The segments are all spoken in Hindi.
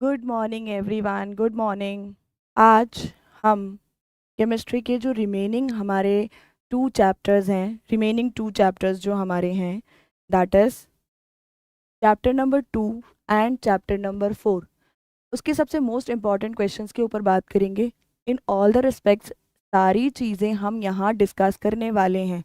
Good morning everyone, good morning. आज हम केमिस्ट्री के जो रिमेनिंग टू चैप्टर्स जो हमारे हैं, that is chapter number 2 and chapter number 4, उसके सबसे मोस्ट इम्पॉर्टेंट क्वेश्चंस के ऊपर बात करेंगे। इन ऑल द रिस्पेक्ट्स सारी चीज़ें हम यहाँ डिस्कस करने वाले हैं।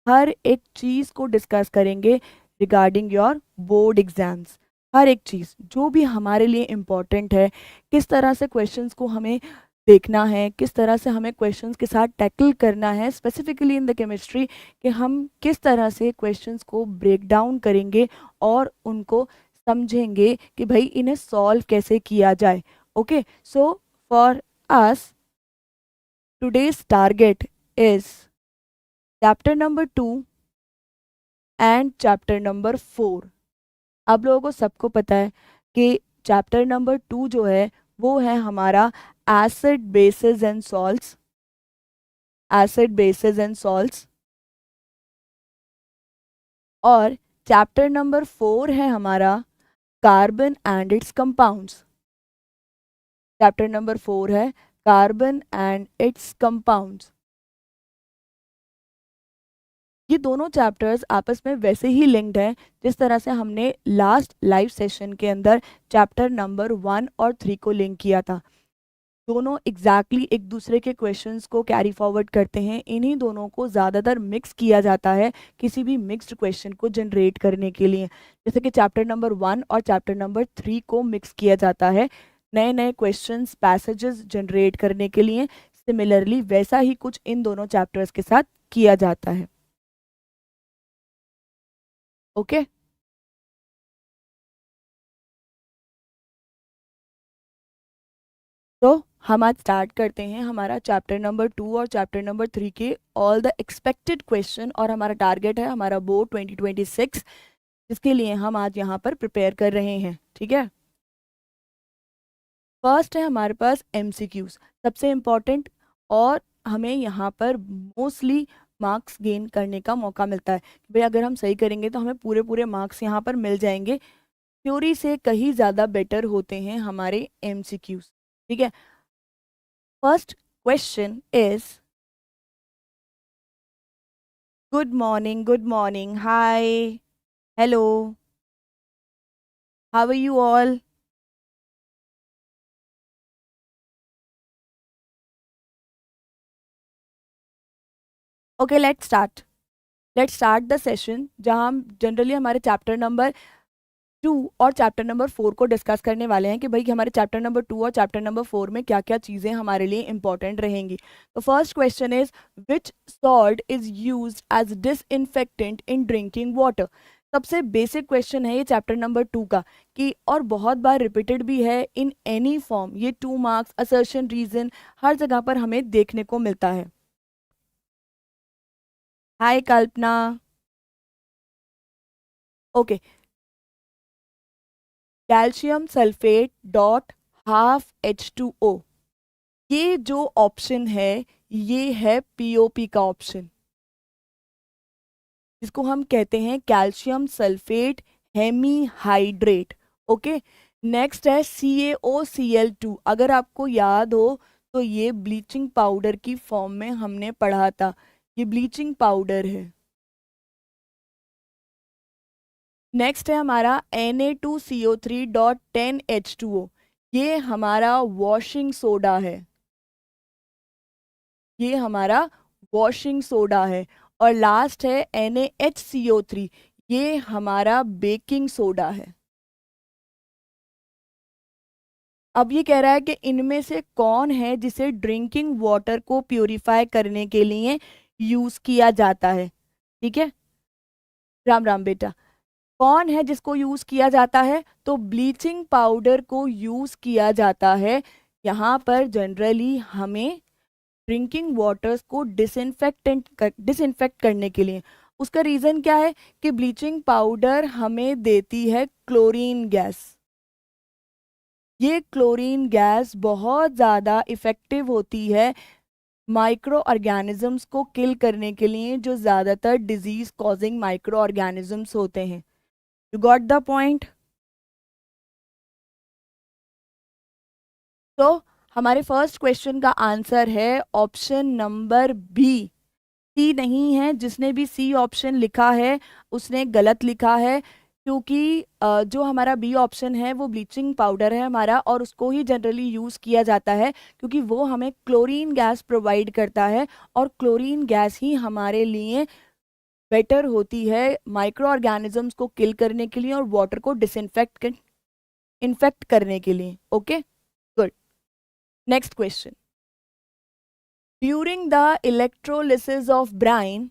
हर एक चीज़ को डिस्कस करेंगे रिगार्डिंग योर बोर्ड एग्जाम्स। हर एक चीज़ जो भी हमारे लिए इम्पॉर्टेंट है, किस तरह से क्वेश्चंस को हमें देखना है, किस तरह से हमें क्वेश्चंस के साथ टैकल करना है, स्पेसिफिकली इन द केमिस्ट्री, कि हम किस तरह से क्वेश्चंस को ब्रेक डाउन करेंगे और उनको समझेंगे कि भाई इन्हें सॉल्व कैसे किया जाए। Okay, so for us today's target is chapter number 2 and chapter number 4। आप लोगों को सबको पता है कि चैप्टर नंबर 2 जो है वो है हमारा acid basis and salts. Acid basis and salts. और चैप्टर नंबर 4 है हमारा carbon and it's compounds. Chapter number 4 है कार्बन एंड इट्स कंपाउंड्स। ये दोनों चैप्टर्स आपस में वैसे ही लिंक्ड हैं जिस तरह से हमने लास्ट लाइव सेशन के अंदर चैप्टर नंबर 1 और 3 को लिंक किया था। दोनों एक दूसरे के क्वेश्चंस को कैरी फॉरवर्ड करते हैं। इन्हीं दोनों को ज़्यादातर मिक्स किया जाता है किसी भी मिक्स्ड क्वेश्चन को जनरेट करने के लिए। जैसे कि चैप्टर नंबर 1 और चैप्टर नंबर 3 को मिक्स किया जाता है नए नए क्वेश्चंस पैसेजेस जनरेट करने के लिए। सिमिलरली वैसा ही कुछ इन दोनों चैप्टर्स के साथ किया जाता है। ओके, तो हम आज स्टार्ट करते हैं हमारा चैप्टर नंबर 2 और चैप्टर नंबर 3 के ऑल द एक्सपेक्टेड क्वेश्चन। और हमारा टारगेट है हमारा बोर्ड 2026, जिसके लिए हम आज यहाँ पर प्रिपेयर कर रहे हैं। ठीक है, फर्स्ट है हमारे पास एमसीक्यूज, सबसे इम्पॉर्टेंट। और हमें यहाँ पर मोस्टली मार्क्स गेन करने का मौका मिलता है। भाई अगर हम सही करेंगे तो हमें पूरे पूरे मार्क्स यहाँ पर मिल जाएंगे। थ्योरी से कहीं ज़्यादा बेटर होते हैं हमारे एमसीक्यूज। ठीक है, first question is, good morning, hi, hello, how are you all? Okay, let's start the session, जहां हम जनरली हमारे चैप्टर नंबर 2 और चैप्टर नंबर 4 को डिस्कस करने वाले हैं कि भाई हमारे चैप्टर नंबर 2 और चैप्टर नंबर 4 में क्या क्या चीज़ें हमारे लिए इंपॉर्टेंट रहेंगी। तो first question is, which salt is used as disinfectant in drinking water. सबसे बेसिक क्वेश्चन है ये चैप्टर नंबर 2 का, कि और बहुत बार रिपीटेड भी है इन एनी फॉर्म। ये 2 मार्क्स असर्शन रीजन हर जगह पर हमें देखने को मिलता है। Hi Kalpana. Okay, calcium sulphate dot half H2O, ये जो ऑप्शन है ये है पीओपी का ऑप्शन, जिसको हम कहते हैं calcium sulphate hemihydrate. Okay, next है CaOCl2। अगर आपको याद हो तो ये ब्लीचिंग पाउडर की फॉर्म में हमने पढ़ा था, ये ब्लीचिंग पाउडर है। नेक्स्ट है हमारा Na2CO3.10H2O, ये हमारा वॉशिंग सोडा है, ये हमारा वॉशिंग सोडा है। और लास्ट है NaHCO3, ये हमारा बेकिंग सोडा है। अब ये कह रहा है कि इनमें से कौन है जिसे ड्रिंकिंग वाटर को प्यूरिफाई करने के लिए यूज किया जाता है। ठीक है, राम राम बेटा, कौन है जिसको यूज किया जाता है? तो ब्लीचिंग पाउडर को यूज किया जाता है यहाँ पर जनरली हमें ड्रिंकिंग वाटर्स को डिसइंफेक्ट करने के लिए। उसका रीज़न क्या है? कि ब्लीचिंग पाउडर हमें देती है क्लोरीन गैस। ये क्लोरीन गैस बहुत ज़्यादा इफ़ेक्टिव होती है माइक्रो ऑर्गेनिजम्स को किल करने के लिए, जो ज़्यादातर डिजीज कॉजिंग माइक्रो ऑर्गेनिजम्स होते हैं। You got the point? तो हमारे फर्स्ट क्वेश्चन का आंसर है ऑप्शन नंबर बी। सी नहीं है, जिसने भी सी ऑप्शन लिखा है उसने गलत लिखा है, क्योंकि जो हमारा बी ऑप्शन है वो ब्लीचिंग पाउडर है हमारा, और उसको ही जनरली यूज़ किया जाता है क्योंकि वो हमें क्लोरीन गैस प्रोवाइड करता है, और क्लोरीन गैस ही हमारे लिए बेटर होती है माइक्रो ऑर्गेनिजम्स को किल करने के लिए और वाटर को इन्फेक्ट करने के लिए। Okay, good. Next question. During the electrolysis of brine,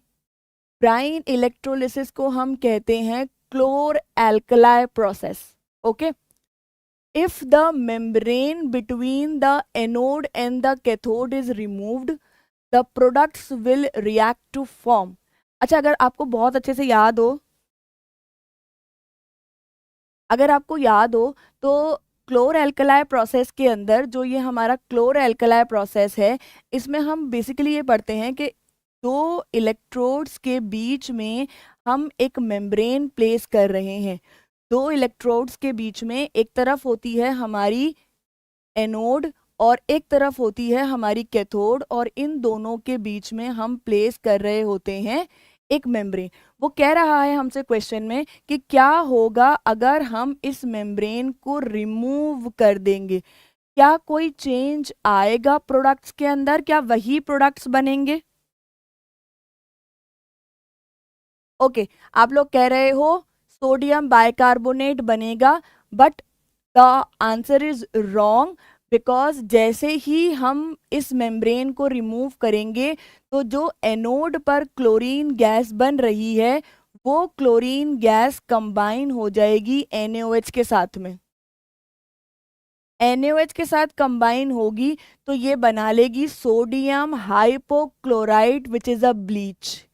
brine electrolysis को हम कहते हैं chlor alkali process. Okay, if the membrane between the anode and the cathode is removed, the products will react to form. अच्छा, अगर आपको बहुत अच्छे से याद हो, अगर आपको याद हो तो क्लोर एल्कलाई प्रोसेस के अंदर जो ये हमारा क्लोर एल्कलाई प्रोसेस है, इसमें हम बेसिकली ये पढ़ते हैं कि दो इलेक्ट्रोड्स के बीच में हम एक मेम्ब्रेन प्लेस कर रहे हैं। दो इलेक्ट्रोड्स के बीच में एक तरफ होती है हमारी एनोड और एक तरफ होती है हमारी कैथोड, और इन दोनों के बीच में हम प्लेस कर रहे होते हैं एक मेम्ब्रेन। वो कह रहा है हमसे क्वेश्चन में कि क्या होगा अगर हम इस मेम्ब्रेन को रिमूव कर देंगे, क्या कोई चेंज आएगा प्रोडक्ट्स के अंदर, क्या वही प्रोडक्ट्स बनेंगे? ओके, आप लोग कह रहे हो सोडियम बाइकार्बोनेट बनेगा, but the answer is wrong, because जैसे ही हम इस मेम्ब्रेन को रिमूव करेंगे तो जो एनोड पर क्लोरीन गैस बन रही है वो क्लोरीन गैस कंबाइन हो जाएगी NaOH के साथ में। NaOH के साथ कंबाइन होगी तो ये बना लेगी sodium hypochlorite which is a bleach.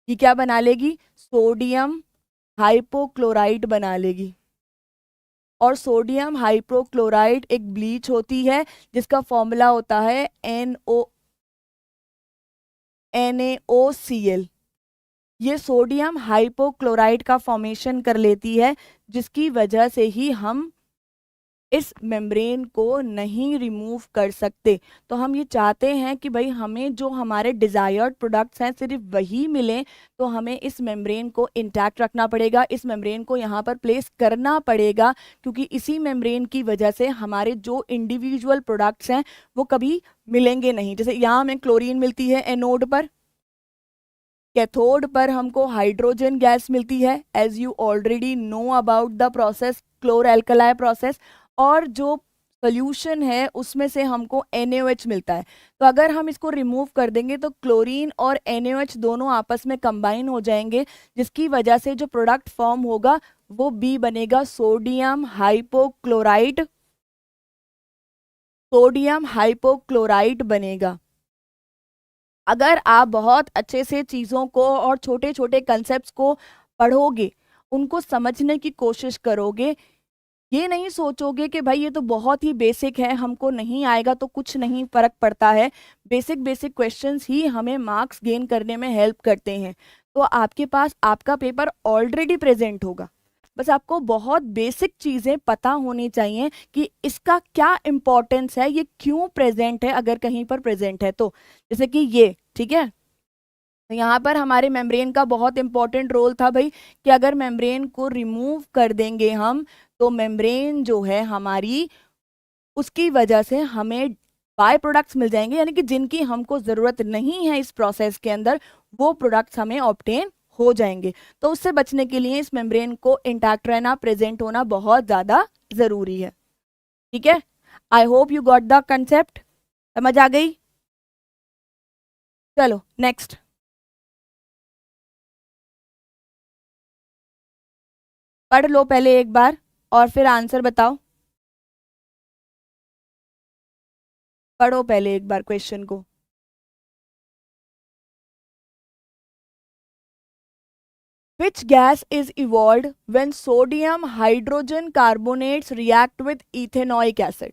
ये क्या बना लेगी? सोडियम हाइपोक्लोराइट बना लेगी। और सोडियम हाइपोक्लोराइट एक ब्लीच होती है जिसका फॉर्मूला होता है NaOCl। ये सोडियम हाइपोक्लोराइट का फॉर्मेशन कर लेती है, जिसकी वजह से ही हम इस मेम्ब्रेन को नहीं रिमूव कर सकते। तो हम ये चाहते हैं कि भाई हमें जो हमारे डिज़ायर्ड प्रोडक्ट्स हैं सिर्फ वही मिलें, तो हमें इस मेम्ब्रेन को इंटैक्ट रखना पड़ेगा, इस मेम्ब्रेन को यहाँ पर प्लेस करना पड़ेगा, क्योंकि इसी मेम्ब्रेन की वजह से हमारे जो इंडिविजुअल प्रोडक्ट्स हैं वो कभी मिलेंगे नहीं। जैसे यहाँ हमें क्लोरीन मिलती है एनोड पर, कैथोड पर हमको हाइड्रोजन गैस मिलती है, as you already know about the process chlor alkali process, और जो सोल्यूशन है उसमें से हमको NaOH मिलता है। तो अगर हम इसको रिमूव कर देंगे तो क्लोरीन और NaOH दोनों आपस में कंबाइन हो जाएंगे, जिसकी वजह से जो प्रोडक्ट फॉर्म होगा वो B बनेगा, सोडियम हाइपोक्लोराइट। सोडियम हाइपोक्लोराइट बनेगा। अगर आप बहुत अच्छे से चीज़ों को और छोटे छोटे कंसेप्ट्स को पढ़ोगे, उनको समझने की कोशिश करोगे, ये नहीं सोचोगे कि भाई ये तो बहुत ही बेसिक है, हमको नहीं आएगा तो कुछ नहीं फर्क पड़ता है, बेसिक बेसिक क्वेश्चंस ही हमें मार्क्स गेन करने में हेल्प करते हैं। तो आपके पास आपका पेपर ऑलरेडी प्रेजेंट होगा, बस आपको बहुत बेसिक चीज़ें पता होनी चाहिए कि इसका क्या इम्पोर्टेंस है, ये क्यों प्रेजेंट है अगर कहीं पर प्रेजेंट है तो। जैसे कि ये, ठीक है, तो यहाँ पर हमारे मेम्ब्रेन का बहुत इंपॉर्टेंट रोल था भाई, कि अगर मेम्ब्रेन को रिमूव कर देंगे हम तो मेम्ब्रेन जो है हमारी, उसकी वजह से हमें बाय प्रोडक्ट्स मिल जाएंगे, यानी कि जिनकी हमको ज़रूरत नहीं है इस प्रोसेस के अंदर, वो प्रोडक्ट्स हमें ऑब्टेन हो जाएंगे। तो उससे बचने के लिए इस मेम्ब्रेन को इंटैक्ट रहना, प्रेजेंट होना बहुत ज़्यादा ज़रूरी है। ठीक है, I hope you got the concept, समझ आ गई? चलो नेक्स्ट। पढ़ लो पहले एक बार और फिर आंसर बताओ। पढ़ो पहले एक बार क्वेश्चन को। Which gas is evolved when sodium hydrogen carbonates react with ethanoic acid?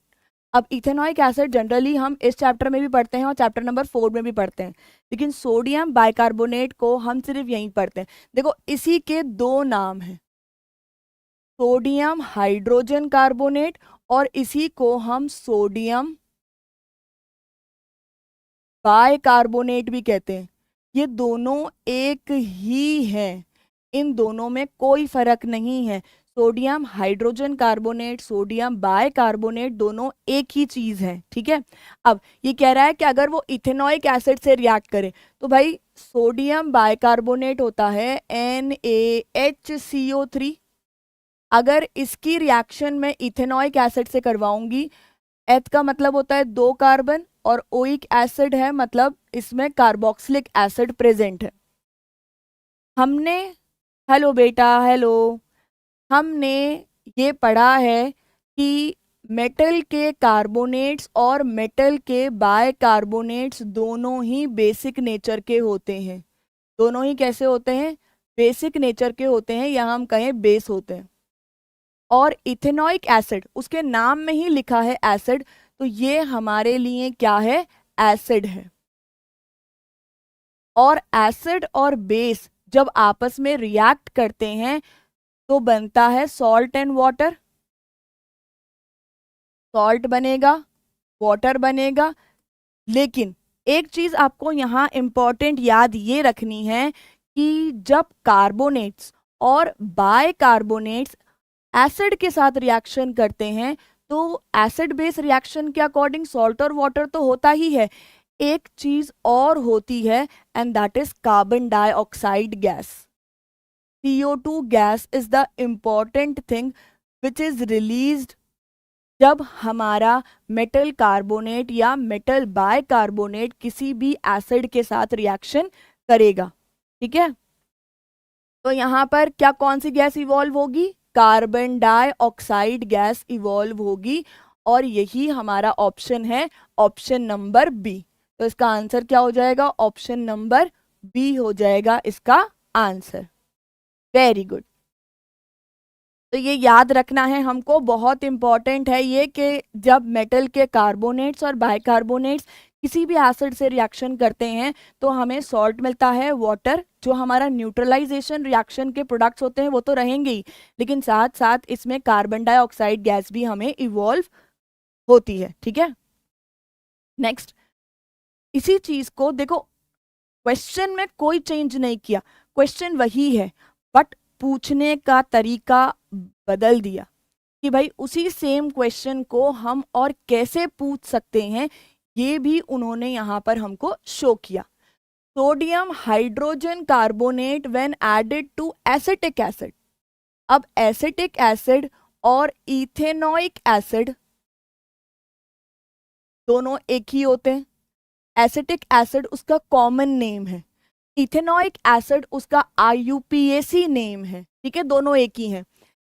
अब इथेनॉइक एसिड जनरली हम इस चैप्टर में भी पढ़ते हैं और चैप्टर नंबर 4 में भी पढ़ते हैं, लेकिन सोडियम बाइकार्बोनेट को हम सिर्फ यहीं पढ़ते हैं। देखो इसी के दो नाम हैं, सोडियम हाइड्रोजन कार्बोनेट और इसी को हम सोडियम बाइकार्बोनेट भी कहते हैं। ये दोनों एक ही हैं, इन दोनों में कोई फर्क नहीं है। Sodium hydrogen carbonate, sodium bicarbonate दोनों एक ही चीज है, ठीक है। अब ये कह रहा है कि अगर वो इथेनॉइक एसिड से रिएक्ट करे तो भाई सोडियम बाइकार्बोनेट होता है NaHCO3। अगर इसकी रिएक्शन मैं इथेनॉइक एसिड से करवाऊंगी, एथ का मतलब होता है 2 कार्बन और ओइक एसिड है मतलब इसमें कार्बोक्सिलिक एसिड प्रेजेंट है। हमने, हेलो बेटा हेलो, हमने ये पढ़ा है कि मेटल के कार्बोनेट्स और मेटल के बाइकार्बोनेट्स दोनों ही बेसिक नेचर के होते हैं। दोनों ही कैसे होते हैं? बेसिक नेचर के होते हैं, या हम कहें बेस होते हैं। और इथेनॉइक एसिड, उसके नाम में ही लिखा है एसिड, तो ये हमारे लिए क्या है? एसिड है। और एसिड और बेस जब आपस में रिएक्ट करते हैं तो बनता है सॉल्ट एंड वाटर। सॉल्ट बनेगा, वाटर बनेगा। लेकिन एक चीज आपको यहाँ इंपॉर्टेंट याद ये रखनी है कि जब कार्बोनेट्स और बाइकार्बोनेट्स एसिड के साथ रिएक्शन करते हैं तो एसिड बेस रिएक्शन के अकॉर्डिंग सॉल्ट और वाटर तो होता ही है, एक चीज और होती है and that is carbon dioxide gas. CO2 gas is the important thing which is released जब हमारा मेटल कार्बोनेट या मेटल बाइकार्बोनेट किसी भी एसिड के साथ रिएक्शन करेगा, ठीक है। तो यहाँ पर क्या, कौन सी गैस इवॉल्व होगी? कार्बन डाइऑक्साइड गैस इवॉल्व होगी, और यही हमारा ऑप्शन है, ऑप्शन नंबर बी। तो इसका आंसर क्या हो जाएगा? ऑप्शन नंबर बी हो जाएगा इसका आंसर। Very good. तो ये याद रखना है हमको, बहुत इंपॉर्टेंट है ये कि जब मेटल के कार्बोनेट्स और बाइकार्बोनेट्स किसी भी एसिड से रिएक्शन करते हैं तो हमें सॉल्ट मिलता है, वाटर, जो हमारा न्यूट्रलाइजेशन रिएक्शन के प्रोडक्ट्स होते हैं वो तो रहेंगे ही, लेकिन साथ साथ इसमें कार्बन डाइऑक्साइड गैस भी हमें इवॉल्व होती है, ठीक है। नेक्स्ट, इसी चीज को देखो, क्वेश्चन में कोई चेंज नहीं किया, क्वेश्चन वही है, बट पूछने का तरीका बदल दिया कि भाई उसी सेम क्वेश्चन को हम और कैसे पूछ सकते हैं, ये भी उन्होंने यहां पर हमको शो किया। Sodium hydrogen carbonate when added to acetic acid. अब एसिटिक एसिड और इथेनॉइक एसिड दोनों एक ही होते हैं। एसिटिक एसिड उसका कॉमन नेम है, इथेनॉइक एसिड उसका IUPAC नेम है, ठीक है, दोनों एक ही हैं।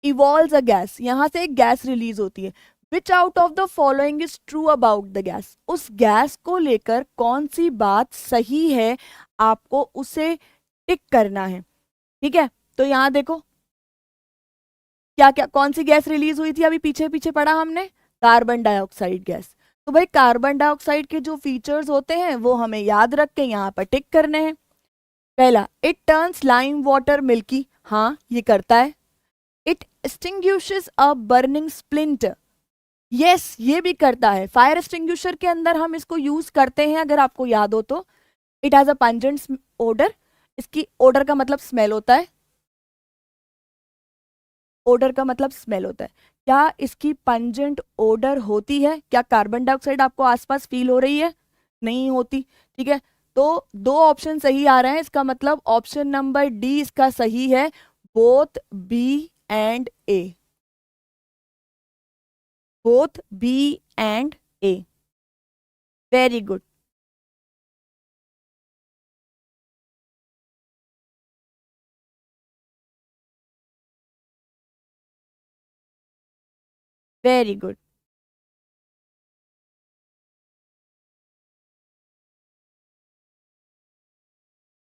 इवॉल्व्स अ गैस, यहां से एक गैस रिलीज होती है। विच out of the following is true about the gas? उस गैस को लेकर कौन सी बात सही है, आपको उसे टिक करना है, ठीक है। तो यहां देखो क्या क्या, कौन सी गैस रिलीज हुई थी, अभी पीछे पीछे पढ़ा हमने, कार्बन डाइऑक्साइड गैस। तो भाई कार्बन डाइऑक्साइड के जो फीचर्स होते हैं वो हमें याद रख के यहाँ पर टिक करने हैं। पहला, it turns lime water milky, हाँ ये करता है। It extinguishes a burning splint, yes ये भी करता है। फायर एक्सटिंग्विशर के अंदर हम इसको यूज करते हैं, अगर आपको याद हो तो। It has a pungent odour, इसकी ओडर का मतलब स्मेल होता है, ओडर का मतलब स्मेल होता है। क्या इसकी पंजेंट ओडर होती है? क्या कार्बन डाइऑक्साइड आपको आसपास फील हो रही है? नहीं होती, ठीक है। तो दो ऑप्शन सही आ रहे हैं, इसका मतलब ऑप्शन नंबर डी इसका सही है, both B and A, both B and A. Very good. Very good.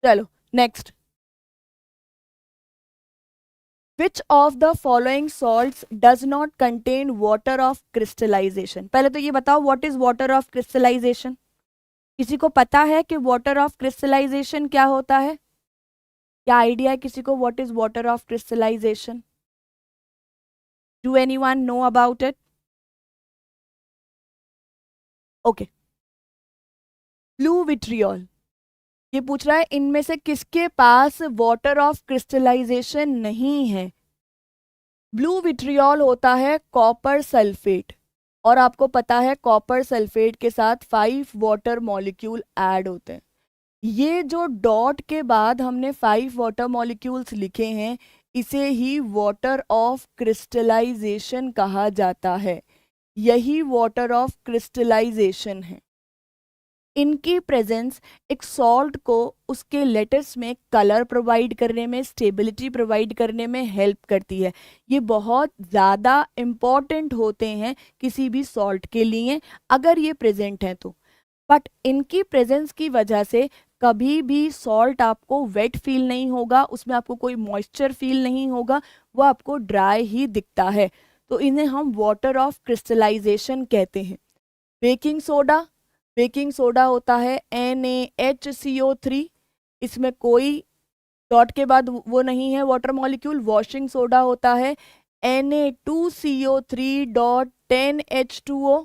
चलो next, which of the following salts does not contain water of crystallisation? पहले तो ये बताओ what is water of crystallisation? किसी को पता है कि वाटर ऑफ क्रिस्टलाइजेशन क्या होता है? क्या आइडिया है किसी को what is water of crystallisation? Do anyone know about it? Okay, blue vitriol, ये पूछ रहा है इनमें से किसके पास वाटर ऑफ क्रिस्टलाइजेशन नहीं है। ब्लू विट्रियोल होता है कॉपर सल्फेट, और आपको पता है कॉपर सल्फेट के साथ 5 वाटर मॉलिक्यूल ऐड होते हैं। ये जो डॉट के बाद हमने 5 वाटर मॉलिक्यूल्स लिखे हैं, इसे ही वाटर ऑफ क्रिस्टलाइजेशन कहा जाता है। यही वाटर ऑफ क्रिस्टलाइजेशन है। इनकी प्रेजेंस एक सॉल्ट को उसके लेटर्स में कलर प्रोवाइड करने में, स्टेबिलिटी प्रोवाइड करने में हेल्प करती है। ये बहुत ज़्यादा इम्पॉर्टेंट होते हैं किसी भी सॉल्ट के लिए अगर ये प्रेजेंट हैं तो। बट इनकी प्रेजेंस की वजह से कभी भी सॉल्ट आपको वेट फील नहीं होगा, उसमें आपको कोई मॉइस्चर फील नहीं होगा, वो आपको ड्राई ही दिखता है। तो इन्हें हम वाटर ऑफ क्रिस्टलाइजेशन कहते हैं। बेकिंग सोडा, बेकिंग सोडा होता है NaHCO3, इसमें कोई डॉट के बाद वो नहीं है वाटर मॉलिक्यूल। वॉशिंग सोडा होता है Na2CO3 डॉट 10H2O,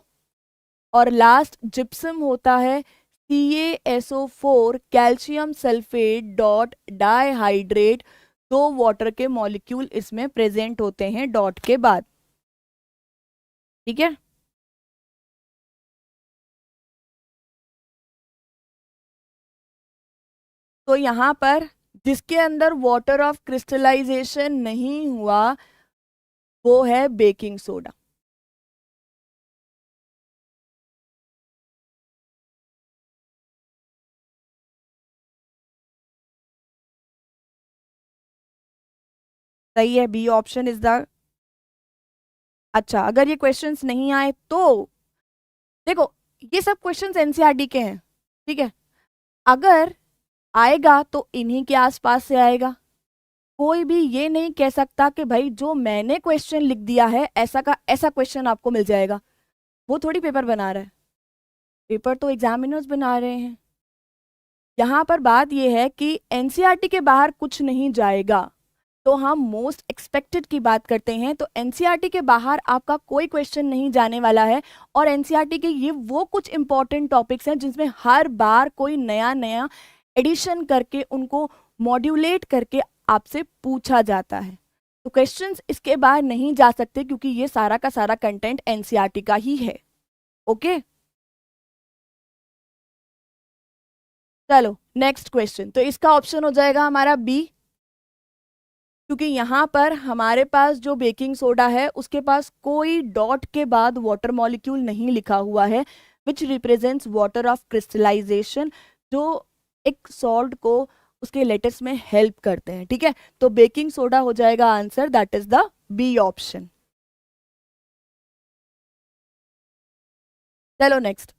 और लास्ट जिप्सम होता है CaSO4 calcium sulphate dot dihydrate. 2 water के मॉलिक्यूल इसमें प्रेजेंट होते हैं डॉट के बाद, ठीक है। तो यहाँ पर जिसके अंदर वाटर ऑफ क्रिस्टलाइजेशन नहीं हुआ वो है बेकिंग सोडा। सही है, बी ऑप्शन इज द। अच्छा, अगर ये क्वेश्चंस नहीं आए तो देखो, ये सब क्वेश्चंस एनसीईआरटी के हैं, ठीक है। अगर आएगा तो इन्हीं के आसपास से आएगा। कोई भी ये नहीं कह सकता कि भाई जो मैंने क्वेश्चन लिख दिया है ऐसा का ऐसा क्वेश्चन आपको मिल जाएगा। वो थोड़ी पेपर बना रहा है, पेपर तो एग्जामिनर्स बना रहे हैं। यहाँ पर बात यह है कि एनसीईआरटी के बाहर कुछ नहीं जाएगा। तो हम मोस्ट एक्सपेक्टेड की बात करते हैं, तो एनसीईआरटी के बाहर आपका कोई क्वेश्चन नहीं जाने वाला है। और एनसीईआरटी के ये वो कुछ इंपॉर्टेंट टॉपिक्स हैं जिसमें हर बार कोई नया नया एडिशन करके उनको मॉड्यूलेट करके आपसे पूछा जाता है। तो क्वेश्चंस इसके बाहर नहीं जा सकते क्योंकि ये सारा का सारा कंटेंट एनसीईआरटी का ही है। ओके, चलो नेक्स्ट क्वेश्चन। तो इसका ऑप्शन हो जाएगा हमारा बी, क्योंकि यहाँ पर हमारे पास जो बेकिंग सोडा है उसके पास कोई डॉट के बाद वाटर मॉलिक्यूल नहीं लिखा हुआ है, which represents water of crystallisation, जो एक सॉल्ट को उसके लेटर्स में हेल्प करते हैं, ठीक है। तो बेकिंग सोडा हो जाएगा answer, that is the B option. चलो next,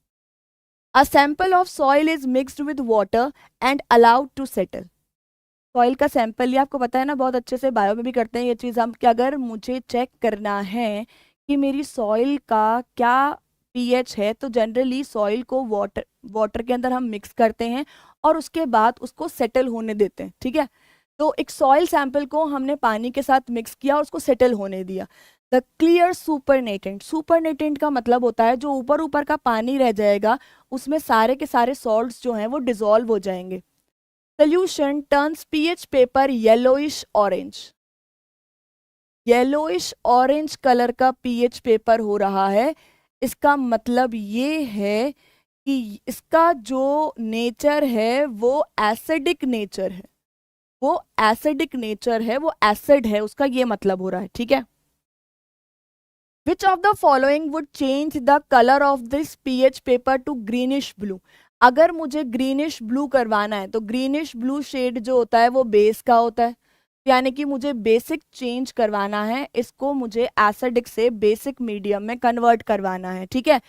a sample of soil is mixed with water and allowed to settle. Soil का सैंपल, ये आपको पता है ना, बहुत अच्छे से बायो में भी करते हैं ये चीज़ हम, कि अगर मुझे चेक करना है कि मेरी सॉइल का क्या पीएच है तो जनरली सॉइल को वाटर वाटर के अंदर हम मिक्स करते हैं और उसके बाद उसको सेटल होने देते हैं, ठीक है। तो एक सॉइल सैंपल को हमने पानी के साथ मिक्स किया और उसको सेटल होने दिया। द क्लियर सुपरनेटेंट, सुपरनेटेंट का मतलब होता है जो ऊपर ऊपर का पानी रह जाएगा उसमें सारे के सारे सॉल्ट्स जो हैं वो डिजोल्व हो जाएंगे। Solution turns pH paper yellowish orange. Yellowish orange colour का पीएच पेपर हो रहा है। इसका मतलब ये है कि इसका जो नेचर है वो एसिडिक नेचर है, वो एसिडिक नेचर है, वो एसिड है, उसका ये मतलब हो रहा है, ठीक है। Which of the following would change the color of this pH paper to greenish blue? अगर मुझे ग्रीनिश ब्लू करवाना है तो ग्रीनिश ब्लू शेड जो होता है वो बेस का होता है, यानी कि मुझे बेसिक चेंज करवाना है, इसको मुझे एसिडिक से बेसिक मीडियम में कन्वर्ट करवाना है, ठीक है।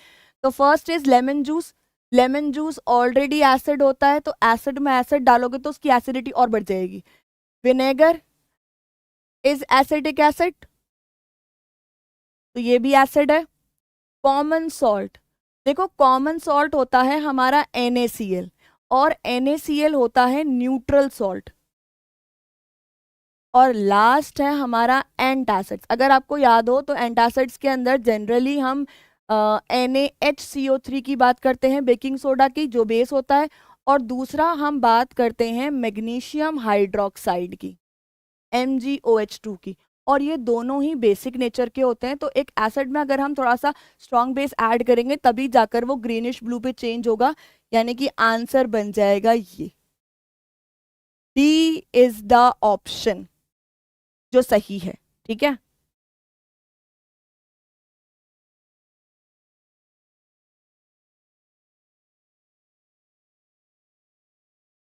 तो first is lemon juice, lemon juice already acid होता है तो एसिड में एसिड डालोगे तो उसकी एसिडिटी और बढ़ जाएगी। विनेगर इज एसिडिक एसिड, तो ये भी एसिड है। कॉमन सॉल्ट, देखो कॉमन सॉल्ट होता है हमारा NaCl और NaCl होता है न्यूट्रल सॉल्ट। और लास्ट है हमारा एंटासिड्स। अगर आपको याद हो तो एंटासिड्स के अंदर जनरली हम NaHCO3 की बात करते हैं, बेकिंग सोडा की, जो बेस होता है, और दूसरा हम बात करते हैं मैग्नीशियम हाइड्रोक्साइड की, MgOH2 की, और ये दोनों ही बेसिक नेचर के होते हैं। तो एक एसिड में अगर हम थोड़ा सा स्ट्रॉन्ग बेस ऐड करेंगे तभी जाकर वो ग्रीनिश ब्लू पे चेंज होगा, यानी कि आंसर बन जाएगा ये डी इज द ऑप्शन जो सही है। ठीक है,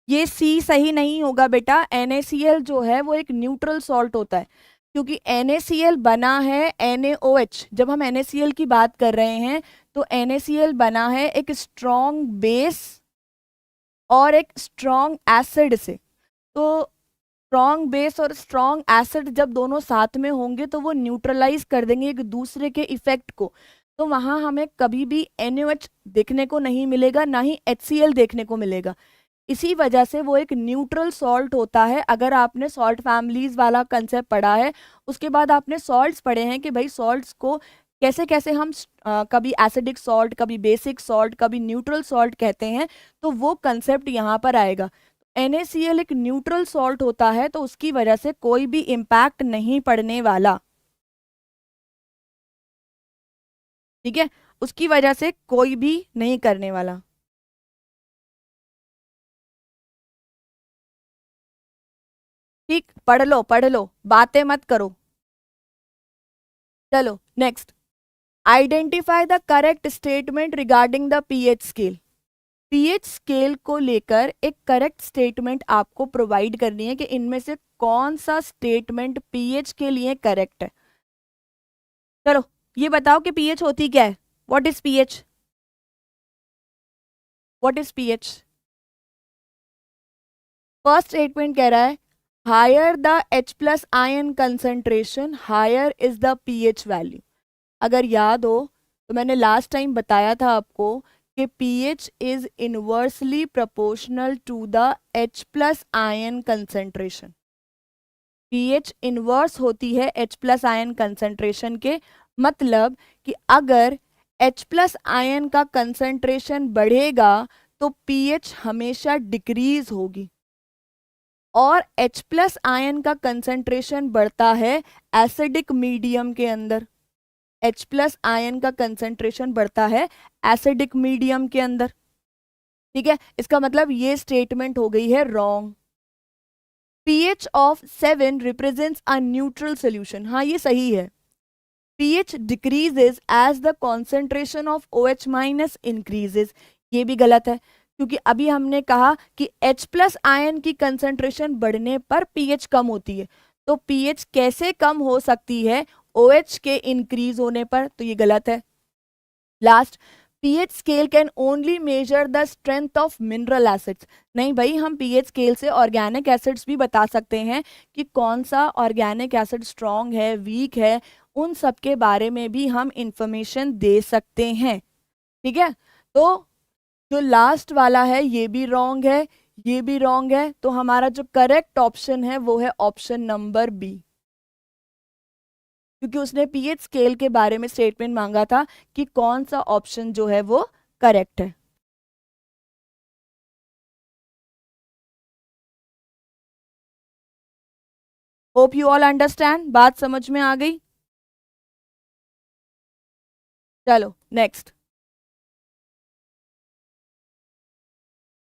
ये सी सही नहीं होगा बेटा। NaCl जो है वो एक न्यूट्रल सॉल्ट होता है, क्योंकि NaCl बना है NaOH। जब हम NaCl की बात कर रहे हैं तो NaCl बना है एक स्ट्रॉन्ग बेस और एक स्ट्रॉन्ग एसिड से। तो स्ट्रॉन्ग बेस और स्ट्रॉन्ग एसिड जब दोनों साथ में होंगे तो वो न्यूट्रलाइज कर देंगे एक दूसरे के इफेक्ट को। तो वहां हमें कभी भी NaOH देखने को नहीं मिलेगा, ना ही HCl देखने को मिलेगा। इसी वजह से वो एक न्यूट्रल सॉल्ट होता है। अगर आपने सॉल्ट फैमिलीज वाला कंसेप्ट पढ़ा है, उसके बाद आपने सॉल्ट्स पढ़े हैं कि भाई सॉल्ट्स को कैसे कैसे हम कभी एसिडिक सॉल्ट, कभी बेसिक सॉल्ट, कभी न्यूट्रल सॉल्ट कहते हैं, तो वो कंसेप्ट यहाँ पर आएगा। NaCl एक न्यूट्रल सॉल्ट होता है, तो उसकी वजह से कोई भी इम्पैक्ट नहीं पड़ने वाला। ठीक है, उसकी वजह से कोई भी नहीं करने वाला। ठीक, पढ़ लो, बातें मत करो। चलो next, identify the correct statement regarding the pH scale. PH scale को लेकर एक करेक्ट स्टेटमेंट आपको प्रोवाइड करनी है कि इनमें से कौन सा स्टेटमेंट पीएच के लिए करेक्ट है। चलो ये बताओ कि पीएच होती क्या है। What is pH? What is pH? First statement कह रहा है higher the H+ ion concentration higher is the pH value. अगर याद हो तो मैंने लास्ट टाइम बताया था आपको कि pH is inversely proportional to the H+ ion concentration. pH inverse होती है H+ आयन कंसंट्रेशन के। मतलब कि अगर H+ आयन का कंसंट्रेशन बढ़ेगा तो pH हमेशा डिक्रीज होगी, और H+ आयन का कंसंट्रेशन बढ़ता है एसिडिक मीडियम के अंदर। H+ आयन का कंसंट्रेशन बढ़ता है एसिडिक मीडियम के अंदर। ठीक है, इसका मतलब ये स्टेटमेंट हो गई है wrong. pH of 7 represents a neutral solution. हाँ ये सही है। pH decreases as the concentration of OH- increases. ये भी गलत है, क्योंकि अभी हमने कहा कि H+ आयन की कंसंट्रेशन बढ़ने पर pH कम होती है। तो pH कैसे कम हो सकती है OH के इंक्रीज होने पर? तो ये गलत है। Last, pH scale can only measure the strength of mineral acids. नहीं भाई, हम pH स्केल से ऑर्गेनिक एसिड्स भी बता सकते हैं कि कौन सा ऑर्गेनिक एसिड स्ट्रॉन्ग है, वीक है, उन सब के बारे में भी हम इंफॉर्मेशन दे सकते हैं। ठीक है, तो जो लास्ट वाला है ये भी रॉन्ग है, ये भी रॉन्ग है। तो हमारा जो करेक्ट ऑप्शन है वो है ऑप्शन नंबर बी, क्योंकि उसने पीएच स्केल के बारे में स्टेटमेंट मांगा था कि कौन सा ऑप्शन जो है वो करेक्ट है। होप यू ऑल अंडरस्टैंड, बात समझ में आ गई। चलो नेक्स्ट,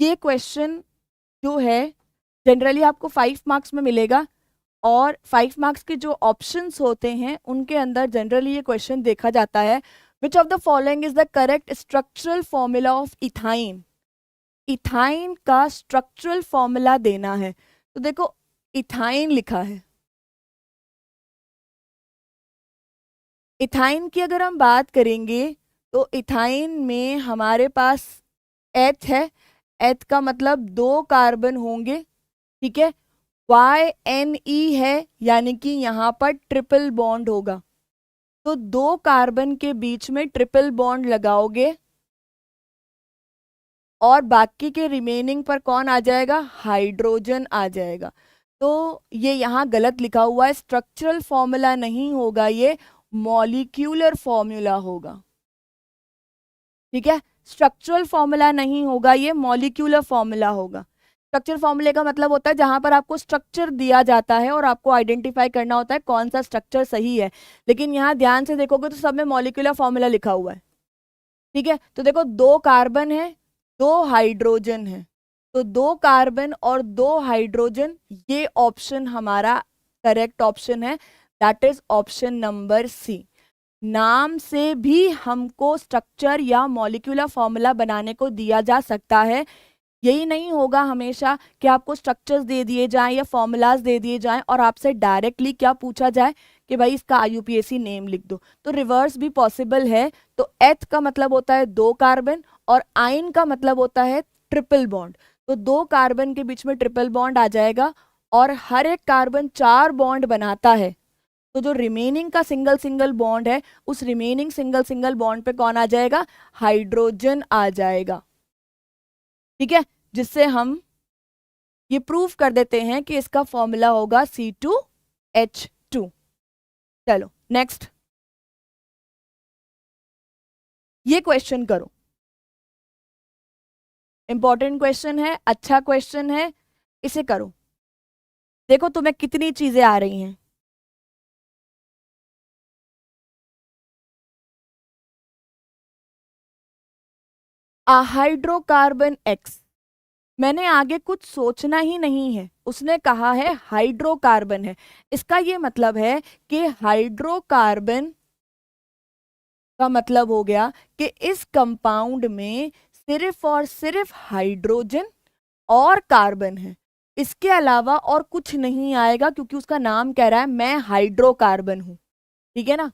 ये क्वेश्चन जो है जनरली आपको 5 मार्क्स में मिलेगा, और 5 मार्क्स के जो ऑप्शंस होते हैं उनके अंदर जनरली ये क्वेश्चन देखा जाता है, विच of the following is the correct structural formula of ethyne. Ethyne का स्ट्रक्चरल फॉर्मूला देना है। तो देखो इथाइन लिखा है, इथाइन की अगर हम बात करेंगे तो इथाइन में हमारे पास एच है। एच का मतलब 2 कार्बन होंगे। ठीक है, YNE है, यानी कि यहाँ पर ट्रिपल बॉन्ड होगा। तो 2 कार्बन के बीच में ट्रिपल बॉन्ड लगाओगे और बाकी के रिमेनिंग पर कौन आ जाएगा? हाइड्रोजन आ जाएगा। तो ये यहाँ गलत लिखा हुआ है, स्ट्रक्चरल फॉर्मूला नहीं होगा, ये मॉलिक्यूलर फॉर्मूला होगा। ठीक है, स्ट्रक्चरल फॉर्मूला नहीं होगा, ये मॉलिक्यूलर फॉर्मूला होगा। स्ट्रक्चर फॉर्मूले का मतलब होता है जहां पर आपको स्ट्रक्चर दिया जाता है और आपको आइडेंटिफाई करना होता है कौन सा स्ट्रक्चर सही है। लेकिन यहाँ ध्यान से देखोगे तो सब में मॉलिक्यूलर फॉर्मूला लिखा हुआ है। ठीक है, तो देखो 2 कार्बन है, 2 हाइड्रोजन है, तो 2 कार्बन और 2 हाइड्रोजन, ये ऑप्शन हमारा करेक्ट ऑप्शन है, that is option number C. नाम से भी हमको स्ट्रक्चर या मॉलिक्यूलर फॉर्मूला बनाने को दिया जा सकता है। यही नहीं होगा हमेशा कि आपको स्ट्रक्चर्स दे दिए जाएं या फॉर्मूलाज दे दिए जाएं और आपसे डायरेक्टली क्या पूछा जाए कि भाई इसका आईयूपीएसी नेम लिख दो, तो रिवर्स भी पॉसिबल है। तो एथ का मतलब होता है 2 कार्बन और आइन का मतलब होता है ट्रिपल बॉन्ड, तो 2 कार्बन के बीच में ट्रिपल बॉन्ड आ जाएगा और हर एक कार्बन 4 बॉन्ड बनाता है, तो जो रिमेनिंग का सिंगल सिंगल बॉन्ड है उस रिमेनिंग सिंगल सिंगल बॉन्ड पे कौन आ जाएगा, हाइड्रोजन आ जाएगा। ठीक है, जिससे हम ये प्रूव कर देते हैं कि इसका फॉर्मूला होगा C2H2। चलो नेक्स्ट, ये क्वेश्चन करो, इंपॉर्टेंट क्वेश्चन है, अच्छा क्वेश्चन है, इसे करो। देखो तुम्हें कितनी चीजें आ रही हैं। हाइड्रोकार्बन एक्स, मैंने आगे कुछ सोचना ही नहीं है, उसने कहा है हाइड्रोकार्बन है, इसका ये मतलब है कि हाइड्रोकार्बन का मतलब हो गया कि इस कंपाउंड में सिर्फ और सिर्फ हाइड्रोजन और कार्बन है, इसके अलावा और कुछ नहीं आएगा, क्योंकि उसका नाम कह रहा है मैं हाइड्रोकार्बन हूं। ठीक है ना,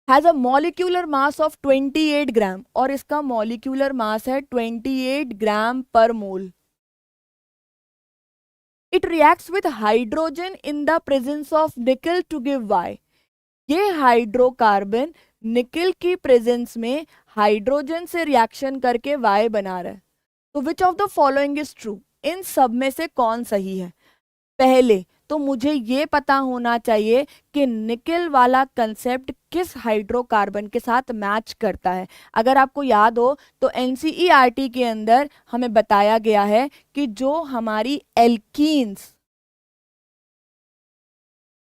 has a molecular mass of 28 gram और इसका मॉलिक्यूलर मास है 28 gram per mole. It reacts with hydrogen in the presence of nickel to give Y. ये हाइड्रोकार्बन निकल की प्रेजेंस में हाइड्रोजन से रिएक्शन करके वाई बना रहा है। तो which of the following is true, इन सब में से कौन सही है। पहले तो मुझे ये पता होना चाहिए कि निकल वाला कंसेप्ट किस हाइड्रोकार्बन के साथ मैच करता है। अगर आपको याद हो तो एनसीईआरटी के अंदर हमें बताया गया है कि जो हमारी एल्कीन्स,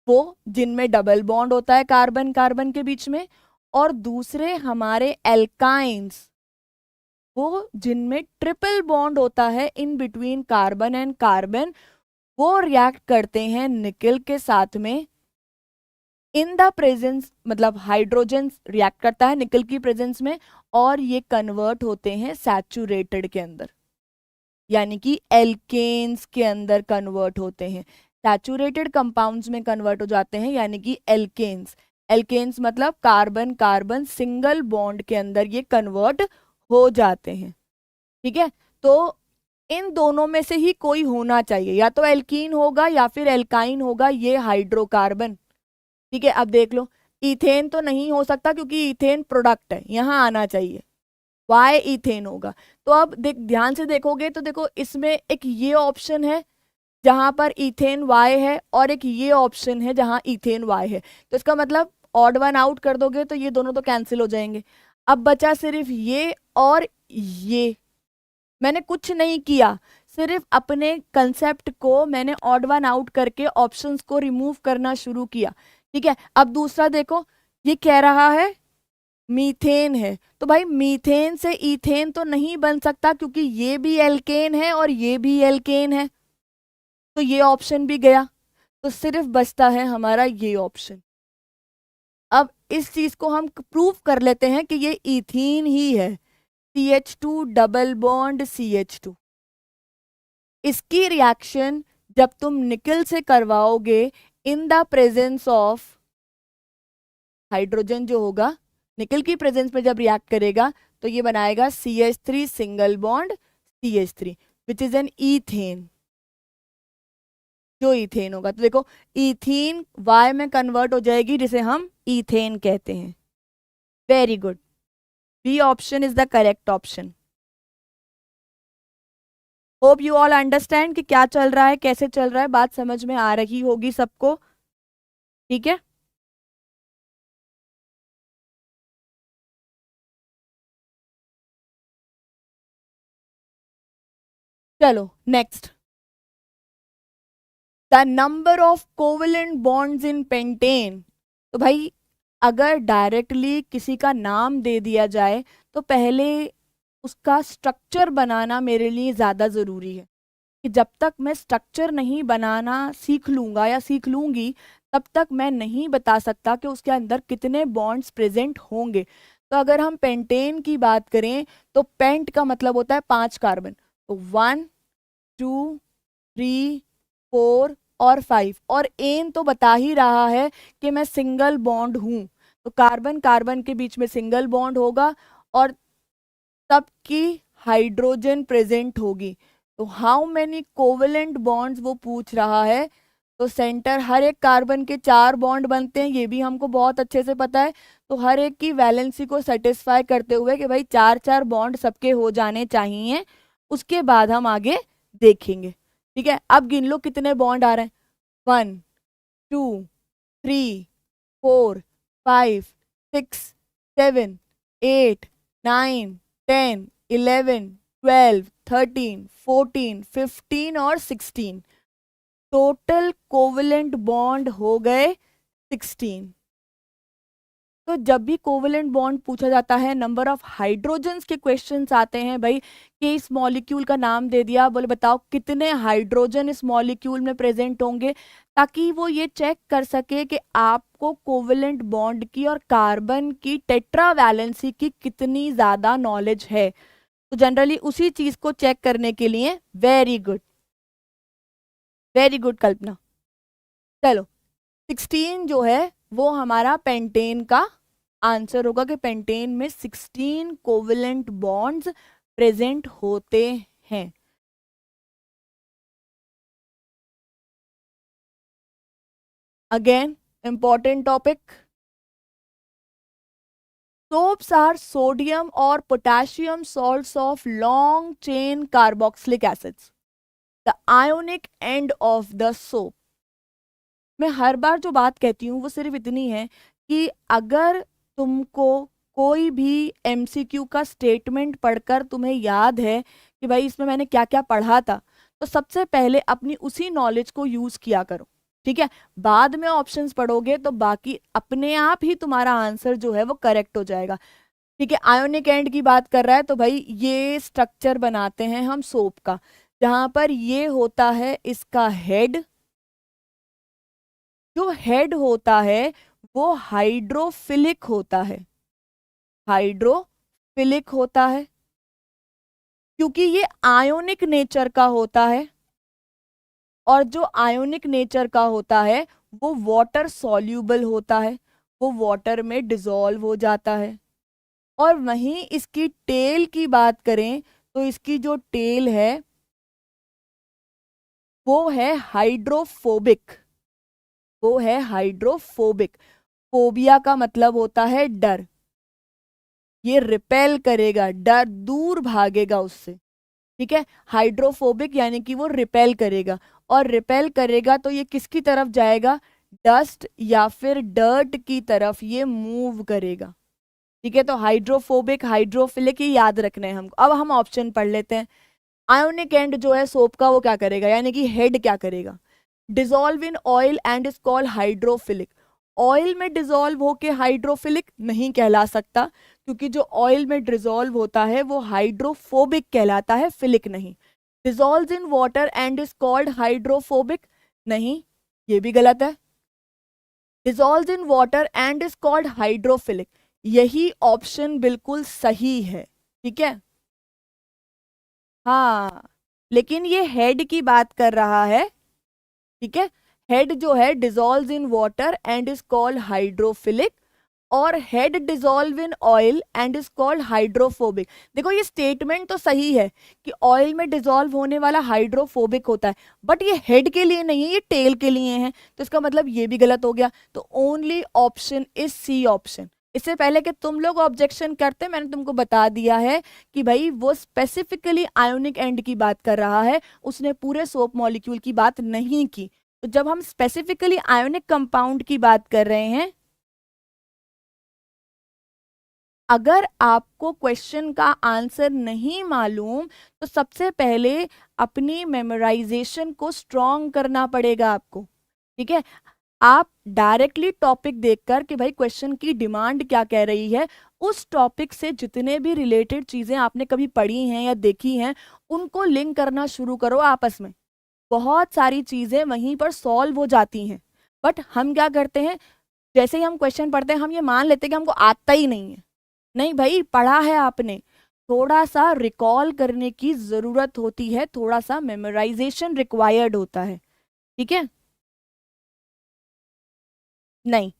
वो जिनमें डबल बॉन्ड होता है कार्बन कार्बन के बीच में, और दूसरे हमारे एल्काइंस, वो जिनमें ट्रिपल बॉन्ड होता है in between carbon and carbon, वो रिएक्ट करते हैं निकल के साथ में इन द प्रेजेंस, मतलब हाइड्रोजन रिएक्ट करता है निकल की प्रेजेंस में और ये कन्वर्ट होते हैं सैचुरेटेड के अंदर, यानी कि एल्केन्स के अंदर कन्वर्ट होते हैं, सैचुरेटेड कंपाउंड्स में कन्वर्ट हो जाते हैं, यानी कि एल्केन्स। एल्केन्स मतलब कार्बन कार्बन सिंगल बॉन्ड के अंदर ये कन्वर्ट हो जाते हैं। ठीक है, तो इन दोनों में से ही कोई होना चाहिए, या तो एल्कीन होगा या फिर एल्काइन होगा ये हाइड्रोकार्बन। ठीक है, अब देख लो, इथेन तो नहीं हो सकता क्योंकि इथेन प्रोडक्ट है, यहां आना चाहिए, वाई इथेन होगा। तो अब ध्यान से देखोगे तो देखो इसमें एक ये ऑप्शन है जहां पर इथेन वाई है और एक ये ऑप्शन है जहां इथेन वाई है, तो इसका मतलब ऑड वन आउट कर दोगे तो ये दोनों तो कैंसिल हो जाएंगे। अब बचा सिर्फ ये और ये, मैंने कुछ नहीं किया, सिर्फ अपने कंसेप्ट को मैंने ऑड वन आउट करके ऑप्शंस को रिमूव करना शुरू किया। ठीक है, अब दूसरा देखो, ये कह रहा है मीथेन है, तो भाई मीथेन से इथेन तो नहीं बन सकता क्योंकि ये भी एल्केन है और ये भी एल्केन है, तो ये ऑप्शन भी गया, तो सिर्फ बचता है हमारा ये ऑप्शन। अब इस चीज को हम प्रूव कर लेते हैं कि ये इथीन ही है, CH2 डबल बॉन्ड CH2। इसकी रिएक्शन जब तुम निकल से करवाओगे इन द प्रेजेंस ऑफ हाइड्रोजन जो होगा, निकल की प्रेजेंस में जब रिएक्ट करेगा तो ये बनाएगा CH3 single bond CH3 which is an ethane, जो ईथेन होगा। तो देखो ईथीन वाई में कन्वर्ट हो जाएगी जिसे हम ईथेन कहते हैं। Very good, B option is the correct option. Hope you all understand कि क्या चल रहा है, कैसे चल रहा है, बात समझ में आ रही होगी सबको। ठीक है, चलो next, the number of covalent bonds in pentane. तो भाई अगर डायरेक्टली किसी का नाम दे दिया जाए तो पहले उसका स्ट्रक्चर बनाना मेरे लिए ज़्यादा ज़रूरी है, कि जब तक मैं स्ट्रक्चर नहीं बनाना सीख लूँगा या सीख लूँगी तब तक मैं नहीं बता सकता कि उसके अंदर कितने बॉन्ड्स प्रेजेंट होंगे। तो अगर हम पेंटेन की बात करें तो पेंट का मतलब होता है 5 कार्बन, तो 1 2 3 4 और 5, और एन तो बता ही रहा है कि मैं सिंगल बॉन्ड हूं, तो कार्बन कार्बन के बीच में सिंगल बॉन्ड होगा और तब की हाइड्रोजन प्रेजेंट होगी। तो हाउ मेनी कोवेलेंट बॉन्ड्स वो पूछ रहा है, तो सेंटर हर एक कार्बन के 4 बॉन्ड बनते हैं, ये भी हमको बहुत अच्छे से पता है। तो हर एक की वैलेंसी को सेटिस्फाई करते हुए कि भाई 4 4 बॉन्ड सबके हो जाने चाहिए, उसके बाद हम आगे देखेंगे। ठीक है, अब गिन लो कितने बॉन्ड आ रहे हैं, 1 2 3 4 5 6 7 8 9 10 11 12 13 14 15 और 16, टोटल कोवेलेंट बॉन्ड हो गए 16। तो जब भी कोवेलेंट बॉन्ड पूछा जाता है, नंबर ऑफ हाइड्रोजन्स के क्वेश्चंस आते हैं भाई, कि इस मॉलिक्यूल का नाम दे दिया, बोले बताओ कितने हाइड्रोजन इस मॉलिक्यूल में प्रेजेंट होंगे, ताकि वो ये चेक कर सके कि आपको कोवेलेंट बॉन्ड की और कार्बन की टेट्रा वैलेंसी की कितनी ज़्यादा नॉलेज है। तो जनरली उसी चीज़ को चेक करने के लिए वेरी गुड कल्पना। चलो 16 जो है वो हमारा पेंटेन का आंसर होगा, कि पेंटेन में 16 कोवेलेंट बॉन्ड्स प्रेजेंट होते हैं। Again important topic, soaps are sodium और potassium salts of long chain carboxylic acids, the ionic end of the soap. मैं हर बार जो बात कहती हूँ वो सिर्फ इतनी है कि अगर तुमको कोई भी एमसीक्यू का स्टेटमेंट पढ़कर तुम्हें याद है कि भाई इसमें मैंने क्या क्या पढ़ा था, तो सबसे पहले अपनी उसी नॉलेज को यूज किया करो। ठीक है, बाद में ऑप्शंस पढ़ोगे तो बाकी अपने आप ही तुम्हारा आंसर जो है वो करेक्ट हो जाएगा। ठीक है, आयोनिक एंड की बात कर रहा है, तो भाई ये स्ट्रक्चर बनाते हैं हम सोप का, जहां पर ये होता है इसका हेड, जो हेड होता है वो हाइड्रोफिलिक होता है, हाइड्रोफिलिक होता है क्योंकि ये आयोनिक नेचर का होता है, और जो आयोनिक नेचर का होता है वो वाटर सॉल्यूबल होता है, वो वाटर में डिसॉल्व हो जाता है। और वहीं इसकी टेल की बात करें तो इसकी जो टेल है वो है हाइड्रोफोबिक, वो है हाइड्रोफोबिक। फोबिया का मतलब होता है डर, ये रिपेल करेगा, डर दूर भागेगा उससे। ठीक है, हाइड्रोफोबिक यानी कि वो रिपेल करेगा, और रिपेल करेगा तो ये किसकी तरफ जाएगा, डस्ट या फिर डर्ट की तरफ ये मूव करेगा। ठीक है, तो हाइड्रोफोबिक हाइड्रोफिलिक ये याद रखना है हमको। अब हम ऑप्शन पढ़ लेते हैं। आयोनिक एंड जो है सोप का वो क्या करेगा, यानी कि हेड क्या करेगा, dissolve in oil and is called hydrophilic. Oil में डिजोल्व होके हाइड्रोफिलिक नहीं कहला सकता, क्योंकि जो ऑयल में डिजोल्व होता है वो हाइड्रोफोबिक कहलाता है, फिलिक नहीं। Dissolve in water and is called hydrophobic, नहीं, ये भी गलत है। Dissolve in water and is called hydrophilic, यही ऑप्शन बिल्कुल सही है। ठीक है, हाँ, लेकिन ये हेड की बात कर रहा है। ठीक है, हेड जो है dissolve in water and is called hydrophilic, और head dissolve in oil and is called hydrophobic. देखो ये स्टेटमेंट तो सही है कि ऑयल में डिजोल्व होने वाला हाइड्रोफोबिक होता है, बट ये हेड के लिए नहीं है, ये टेल के लिए है, तो इसका मतलब ये भी गलत हो गया। तो only option is C option. इससे पहले कि तुम लोग ऑब्जेक्शन करते, मैंने तुमको बता दिया है कि भाई वो स्पेसिफिकली आयोनिक एंड की बात कर रहा है, उसने पूरे सोप मॉलिक्यूल की बात नहीं की। तो जब हम स्पेसिफिकली आयोनिक कंपाउंड की बात कर रहे हैं, अगर आपको क्वेश्चन का आंसर नहीं मालूम तो सबसे पहले अपनी मेमोराइजेशन को स्ट्रॉन्ग करना पड़ेगा आपको, ठीक है। आप डायरेक्टली टॉपिक देखकर कि भाई क्वेश्चन की डिमांड क्या कह रही है, उस टॉपिक से जितने भी रिलेटेड चीजें आपने कभी पढ़ी हैं या देखी हैं उनको लिंक करना शुरू करो आपस में। बहुत सारी चीजें वहीं पर सॉल्व हो जाती हैं। बट हम क्या करते हैं, जैसे ही हम क्वेश्चन पढ़ते हैं हम ये मान लेते हैं कि हमको आता ही नहीं है। नहीं भाई, पढ़ा है आपने, थोड़ा सा रिकॉल करने की जरूरत होती है, थोड़ा सा मेमोराइजेशन रिक्वायर्ड होता है, ठीक है। नहीं,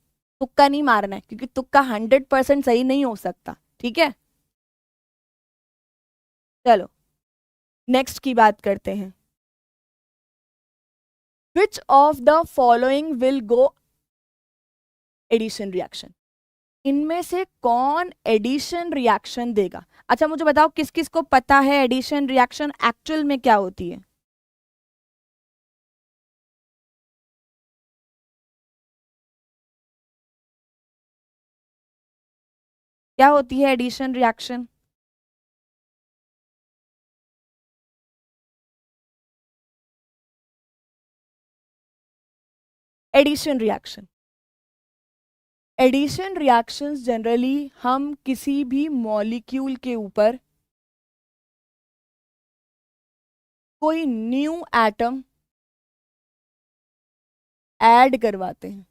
तुक्का नहीं मारना है, क्योंकि तुक्का 100% सही नहीं हो सकता, ठीक है। चलो नेक्स्ट की बात करते हैं। Which of the following will go addition reaction, इनमें से कौन एडिशन रिएक्शन देगा। अच्छा मुझे बताओ किस किस को पता है एडिशन रिएक्शन एक्चुअल में क्या होती है। क्या होती है addition reaction? Addition reaction, addition reactions generally हम किसी भी मॉलिक्यूल के ऊपर कोई न्यू एटम ऐड करवाते हैं,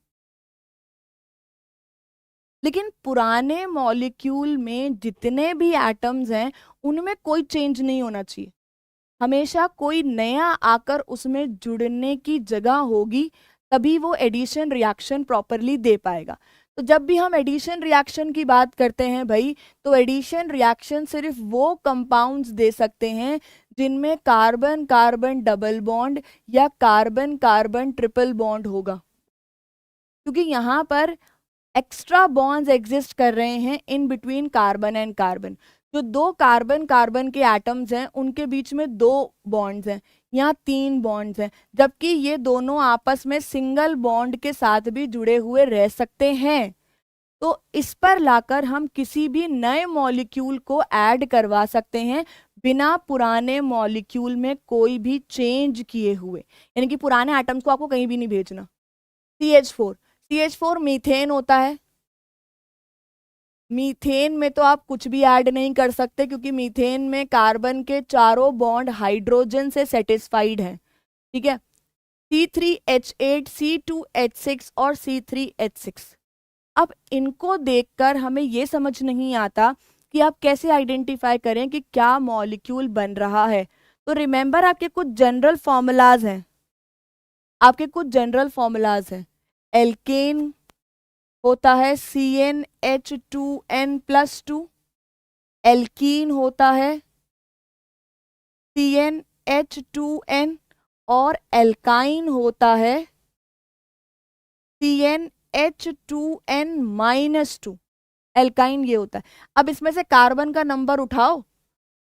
लेकिन पुराने मॉलिक्यूल में जितने भी एटम्स हैं उनमें कोई चेंज नहीं होना चाहिए। हमेशा कोई नया आकर उसमें जुड़ने की जगह होगी, तभी वो एडिशन रिएक्शन प्रॉपरली दे पाएगा। तो जब भी हम एडिशन रिएक्शन की बात करते हैं भाई, तो एडिशन रिएक्शन सिर्फ वो कंपाउंड्स दे सकते हैं जिनमें कार्बन कार्बन डबल बॉन्ड या कार्बन कार्बन ट्रिपल बॉन्ड होगा, क्योंकि यहाँ पर एक्स्ट्रा बॉन्ड्स एग्जिस्ट कर रहे हैं in between carbon and carbon. जो दो कार्बन कार्बन के एटम्स हैं उनके बीच में दो बॉन्ड्स हैं, यहाँ 3 बॉन्ड्स हैं, जबकि ये दोनों आपस में सिंगल बॉन्ड के साथ भी जुड़े हुए रह सकते हैं। तो इस पर लाकर हम किसी भी नए मॉलिक्यूल को ऐड करवा सकते हैं बिना पुराने मॉलिक्यूल में कोई भी चेंज किए हुए, यानी कि पुराने एटम्स को आपको कहीं भी नहीं भेजना। CH4 मीथेन होता है, मीथेन में तो आप कुछ भी ऐड नहीं कर सकते क्योंकि मीथेन में कार्बन के चारों बॉन्ड हाइड्रोजन से सेटिस्फाइड हैं, ठीक है। C3H8, C2H6 और C3H6। अब इनको देखकर हमें ये समझ नहीं आता कि आप कैसे आइडेंटिफाई करें कि क्या मॉलिक्यूल बन रहा है। तो रिमेंबर आपके कुछ जनरल फॉर्मूलाज हैं, एल्केन होता है CnH2n+2, एल्कीन होता है CnH2n, और एल्काइन होता है CnH2n-2। एल्काइन ये होता है। अब इसमें से कार्बन का नंबर उठाओ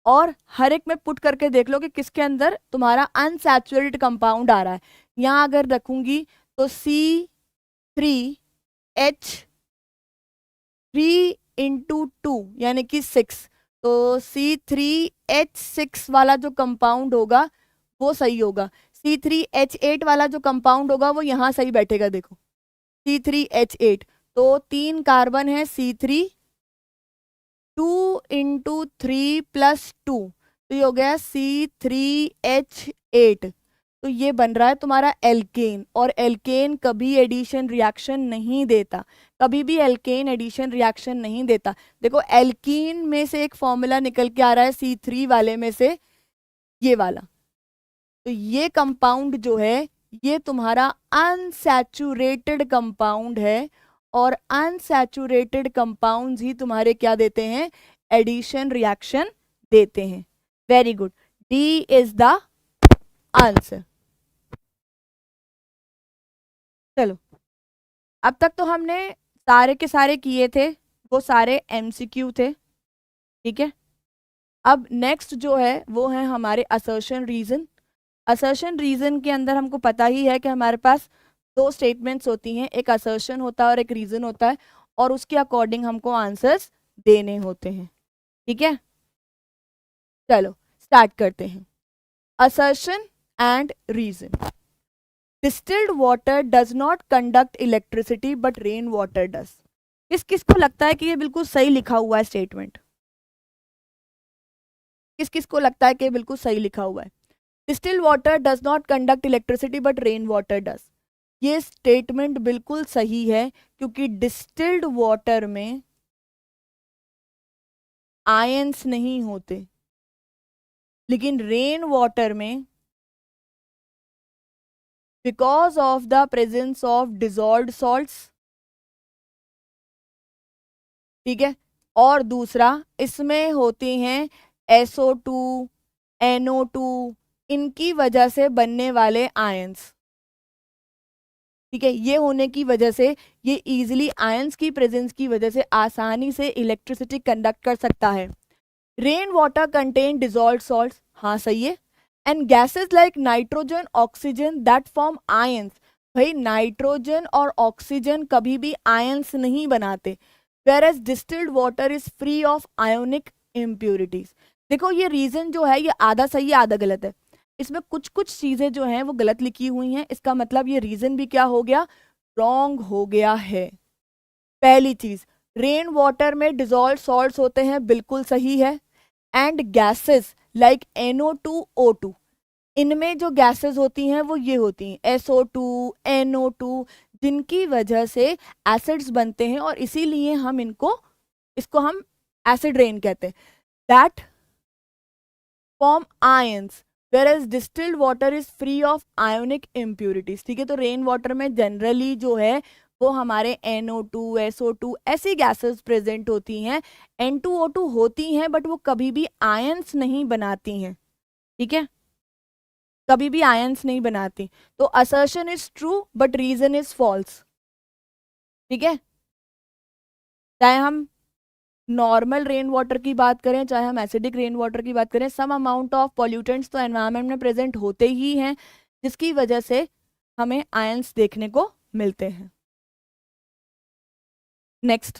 और हर एक में पुट करके देख लो कि किसके अंदर तुम्हारा अनसैचुरेटेड कंपाउंड आ रहा है। यहां अगर रखूंगी तो C3H3 इंटू 2 यानी कि 6, तो C3H6 वाला जो कंपाउंड होगा वो सही होगा। C3H8 वाला जो कंपाउंड होगा वो यहाँ सही बैठेगा, देखो C3H8, तो 3 कार्बन है C3, 2 इंटू 3 + 2, तो ये हो गया C3H8। तो ये बन रहा है तुम्हारा एल्केन, और एल्केन कभी एडिशन रिएक्शन नहीं देता, कभी भी एल्केन एडिशन रिएक्शन नहीं देता। देखो एल्कीन में से एक फॉर्मूला निकल के आ रहा है C3 वाले में से, ये वाला। तो ये कंपाउंड जो है ये तुम्हारा अनसैचुरेटेड कंपाउंड है, और अनसैचुरेटेड कंपाउंड्स ही तुम्हारे क्या देते हैं, एडिशन रिएक्शन देते हैं। Very good, D is the answer. चलो अब तक तो हमने सारे के सारे किए थे, वो सारे MCQ थे, ठीक है। अब नेक्स्ट जो है वो है हमारे असर्शन रीजन। असर्शन रीजन के अंदर हमको पता ही है कि हमारे पास 2 स्टेटमेंट्स होती हैं, एक असर्शन होता है और एक रीजन होता है, और उसके अकॉर्डिंग हमको आंसर्स देने होते हैं। ठीक है, चलो स्टार्ट करते हैं। Assertion and reason. Distilled water does not conduct electricity but rain water does. किस किस को लगता है कि ये बिल्कुल सही लिखा हुआ है स्टेटमेंट? किस किस को लगता है कि ये बिल्कुल सही लिखा हुआ है? Distilled water does not conduct electricity but rain water does. ये स्टेटमेंट बिल्कुल सही है, क्योंकि डिस्टिल्ड वाटर में आयंस नहीं होते, लेकिन रेन वाटर में because of the presence of dissolved salts, ठीक है, और दूसरा इसमें होते हैं SO2, NO2, इनकी वजह से बनने वाले आयंस। ठीक है, ये होने की वजह से ये इजीली आयंस की प्रेजेंस की वजह से आसानी से इलेक्ट्रिसिटी कंडक्ट कर सकता है। Rain water contain dissolved salts, हाँ सही है। And gases like nitrogen, oxygen that form ions. भाई नाइट्रोजन और ऑक्सीजन कभी भी आयंस नहीं बनाते। Where distilled water is free of ionic impurities. देखो ये रीजन जो है ये आधा सही है आधा गलत है। इसमें कुछ कुछ चीजें जो हैं वो गलत लिखी हुई हैं, इसका मतलब ये रीजन भी क्या हो गया, रॉन्ग हो गया है। पहली चीज, रेन वाटर में डिजॉल्व सॉल्ट्स होते हैं, बिल्कुल सही है। And gases like NO2, O2, इनमें जो गैसेस होती हैं वो ये होती हैं SO2, NO2, जिनकी वजह से एसिड्स बनते हैं और इसीलिए हम इसको हम एसिड रेन कहते हैं। That form ions whereas distilled water is free of ionic impurities। ठीक है, तो रेन वाटर में जनरली जो है वो हमारे NO2, SO2 ऐसी गैसेस प्रेजेंट होती हैं। N2O2 होती हैं बट वो कभी भी आयंस नहीं बनाती हैं। ठीक है, कभी भी आयंस नहीं बनाती। तो assertion is true but reason is false. ठीक है, चाहे हम नॉर्मल रेन वाटर की बात करें चाहे हम एसिडिक रेन वाटर की बात करें, सम अमाउंट ऑफ पॉल्यूटेंट्स तो एनवायरनमेंट में प्रेजेंट होते ही हैं, जिसकी वजह से हमें आयंस देखने को मिलते हैं। नेक्स्ट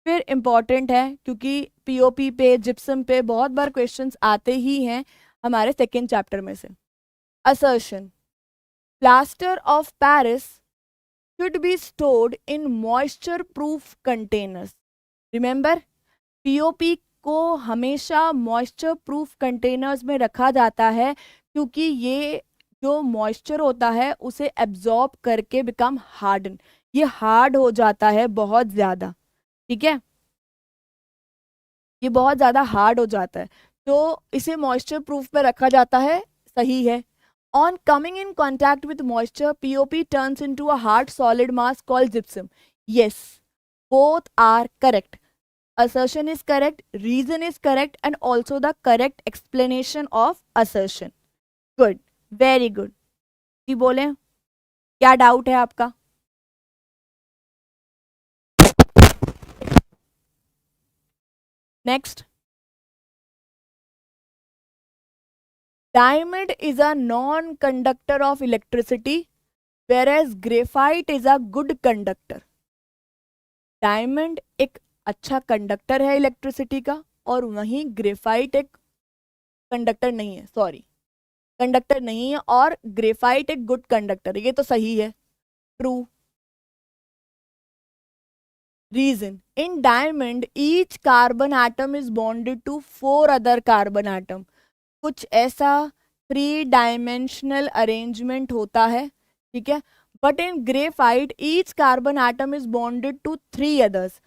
फिर इम्पॉर्टेंट है, क्योंकि पीओपी पे जिप्सम पे बहुत बार क्वेश्चंस आते ही हैं हमारे सेकेंड चैप्टर में से। Assertion, plaster of Paris should be stored in moisture proof containers। Remember, POP को हमेशा मॉइस्चर प्रूफ कंटेनर्स में रखा जाता है, क्योंकि ये जो मॉइस्चर होता है उसे एब्जॉर्ब करके बिकम हार्डन, ये हार्ड हो जाता है बहुत ज़्यादा। ठीक है, ये बहुत ज़्यादा हार्ड हो जाता है, तो इसे मॉइस्चर प्रूफ में रखा जाता है, सही है। On coming in contact with moisture, POP turns into a hard solid mass called gypsum। Yes, both are correct. Assertion is correct, reason is correct, and also the correct explanation of assertion। Good, very good। जी बोले, क्या डाउट है आपका? Next, diamond is a non-conductor of electricity whereas graphite is a good conductor। Diamond एक अच्छा कंडक्टर है इलेक्ट्रिसिटी का, और वहीं ग्रेफाइट एक कंडक्टर नहीं है, सॉरी कंडक्टर नहीं है, और ग्रेफाइट एक गुड कंडक्टर है। ये तो सही है, true. Reason, in diamond each carbon atom is bonded to 4 other carbon atom. कुछ ऐसा 3 डायमेंशनल अरेंजमेंट होता है, ठीक है। But in graphite each carbon atom is bonded to 3 others.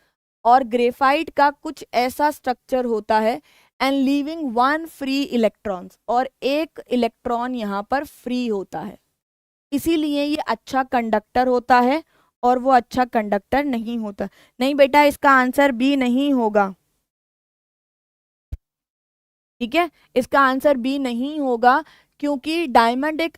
और ग्रेफाइट का कुछ ऐसा स्ट्रक्चर होता है, एंड लीविंग 1 फ्री इलेक्ट्रॉन्स, और एक इलेक्ट्रॉन यहाँ पर फ्री होता है, इसीलिए ये अच्छा कंडक्टर होता है और वो अच्छा कंडक्टर नहीं होता। नहीं बेटा, इसका आंसर बी नहीं होगा। ठीक है, इसका आंसर बी नहीं होगा, क्योंकि डायमंड एक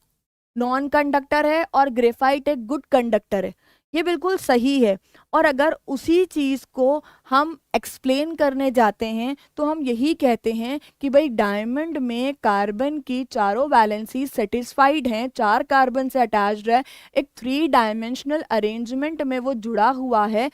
नॉन कंडक्टर है और ग्रेफाइट एक गुड कंडक्टर है। ये बिल्कुल सही है, और अगर उसी चीज़ को हम एक्सप्लेन करने जाते हैं तो हम यही कहते हैं कि भाई डायमंड में कार्बन की चारों वैलेंसी सेटिस्फाइड हैं, 4 कार्बन से अटैच्ड है, एक 3 डायमेंशनल अरेंजमेंट में वो जुड़ा हुआ है,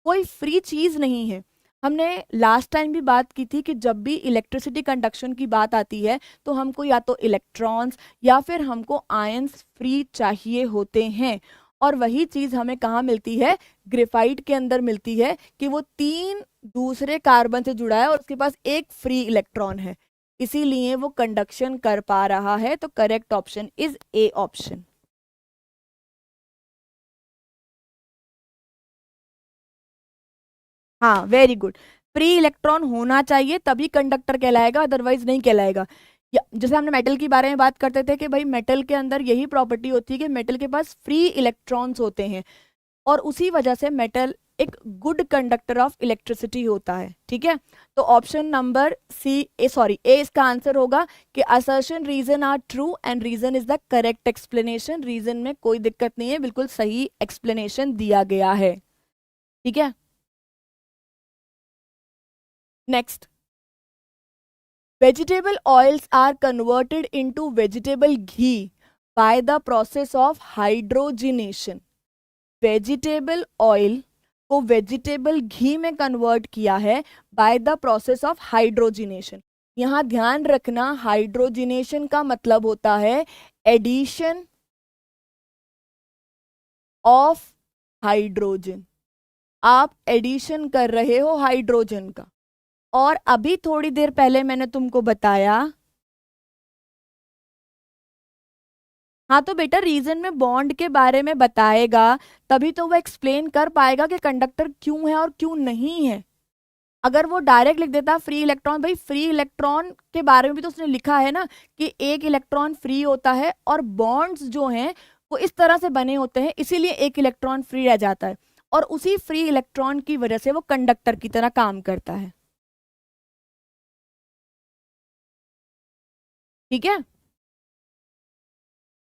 कोई फ्री चीज़ नहीं है। हमने लास्ट टाइम भी बात की थी कि जब भी इलेक्ट्रिसिटी कंडक्शन की बात आती है तो हमको या तो इलेक्ट्रॉन्स या फिर हमको आयंस फ्री चाहिए होते हैं, और वही चीज हमें कहाँ मिलती है, ग्रेफाइट के अंदर मिलती है कि वो 3 दूसरे कार्बन से जुड़ा है और उसके पास एक फ्री इलेक्ट्रॉन है, इसीलिए वो कंडक्शन कर पा रहा है। तो correct option is A option. हाँ वेरी गुड, फ्री इलेक्ट्रॉन होना चाहिए तभी कंडक्टर कहलाएगा, अदरवाइज नहीं कहलाएगा। जैसे हमने मेटल के बारे में बात करते थे कि भाई मेटल के अंदर यही प्रॉपर्टी होती है कि मेटल के पास फ्री इलेक्ट्रॉन्स होते हैं, और उसी वजह से मेटल एक गुड कंडक्टर ऑफ इलेक्ट्रिसिटी होता है। ठीक है, तो ऑप्शन नंबर ए इसका आंसर होगा कि assertion reason are true and reason is the correct explanation. Reason में कोई दिक्कत नहीं है, बिल्कुल सही एक्सप्लेनेशन दिया गया है। ठीक है, next, vegetable oils are converted into vegetable ghee by the process of hydrogenation। Vegetable oil को वेजिटेबल घी में कन्वर्ट किया है by the process of hydrogenation. यहां ध्यान रखना, हाइड्रोजिनेशन का मतलब होता है एडिशन ऑफ हाइड्रोजन। आप एडिशन कर रहे हो हाइड्रोजन का, और अभी थोड़ी देर पहले मैंने तुमको बताया, हाँ तो बेटा रीजन में बॉन्ड के बारे में बताएगा तभी तो वो एक्सप्लेन कर पाएगा कि कंडक्टर क्यों है और क्यों नहीं है। अगर वो डायरेक्ट लिख देता फ्री इलेक्ट्रॉन, भाई फ्री इलेक्ट्रॉन के बारे में भी तो उसने लिखा है ना कि एक इलेक्ट्रॉन फ्री होता है और बॉन्ड्स जो हैं वो इस तरह से बने होते हैं, इसीलिए एक इलेक्ट्रॉन फ्री रह जाता है, और उसी फ्री इलेक्ट्रॉन की वजह से वो कंडक्टर की तरह काम करता है। ठीक है,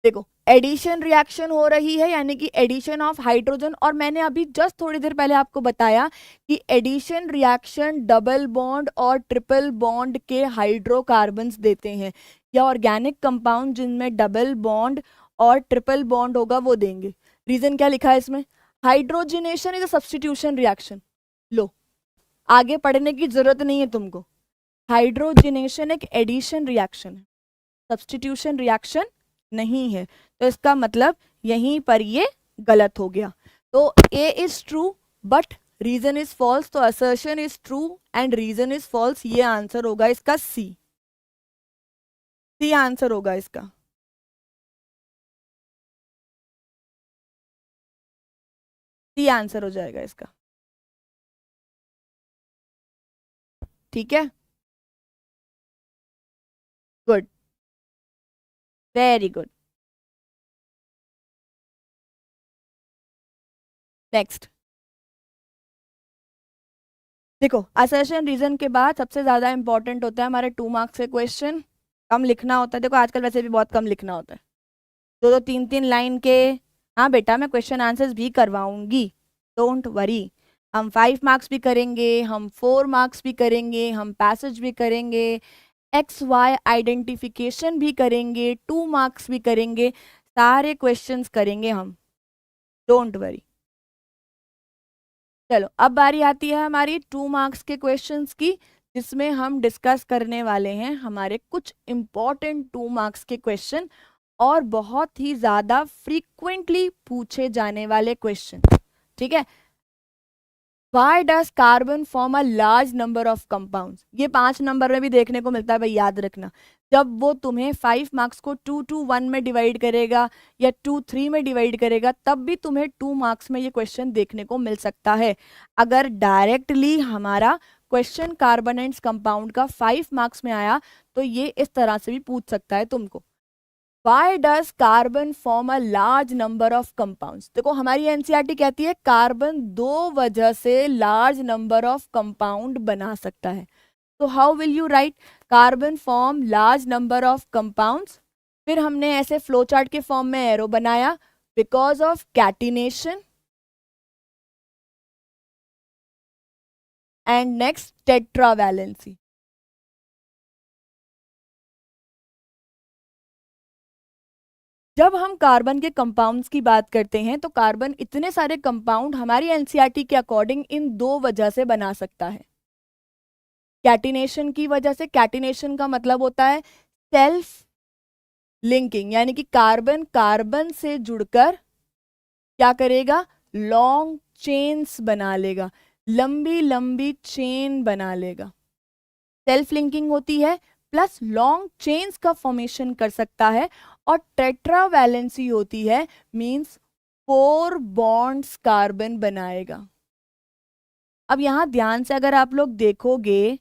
देखो एडिशन रिएक्शन हो रही है यानी कि एडिशन ऑफ हाइड्रोजन, और मैंने अभी जस्ट थोड़ी देर पहले आपको बताया कि एडिशन रिएक्शन डबल बॉन्ड और ट्रिपल बॉन्ड के हाइड्रोकार्बन्स देते हैं, या ऑर्गेनिक कंपाउंड जिनमें डबल बॉन्ड और ट्रिपल बॉन्ड होगा वो देंगे। रीजन क्या लिखा है इसमें, hydrogenation is a substitution reaction. लो, आगे पढ़ने की जरूरत नहीं है तुमको, हाइड्रोजनेशन एक एडिशन रिएक्शन है, सब्स्टिट्यूशन रिएक्शन नहीं है, तो इसका मतलब यहीं पर ये गलत हो गया। तो A is true but reason is false, तो assertion is true and reason is false, ये आंसर होगा इसका सी। सी आंसर होगा इसका। सी आंसर हो जाएगा इसका। ठीक है, गुड, वेरी गुड। नेक्स्ट, देखो असर्शन रीजन के बाद सबसे ज्यादा इंपॉर्टेंट होता है हमारे 2 मार्क्स के क्वेश्चन, कम लिखना होता है। देखो आजकल वैसे भी बहुत कम लिखना होता है, 2-2 3-3 लाइन के। हाँ बेटा मैं क्वेश्चन आंसर्स भी करवाऊंगी, डोंट वरी। हम 5 मार्क्स भी करेंगे, हम 4 मार्क्स भी करेंगे, हम पैसेज भी करेंगे, एक्स वाई आइडेंटिफिकेशन भी करेंगे, 2 मार्क्स भी करेंगे, सारे क्वेश्चंस करेंगे हम, डोंट वरी। चलो अब बारी आती है हमारी 2 मार्क्स के क्वेश्चंस की, जिसमें हम डिस्कस करने वाले हैं हमारे कुछ इंपॉर्टेंट 2 मार्क्स के क्वेश्चन और बहुत ही ज्यादा फ्रीक्वेंटली पूछे जाने वाले क्वेश्चन। ठीक है, Why does carbon form a large number of compounds? ये 5 नंबर में भी देखने को मिलता है भाई, याद रखना। जब वो तुम्हें 5 मार्क्स को 2-1 में डिवाइड करेगा या 2-3 में डिवाइड करेगा, तब भी तुम्हें 2 मार्क्स में ये क्वेश्चन देखने को मिल सकता है। अगर डायरेक्टली हमारा क्वेश्चन कार्बन एंड कंपाउंड का 5 मार्क्स में आया तो ये इस तरह से भी पूछ सकता है तुमको, Why does carbon form a large number of compounds? देखो हमारी एनसीईआरटी कहती है कार्बन 2 वजह से लार्ज नंबर ऑफ कंपाउंड बना सकता है। तो how will you right carbon form large number of compounds? फिर हमने ऐसे फ्लो चार्ट के फॉर्म में एरो बनाया, because of catenation and next tetravalency. जब हम कार्बन के कंपाउंड्स की बात करते हैं तो कार्बन इतने सारे कंपाउंड हमारी एनसीईआरटी के अकॉर्डिंग इन 2 वजह से बना सकता है। कैटिनेशन की वजह से, कैटिनेशन का मतलब होता है सेल्फ लिंकिंग, यानी कि कार्बन कार्बन से जुड़कर क्या करेगा, लॉन्ग चेन्स बना लेगा, लंबी लंबी चेन बना लेगा। सेल्फ लिंकिंग होती है प्लस लॉन्ग चेन्स का फॉर्मेशन कर सकता है, और टेट्रावैलेंसी होती है मींस 4 बॉन्ड्स कार्बन बनाएगा। अब यहां ध्यान से अगर आप लोग देखोगे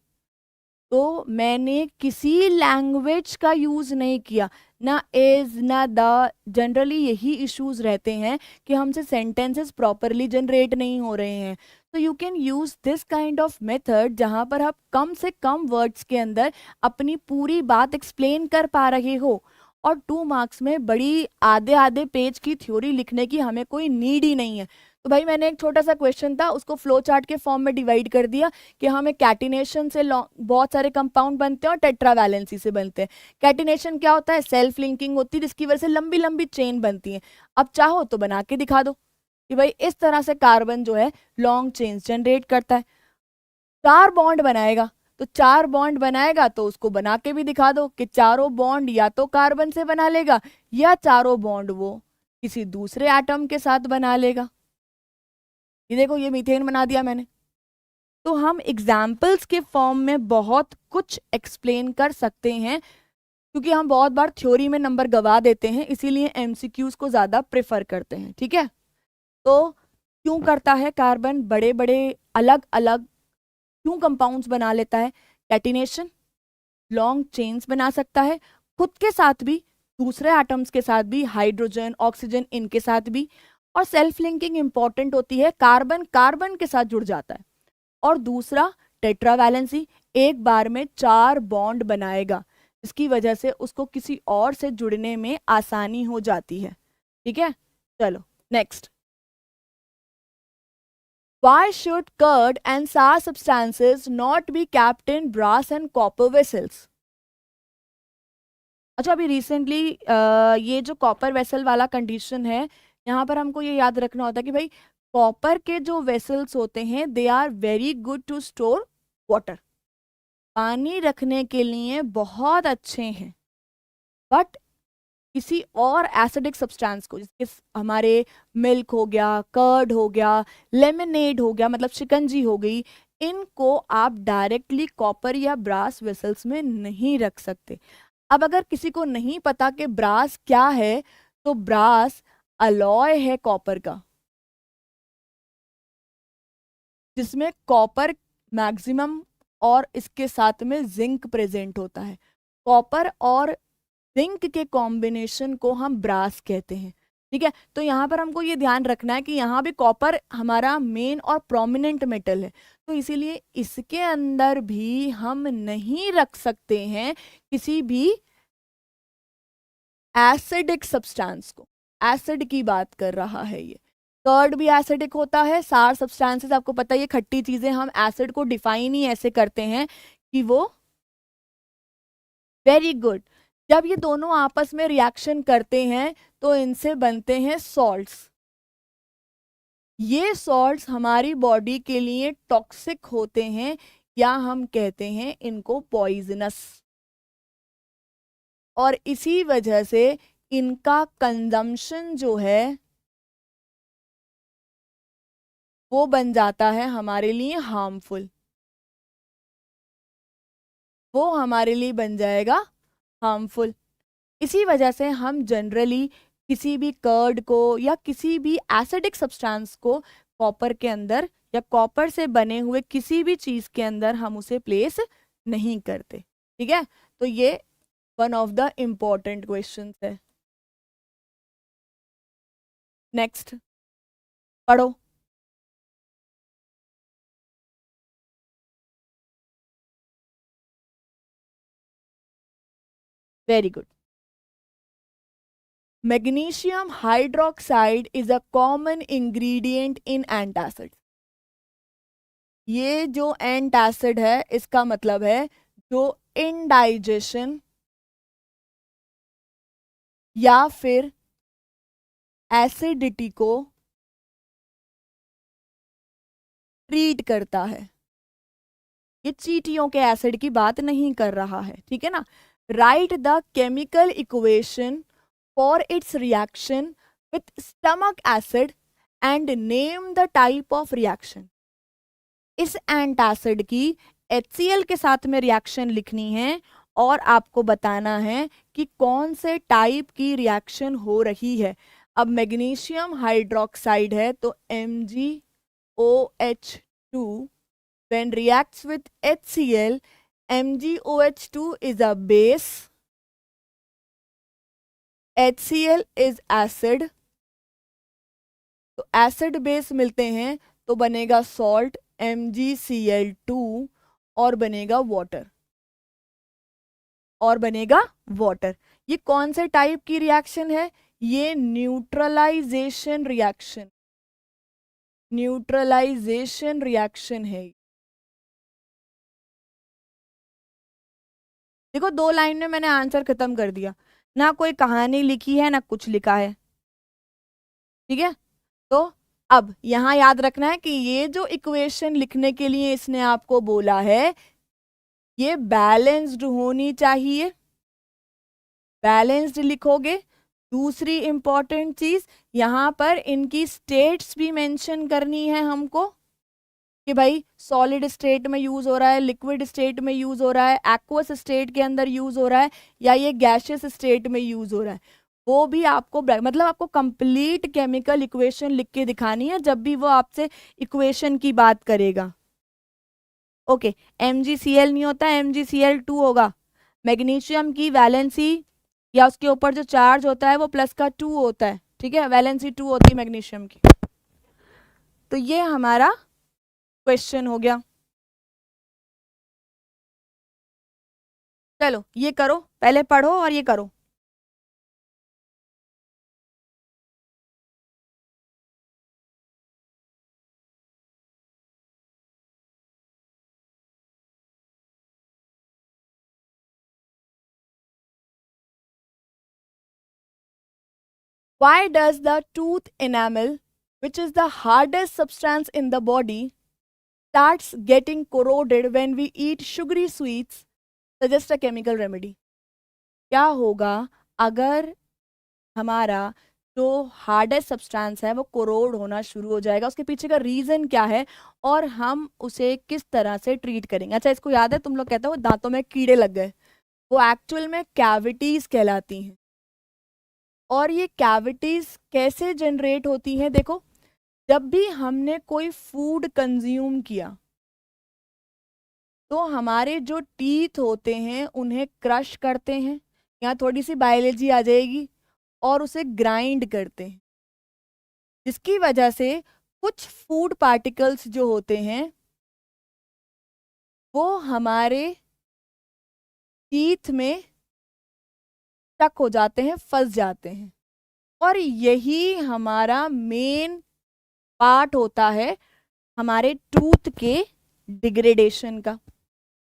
तो मैंने किसी लैंग्वेज का यूज नहीं किया, ना इज ना द। जनरली यही इश्यूज रहते हैं कि हमसे सेंटेंसेस प्रॉपरली जनरेट नहीं हो रहे हैं। तो you can use this kind of method जहां पर आप कम से कम वर्ड्स के अंदर अपनी पूरी बात एक्सप्लेन कर पा रहे हो, और 2 मार्क्स में बड़ी आधे आधे पेज की थ्योरी लिखने की हमें कोई नीड ही नहीं है। तो भाई मैंने एक छोटा सा क्वेश्चन था उसको फ्लो चार्ट के फॉर्म में डिवाइड कर दिया कि हमें कैटिनेशन से बहुत सारे कंपाउंड बनते हैं और टेट्रावैलेंसी से बनते हैं। कैटिनेशन क्या होता है, सेल्फ लिंकिंग होती है जिसकी वजह से लंबी लंबी चेन बनती है। अब चाहो तो बना के दिखा दो कि भाई इस तरह से कार्बन जो है लॉन्ग चेन्स जनरेट करता है। 4 बॉन्ड बनाएगा, तो 4 बॉन्ड बनाएगा तो उसको बना के भी दिखा दो कि चारों बॉन्ड या तो कार्बन से बना लेगा या चारों बॉन्ड वो किसी दूसरे एटम के साथ बना लेगा। ये देखो ये मीथेन बना दिया मैंने। तो हम एग्जाम्पल्स के फॉर्म में बहुत कुछ एक्सप्लेन कर सकते हैं, क्योंकि हम बहुत बार थ्योरी में नंबर गवा देते हैं, इसीलिए एमसीक्यूज को ज्यादा प्रेफर करते हैं। ठीक है, तो क्यों करता है कार्बन बड़े बड़े अलग अलग क्यों कंपाउंड्स बना लेता है, कैटिनेशन, लॉन्ग चेन्स बना सकता है खुद के साथ भी, दूसरे एटम्स के साथ भी, हाइड्रोजन ऑक्सीजन इनके साथ भी, और सेल्फ लिंकिंग इंपॉर्टेंट होती है, कार्बन कार्बन के साथ जुड़ जाता है। और दूसरा टेट्रावैलेंसी, एक बार में 4 बॉन्ड बनाएगा, इसकी वजह से उसको किसी और से जुड़ने में आसानी हो जाती है। ठीक है, चलो next. Why should curd and sour substances not be kept in brass and copper vessels? अच्छा, अभी रिसेंटली ये जो कॉपर वेसल वाला कंडीशन है, यहाँ पर हमको ये याद रखना होता है कि भाई कॉपर के जो वेसल्स होते हैं they are very good to store water, पानी रखने के लिए बहुत अच्छे हैं। बट किसी और एसिडिक सब्सटेंस को, जिसके हमारे मिल्क हो गया, कर्ड हो गया, लेमनेड हो गया, मतलब शिकंजी हो गई, इनको आप डायरेक्टली कॉपर या ब्रास वेसल्स में नहीं रख सकते। अब अगर किसी को नहीं पता कि ब्रास क्या है, तो ब्रास अलॉय है कॉपर का, जिसमें कॉपर मैक्सिमम और इसके साथ में जिंक प्रेजेंट होता है। कॉपर और जिंक के कॉम्बिनेशन को हम ब्रास कहते हैं। ठीक है, तो यहाँ पर हमको ये ध्यान रखना है कि यहाँ भी कॉपर हमारा मेन और प्रोमिनेंट मेटल है, तो इसीलिए इसके अंदर भी हम नहीं रख सकते हैं किसी भी एसिडिक सब्सटेंस को। एसिड की बात कर रहा है ये, कर्ड भी एसिडिक होता है, सार सब्सटेंसेस आपको पता है ये खट्टी चीजें, हम एसिड को डिफाइन ही ऐसे करते हैं कि वो वेरी गुड। जब ये दोनों आपस में रिएक्शन करते हैं तो इनसे बनते हैं सॉल्ट्स। ये सॉल्ट्स हमारी बॉडी के लिए टॉक्सिक होते हैं, या हम कहते हैं इनको पॉइजनस, और इसी वजह से इनका कंजम्पशन जो है वो बन जाता है हमारे लिए हार्मफुल, वो हमारे लिए बन जाएगा हार्मफुल। इसी वजह से हम जनरली किसी भी कर्ड को या किसी भी एसिडिक सब्सटेंस को कॉपर के अंदर या कॉपर से बने हुए किसी भी चीज के अंदर हम उसे प्लेस नहीं करते। ठीक है, तो ये one of the important question है। नेक्स्ट पढ़ो। Very good. Magnesium hydroxide is a common ingredient in antacid. ये जो एंटासिड है इसका मतलब है जो इनडाइजेशन या फिर एसिडिटी को ट्रीट करता है। ये चींटियों के एसिड की बात नहीं कर रहा है, ठीक है ना। Right the chemical equation for its reaction with stomach acid and name the type of reaction. इस एंटासिड की HCl के साथ में रिएक्शन लिखनी है और आपको बताना है कि कौन से टाइप की रिएक्शन हो रही है। अब मैग्नीशियम हाइड्रोक्साइड है तो MgOH2 when reacts with HCl, MgOH2 is a base, HCl is acid, तो एसिड बेस मिलते हैं तो बनेगा सॉल्ट MgCl2 और बनेगा वाटर। ये कौन से टाइप की रिएक्शन है? ये न्यूट्रलाइजेशन रिएक्शन है। देखो 2 लाइन में मैंने आंसर खत्म कर दिया, ना कोई कहानी लिखी है ना कुछ लिखा है, ठीक है। तो अब यहां याद रखना है कि ये जो इक्वेशन लिखने के लिए इसने आपको बोला है ये बैलेंस्ड होनी चाहिए, बैलेंस्ड लिखोगे। दूसरी इंपॉर्टेंट चीज यहां पर इनकी स्टेट्स भी मेंशन करनी है हमको कि भाई सॉलिड स्टेट में यूज हो रहा है, लिक्विड स्टेट में यूज हो रहा है, एक्वस स्टेट के अंदर यूज हो रहा है या ये गैशियस स्टेट में यूज हो रहा है, वो भी आपको मतलब आपको कंप्लीट केमिकल इक्वेशन लिख के दिखानी है जब भी वो आपसे इक्वेशन की बात करेगा। ओके, MgCl नहीं होता, MgCl2 होगा। मैग्नीशियम की वैलेंसी या उसके ऊपर जो चार्ज होता है वो प्लस का 2 होता है, ठीक है, वैलेंसी 2 होती है मैग्नीशियम की। तो ये हमारा क्वेश्चन हो गया। चलो ये करो, पहले पढ़ो और ये करो। Why does the tooth enamel, which is the hardest substance in the body, starts getting corroded when we eat sugary sweets? Suggest a chemical remedy. क्या होगा अगर हमारा जो हार्डेस्ट सब्सटेंस है वो कोरोड होना शुरू हो जाएगा? उसके पीछे का रीजन क्या है और हम उसे किस तरह से ट्रीट करेंगे? अच्छा, इसको याद है, तुम लोग कहते हो दांतों में कीड़े लग गए, वो एक्चुअल में कैविटीज कहलाती हैं। और ये कैविटीज कैसे जनरेट होती हैं? देखो, जब भी हमने कोई फूड कंज्यूम किया तो हमारे जो टीथ होते हैं उन्हें क्रश करते हैं, यहाँ थोड़ी सी बायोलॉजी आ जाएगी, और उसे ग्राइंड करते हैं, जिसकी वजह से कुछ फूड पार्टिकल्स जो होते हैं वो हमारे टीथ में स्टक हो जाते हैं, फंस जाते हैं, और यही हमारा मेन पार्ट होता है हमारे टूथ के डिग्रेडेशन का।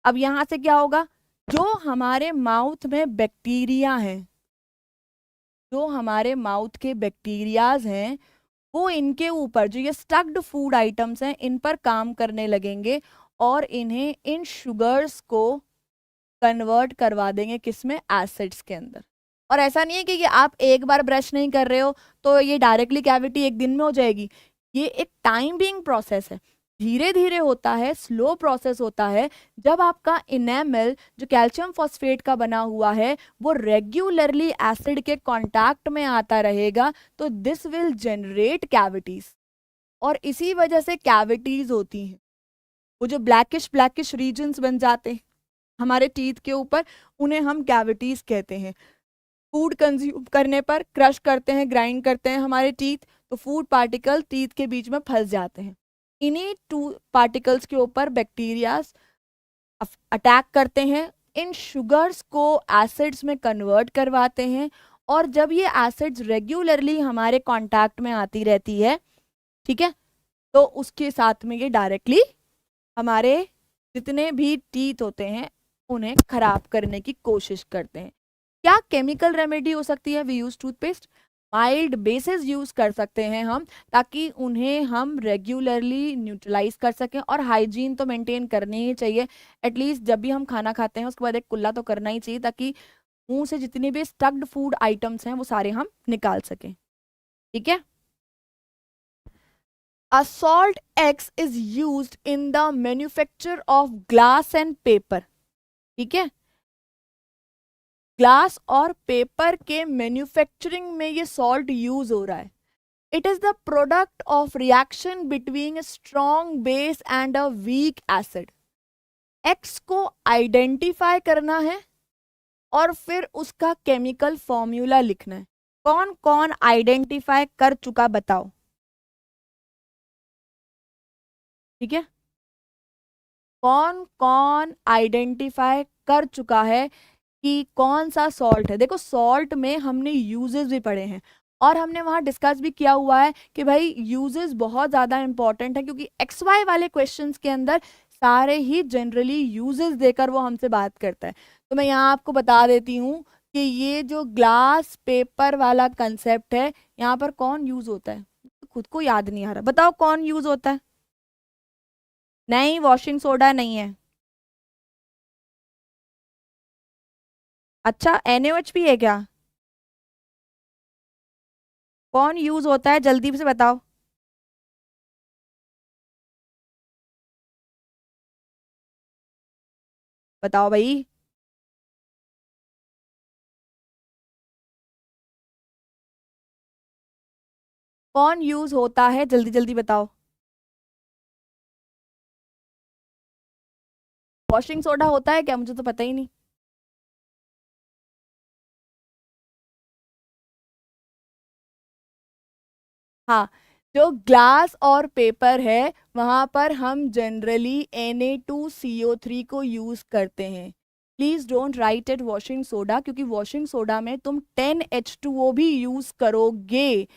अब यहां से क्या होगा, जो हमारे माउथ में बैक्टीरिया हैं, जो हमारे माउथ के बैक्टीरियाज हैं, वो इनके ऊपर जो ये स्टक्ड फूड आइटम्स हैं इन पर काम करने लगेंगे और इन्हें इन शुगर्स को कन्वर्ट करवा देंगे किसमें? एसिड्स के अंदर। और ऐसा नहीं है कि आप एक बार ब्रश नहीं कर रहे हो तो ये डायरेक्टली कैविटी एक दिन में हो जाएगी, ये एक टाइम बीइंग प्रोसेस है, धीरे धीरे होता है, स्लो प्रोसेस होता है। जब आपका इनेमल जो कैल्शियम फॉस्फेट का बना हुआ है वो रेगुलरली एसिड के कांटेक्ट में आता रहेगा तो दिस विल जनरेट कैविटीज, और इसी वजह से कैविटीज होती हैं। वो जो ब्लैकिश रीजन्स बन जाते हैं हमारे टीथ के ऊपर, उन्हें हम कैविटीज कहते हैं। फूड कंज्यूम करने पर क्रश करते हैं, ग्राइंड करते हैं हमारे टीथ, तो फूड पार्टिकल टीथ के बीच में फंस जाते हैं। इन्हीं टू पार्टिकल्स के ऊपर बैक्टीरियाज अटैक करते हैं, इन शुगर्स को एसिड्स में कन्वर्ट करवाते हैं, और जब ये एसिड्स रेगुलरली हमारे कांटेक्ट में आती रहती है, ठीक है, तो उसके साथ में ये डायरेक्टली हमारे जितने भी टीथ होते हैं उन्हें खराब करने की कोशिश करते हैं। क्या केमिकल रेमेडी हो सकती है? We use toothpaste. Mild bases use कर सकते हैं हम, ताकि उन्हें हम रेगुलरली न्यूट्रलाइज कर सकें। और हाइजीन तो मेंटेन करनी ही चाहिए, एटलीस्ट जब भी हम खाना खाते हैं उसके बाद एक कुल्ला तो करना ही चाहिए, ताकि मुंह से जितनी भी स्टक्ड फूड आइटम्स हैं वो सारे हम निकाल सकें। ठीक है। A salt X is used in the manufacture of glass and paper। ठीक है, ग्लास और पेपर के मैन्युफैक्चरिंग में ये सॉल्ट यूज हो रहा है। It is the product of reaction between a strong base and a weak acid. X को आइडेंटिफाई करना है और फिर उसका केमिकल फॉर्मूला लिखना है। कौन कौन आइडेंटिफाई कर चुका बताओ। ठीक है, कौन कौन आइडेंटिफाई कर चुका है कि कौन सा सॉल्ट है। देखो सॉल्ट में हमने यूजेस भी पढ़े हैं और हमने वहां डिस्कस भी किया हुआ है कि भाई यूजेस बहुत ज्यादा इंपॉर्टेंट है, क्योंकि एक्स वाई वाले क्वेश्चंस के अंदर सारे ही जनरली यूजेस देकर वो हमसे बात करता है। तो मैं यहाँ आपको बता देती हूँ कि ये जो ग्लास पेपर वाला कंसेप्ट है, यहाँ पर कौन यूज होता है, खुद को याद नहीं आ रहा, बताओ कौन यूज होता है। नहीं, वॉशिंग सोडा नहीं है। अच्छा, NaOH भी है क्या। कौन यूज होता है जल्दी से बताओ। बताओ भाई। कौन यूज होता है जल्दी जल्दी बताओ। वॉशिंग सोडा होता है क्या, मुझे तो पता ही नहीं। हाँ, जो ग्लास और पेपर है वहां पर हम जनरली Na2CO3 को यूज करते हैं। Please don't write at washing soda, क्योंकि वॉशिंग सोडा में तुम 10H2O भी यूज करोगे,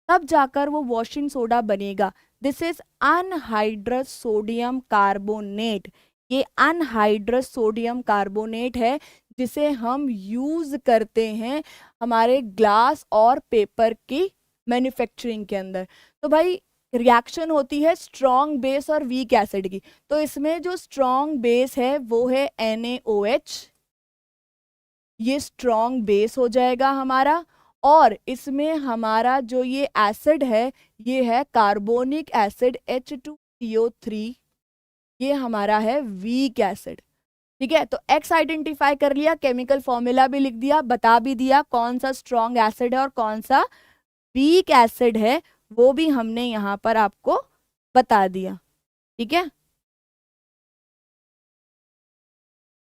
तब जाकर वो वॉशिंग सोडा बनेगा। This is anhydrous sodium carbonate. ये अनहाइड्रस सोडियम कार्बोनेट है जिसे हम यूज करते हैं हमारे ग्लास और पेपर की मैन्युफैक्चरिंग के अंदर। तो भाई रिएक्शन होती है स्ट्रॉन्ग बेस और वीक एसिड की, तो इसमें जो स्ट्रॉन्ग बेस है वो है NaOH। ये स्ट्रॉन्ग बेस हो जाएगा हमारा, और इसमें हमारा जो ये एसिड है ये है कार्बोनिक एसिड H2CO3। ये हमारा है वीक एसिड। ठीक है, तो एक्स आइडेंटिफाई कर लिया, केमिकल फॉर्मूला भी लिख दिया, बता भी दिया कौन सा स्ट्रॉन्ग एसिड है और कौन सा वीक एसिड है, वो भी हमने यहाँ पर आपको बता दिया। ठीक है,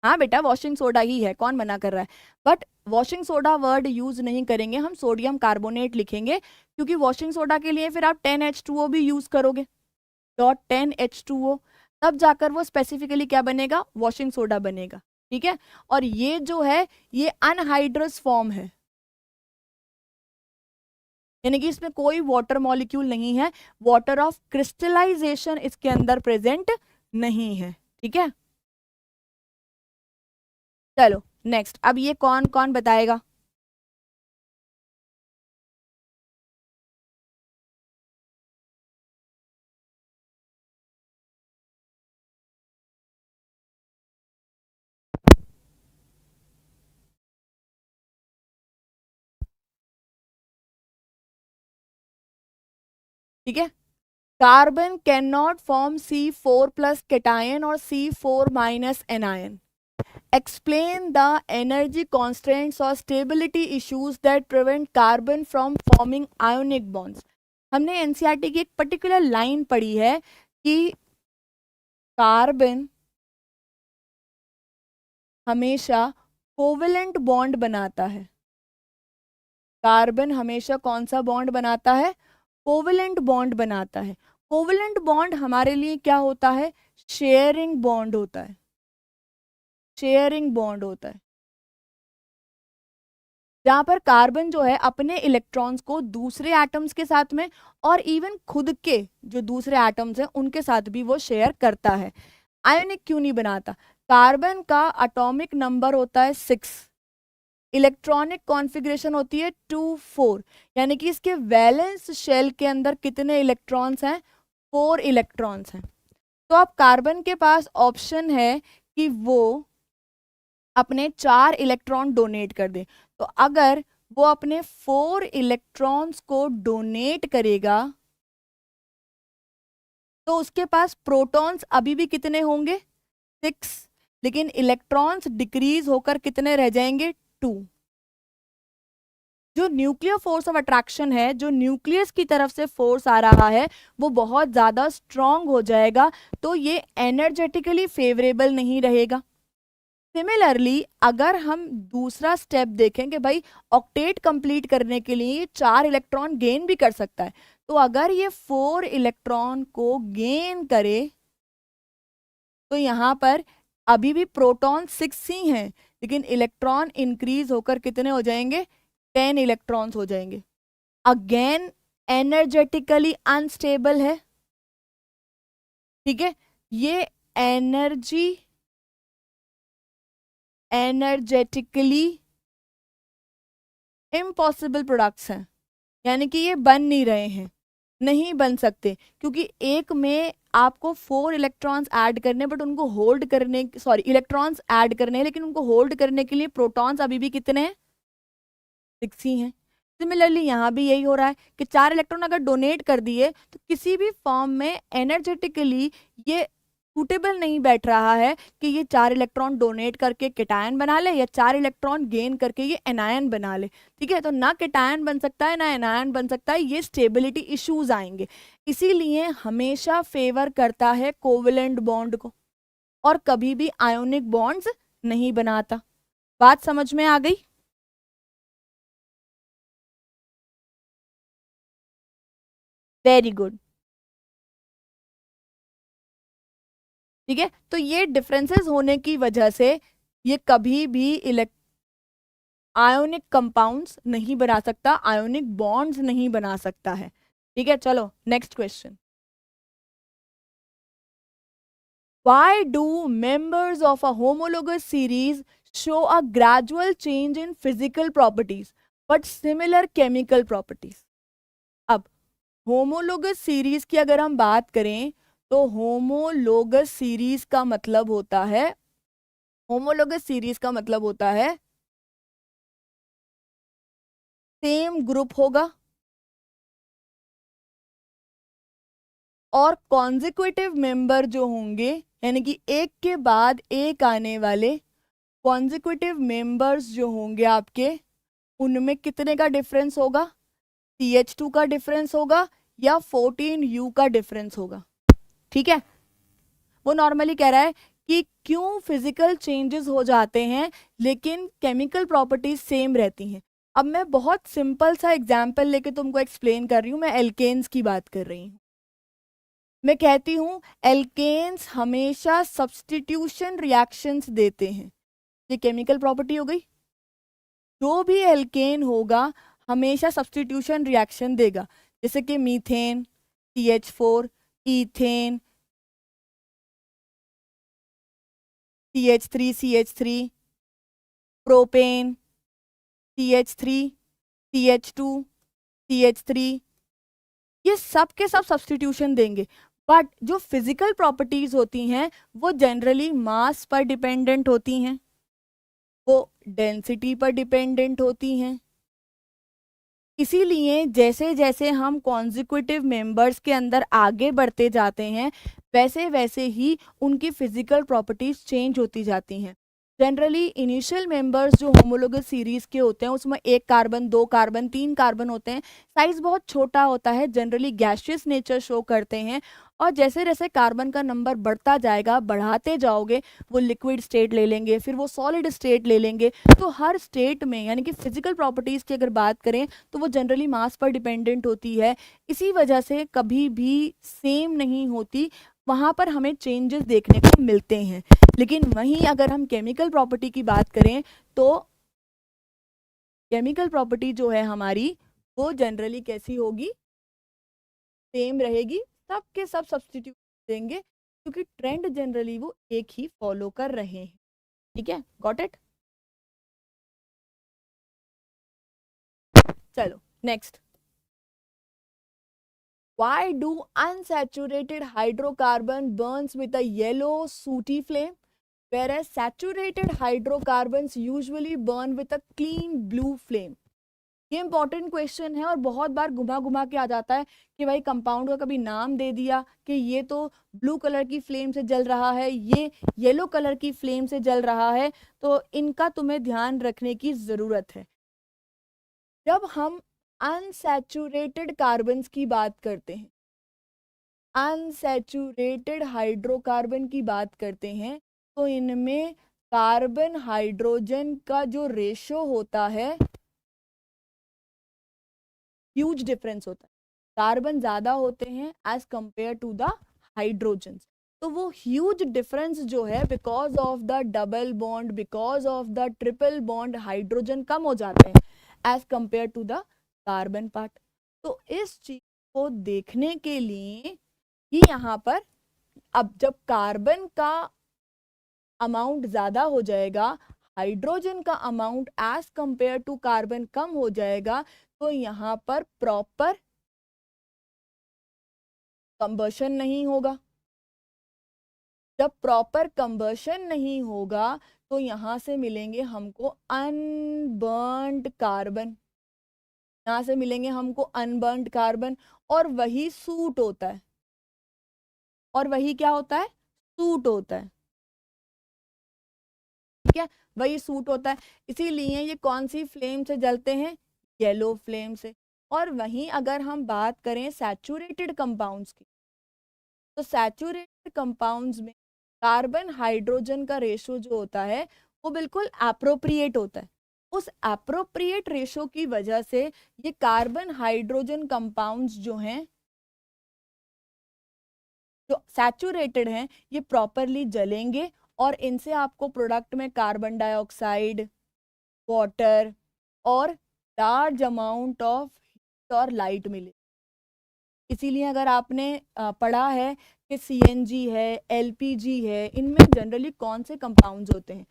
हाँ बेटा वॉशिंग सोडा ही है, कौन मना कर रहा है। But washing soda word use नहीं करेंगे, हम सोडियम कार्बोनेट लिखेंगे, क्योंकि वॉशिंग सोडा के लिए फिर आप 10H2O भी यूज करोगे, डॉट 10H2O, तब जाकर वो स्पेसिफिकली क्या बनेगा, वॉशिंग सोडा बनेगा। ठीक है, और ये जो है ये अनहाइड्रस फॉर्म है, यानी कि इसमें कोई वाटर मॉलिक्यूल नहीं है, वाटर ऑफ क्रिस्टलाइजेशन इसके अंदर प्रेजेंट नहीं है। ठीक है, चलो नेक्स्ट, अब ये कौन कौन बताएगा। ठीक है, carbon can not form C4+ cation और C4- anion. Explain the energy constraints or stability issues that prevent carbon from forming ionic bonds। हमने एनसीईआरटी की एक पर्टिकुलर लाइन पढ़ी है कि कार्बन हमेशा कोवेलेंट बॉन्ड बनाता है। कार्बन हमेशा कौन सा बॉन्ड बनाता है, कोवेलेंट बॉन्ड बनाता है। कोवेलेंट बॉन्ड हमारे लिए क्या होता है, शेयरिंग बॉन्ड होता है, शेयरिंग बॉन्ड होता है, जहां पर कार्बन जो है अपने इलेक्ट्रॉन्स को दूसरे एटम्स के साथ में और इवन खुद के जो दूसरे एटम्स हैं उनके साथ भी वो शेयर करता है। आयोनिक क्यों नहीं बनाता, कार्बन का एटॉमिक नंबर होता है 6, इलेक्ट्रॉनिक कॉन्फ़िगरेशन होती है 2 4, यानी कि इसके वैलेंस शेल के अंदर कितने इलेक्ट्रॉन्स हैं? 4 इलेक्ट्रॉन्स हैं। तो अब कार्बन के पास ऑप्शन है कि वो अपने 4 इलेक्ट्रॉन डोनेट कर दे। तो अगर वो अपने 4 इलेक्ट्रॉन्स को डोनेट करेगा तो उसके पास प्रोटॉन्स अभी भी कितने होंगे? 6, लेकिन इलेक्ट्रॉन्स डिक्रीज होकर कितने रह जाएंगे? 2। जो न्यूक्लियर फोर्स ऑफ अट्रैक्शन है, जो न्यूक्लियस की तरफ से फोर्स आ रहा है, वो बहुत ज़्यादा स्ट्रांग हो जाएगा, तो ये एनर्जेटिकली फेवरेबल नहीं रहेगा। सिमिलरली अगर हम दूसरा स्टेप देखें कि भाई ऑक्टेट कंप्लीट करने के लिए 4 इलेक्ट्रॉन गेन भी कर सकता है, तो अगर ये 4 इलेक्ट्रॉन को गेन करे तो यहाँ पर अभी भी प्रोटॉन 6 ही हैं, लेकिन इलेक्ट्रॉन इंक्रीज होकर कितने हो जाएंगे? 10 इलेक्ट्रॉन्स हो जाएंगे। अगेन एनर्जेटिकली अनस्टेबल है, ठीक है। ये एनर्जेटिकली इम्पॉसिबल प्रोडक्ट्स हैं, यानी कि ये बन नहीं रहे हैं, नहीं बन सकते, क्योंकि एक में आपको 4 इलेक्ट्रॉन्स ऐड करने, बट उनको होल्ड करने, सॉरी इलेक्ट्रॉन्स ऐड करने हैं, लेकिन उनको होल्ड करने के लिए प्रोटॉन्स अभी भी कितने हैं? 6 ही हैं। सिमिलरली यहाँ भी यही हो रहा है कि 4 इलेक्ट्रॉन अगर डोनेट कर दिए तो किसी भी फॉर्म में एनर्जेटिकली ये सूटेबल नहीं बैठ रहा है कि ये 4 इलेक्ट्रॉन डोनेट करके केटायन बना ले या 4 इलेक्ट्रॉन गेन करके ये एनायन बना ले, ठीक है। तो ना केटायन बन सकता है ना एनायन बन सकता है, ये स्टेबिलिटी इश्यूज आएंगे। इसीलिए हमेशा फेवर करता है कोवेलेंट बॉन्ड को और कभी भी आयोनिक बॉन्ड्स नहीं बनाता। बात समझ में आ गई? वेरी गुड, ठीक है। तो ये डिफरेंसेस होने की वजह से ये कभी भी आयोनिक कंपाउंड्स नहीं बना सकता, आयोनिक बॉन्ड्स नहीं बना सकता है, ठीक है। चलो next question. Why do members of a homologous series show a gradual change in physical properties but similar chemical properties? अब होमोलोगस सीरीज की अगर हम बात करें तो होमोलोगस सीरीज का मतलब होता है, होमोलोगस सीरीज का मतलब होता है सेम ग्रुप होगा और कॉन्जिक्यूटिव मेंबर जो होंगे, यानी कि एक के बाद एक आने वाले कॉन्जिक्यूटिव मेंबर्स जो होंगे आपके, उनमें कितने का डिफरेंस होगा? CH2 का डिफरेंस होगा या 14U का डिफरेंस होगा, ठीक है। वो नॉर्मली कह रहा है कि क्यों फिजिकल चेंजेस हो जाते हैं लेकिन केमिकल प्रॉपर्टीज सेम रहती हैं। अब मैं बहुत सिंपल सा एग्जांपल लेके तुमको एक्सप्लेन कर रही हूँ, मैं एल्केन्स की बात कर रही हूँ। मैं कहती हूँ एल्केन्स हमेशा सब्स्टिट्यूशन रिएक्शंस देते हैं, ये केमिकल प्रॉपर्टी हो गई। जो भी एल्केन होगा हमेशा सब्स्टिट्यूशन रिएक्शन देगा, जैसे कि methane CH4, ethane CH3, propane CH3, CH2, CH3, ये सब के सब सब्स्टिट्यूशन देंगे। बट जो फिजिकल प्रॉपर्टीज होती हैं वो जनरली मास पर डिपेंडेंट होती हैं, वो डेंसिटी पर डिपेंडेंट होती हैं। इसीलिए जैसे जैसे हम कॉन्जिक्यूटिव मेंबर्स के अंदर आगे बढ़ते जाते हैं वैसे वैसे ही उनकी फिजिकल प्रॉपर्टीज चेंज होती जाती हैं। जनरली इनिशियल मेंबर्स जो होमोलोगस सीरीज के होते हैं उसमें 1 कार्बन, 2 कार्बन, 3 कार्बन होते हैं, साइज बहुत छोटा होता है, जनरली गैशियस नेचर शो करते हैं। और जैसे जैसे कार्बन का नंबर बढ़ता जाएगा, बढ़ाते जाओगे, वो लिक्विड स्टेट ले लेंगे, फिर वो सॉलिड स्टेट ले लेंगे। तो हर स्टेट में यानी कि फिजिकल प्रॉपर्टीज की अगर बात करें तो वो जनरली मास पर डिपेंडेंट होती है, इसी वजह से कभी भी सेम नहीं होती, वहाँ पर हमें चेंजेस देखने को मिलते हैं। लेकिन वहीं अगर हम केमिकल प्रॉपर्टी की बात करें तो केमिकल प्रॉपर्टी जो है हमारी वो जनरली कैसी होगी? सेम रहेगी, सब के सब सब्स्टिट्यूट देंगे क्योंकि ट्रेंड जनरली वो एक ही फॉलो कर रहे हैं, ठीक है। Got it? चलो next, why do unsaturated hydrocarbon burns with a yellow sooty flame whereas saturated hydrocarbons usually burn with a clean blue flame? ये इंपॉर्टेंट क्वेश्चन है और बहुत बार घुमा घुमा के आ जाता है कि भाई कंपाउंड का कभी नाम दे दिया कि ये तो ब्लू कलर की फ्लेम से जल रहा है, ये येलो कलर की फ्लेम से जल रहा है, तो इनका तुम्हें ध्यान रखने की जरूरत है। जब हम अनसैचुरेटेड कार्बन्स की बात करते हैं, अनसैचुरेटेड हाइड्रोकार्बन की बात करते हैं, तो इनमें कार्बन हाइड्रोजन का जो रेशो होता है ह्यूज डिफरेंस होता है। कार्बन ज्यादा होते हैं as compare to the hydrogen, तो वो ह्यूज डिफरेंस जो है because of the double bond, because of the triple bond, hydrogen कम हो जाते हैं as compare to the carbon part. तो इस चीज को देखने के लिए कि यहाँ पर अब जब कार्बन का अमाउंट ज्यादा हो जाएगा, हाइड्रोजन का amount as compare to carbon कम हो जाएगा, तो यहाँ पर प्रॉपर कंबशन नहीं होगा। जब प्रॉपर कंबशन नहीं होगा तो यहां से मिलेंगे हमको अनबर्न्ड कार्बन, यहां से मिलेंगे हमको अनबर्न्ड कार्बन, और वही सूट होता है, और वही क्या होता है, सूट होता है। ठीक है, वही सूट होता है। इसीलिए ये कौन सी फ्लेम से जलते हैं, येलो फ्लेम से। और वहीं अगर हम बात करें सैचुरेटेड कंपाउंड्स की, तो सैचुरेटेड कंपाउंड्स में कार्बन हाइड्रोजन का रेशो जो होता है वो बिल्कुल एप्रोप्रिएट होता है। उस एप्रोप्रिएट रेशो की वजह से ये कार्बन हाइड्रोजन कंपाउंड्स जो हैं, जो सैचुरेटेड हैं, ये प्रॉपरली जलेंगे और इनसे आपको प्रोडक्ट में कार्बन डाइऑक्साइड, वाटर और लार्ज अमाउंट ऑफ हीट और लाइट मिले। इसीलिए अगर आपने पढ़ा है कि सीएनजी है, एलपीजी है, इनमें जनरली कौन से कंपाउंड्स होते हैं,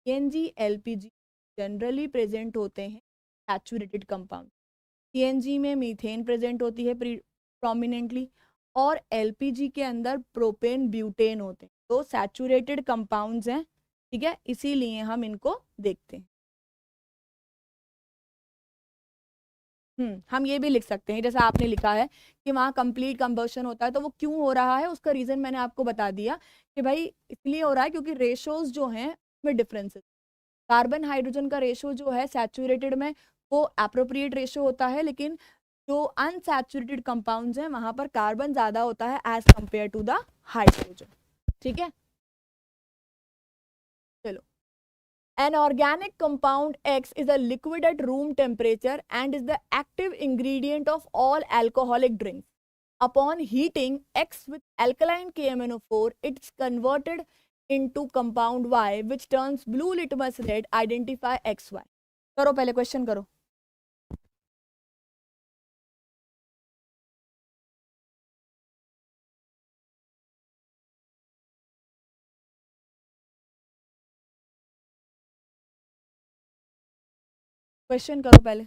सीएनजी एलपीजी जनरली प्रेजेंट होते हैं सैचुरेटेड कंपाउंड। सीएनजी में मीथेन प्रेजेंट होती है प्रोमिनेंटली, और एलपीजी के अंदर प्रोपेन ब्यूटेन होते हैं, तो सैचुरेटेड कंपाउंड्स हैं। ठीक है, इसीलिए हम इनको देखते हैं। हम ये भी लिख सकते हैं जैसा आपने लिखा है कि वहाँ कंप्लीट कंबशन होता है, तो वो क्यों हो रहा है उसका रीजन मैंने आपको बता दिया कि भाई इसलिए हो रहा है क्योंकि रेशोज जो हैं उसमें डिफरेंसेस। कार्बन हाइड्रोजन का रेशो जो है सैचुरेटेड में वो एप्रोप्रिएट रेशो होता है, लेकिन जो अनसैचुरेटेड कंपाउंड्स हैं वहां पर कार्बन ज्यादा होता है as compare to the hydrogen. ठीक है, चलो। An organic compound X is a liquid at room temperature and is the active ingredient of all alcoholic drinks. Upon heating X with alkaline KMnO4, it is converted into compound Y, which turns blue litmus red. Identify XY. करो पहले क्वेश्चन करो। क्वेश्चन करो पहले।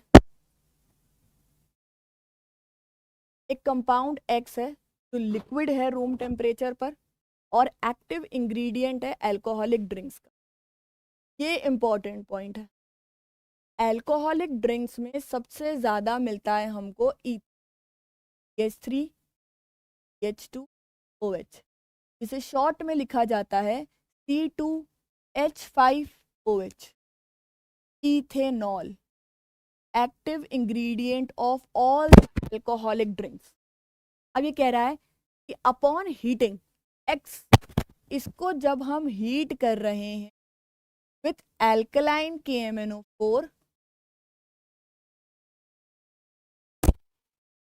एक कंपाउंड X है जो लिक्विड है रूम टेम्परेचर पर और एक्टिव इंग्रेडिएंट है अल्कोहलिक ड्रिंक्स का। ये इंपॉर्टेंट पॉइंट है। अल्कोहलिक ड्रिंक्स में सबसे ज़्यादा मिलता है हमको H3H2OH, जिसे शॉर्ट में लिखा जाता है C2H5OH, ethanol, active ingredient of all alcoholic drinks. अब ये कह रहा है कि अपॉन हीटिंग X, इसको जब हम हीट कर रहे हैं विथ एल्कलाइन KMnO4,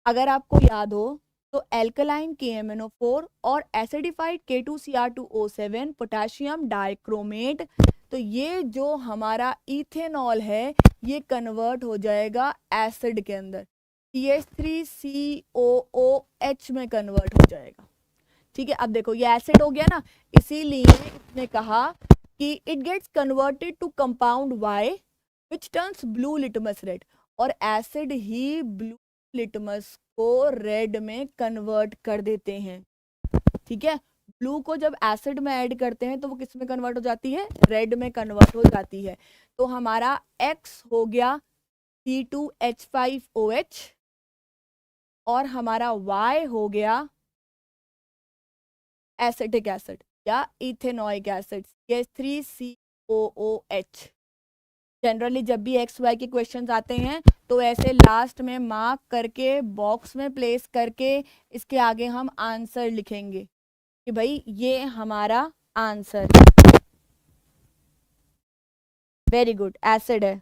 अगर आपको याद हो तो एल्कलाइन KMnO4 और एसिडिफाइड K2Cr2O7 पोटेशियम डाइक्रोमेट, तो ये जो हमारा इथेनॉल है ये कन्वर्ट हो जाएगा एसिड के अंदर, CH3COOH में कन्वर्ट हो जाएगा। ठीक है, अब देखो ये एसिड हो गया ना, इसीलिए इसने कहा कि it gets converted to compound Y which turns blue litmus red, और एसिड ही ब्लू लिटमस को रेड में कन्वर्ट कर देते हैं। ठीक है, ब्लू को जब एसिड में ऐड करते हैं तो वो किस में कन्वर्ट हो जाती है, रेड में कन्वर्ट हो जाती है। तो हमारा X हो गया C2H5OH और हमारा Y हो गया एसिटिक एसिड या इथेनॉइक एसिड CH3COOH। जनरली जब भी XY के क्वेश्चंस आते हैं तो ऐसे लास्ट में मार्क करके बॉक्स में प्लेस करके इसके आगे हम आंसर लिखेंगे कि भाई ये हमारा आंसर। वेरी गुड, एसिड है।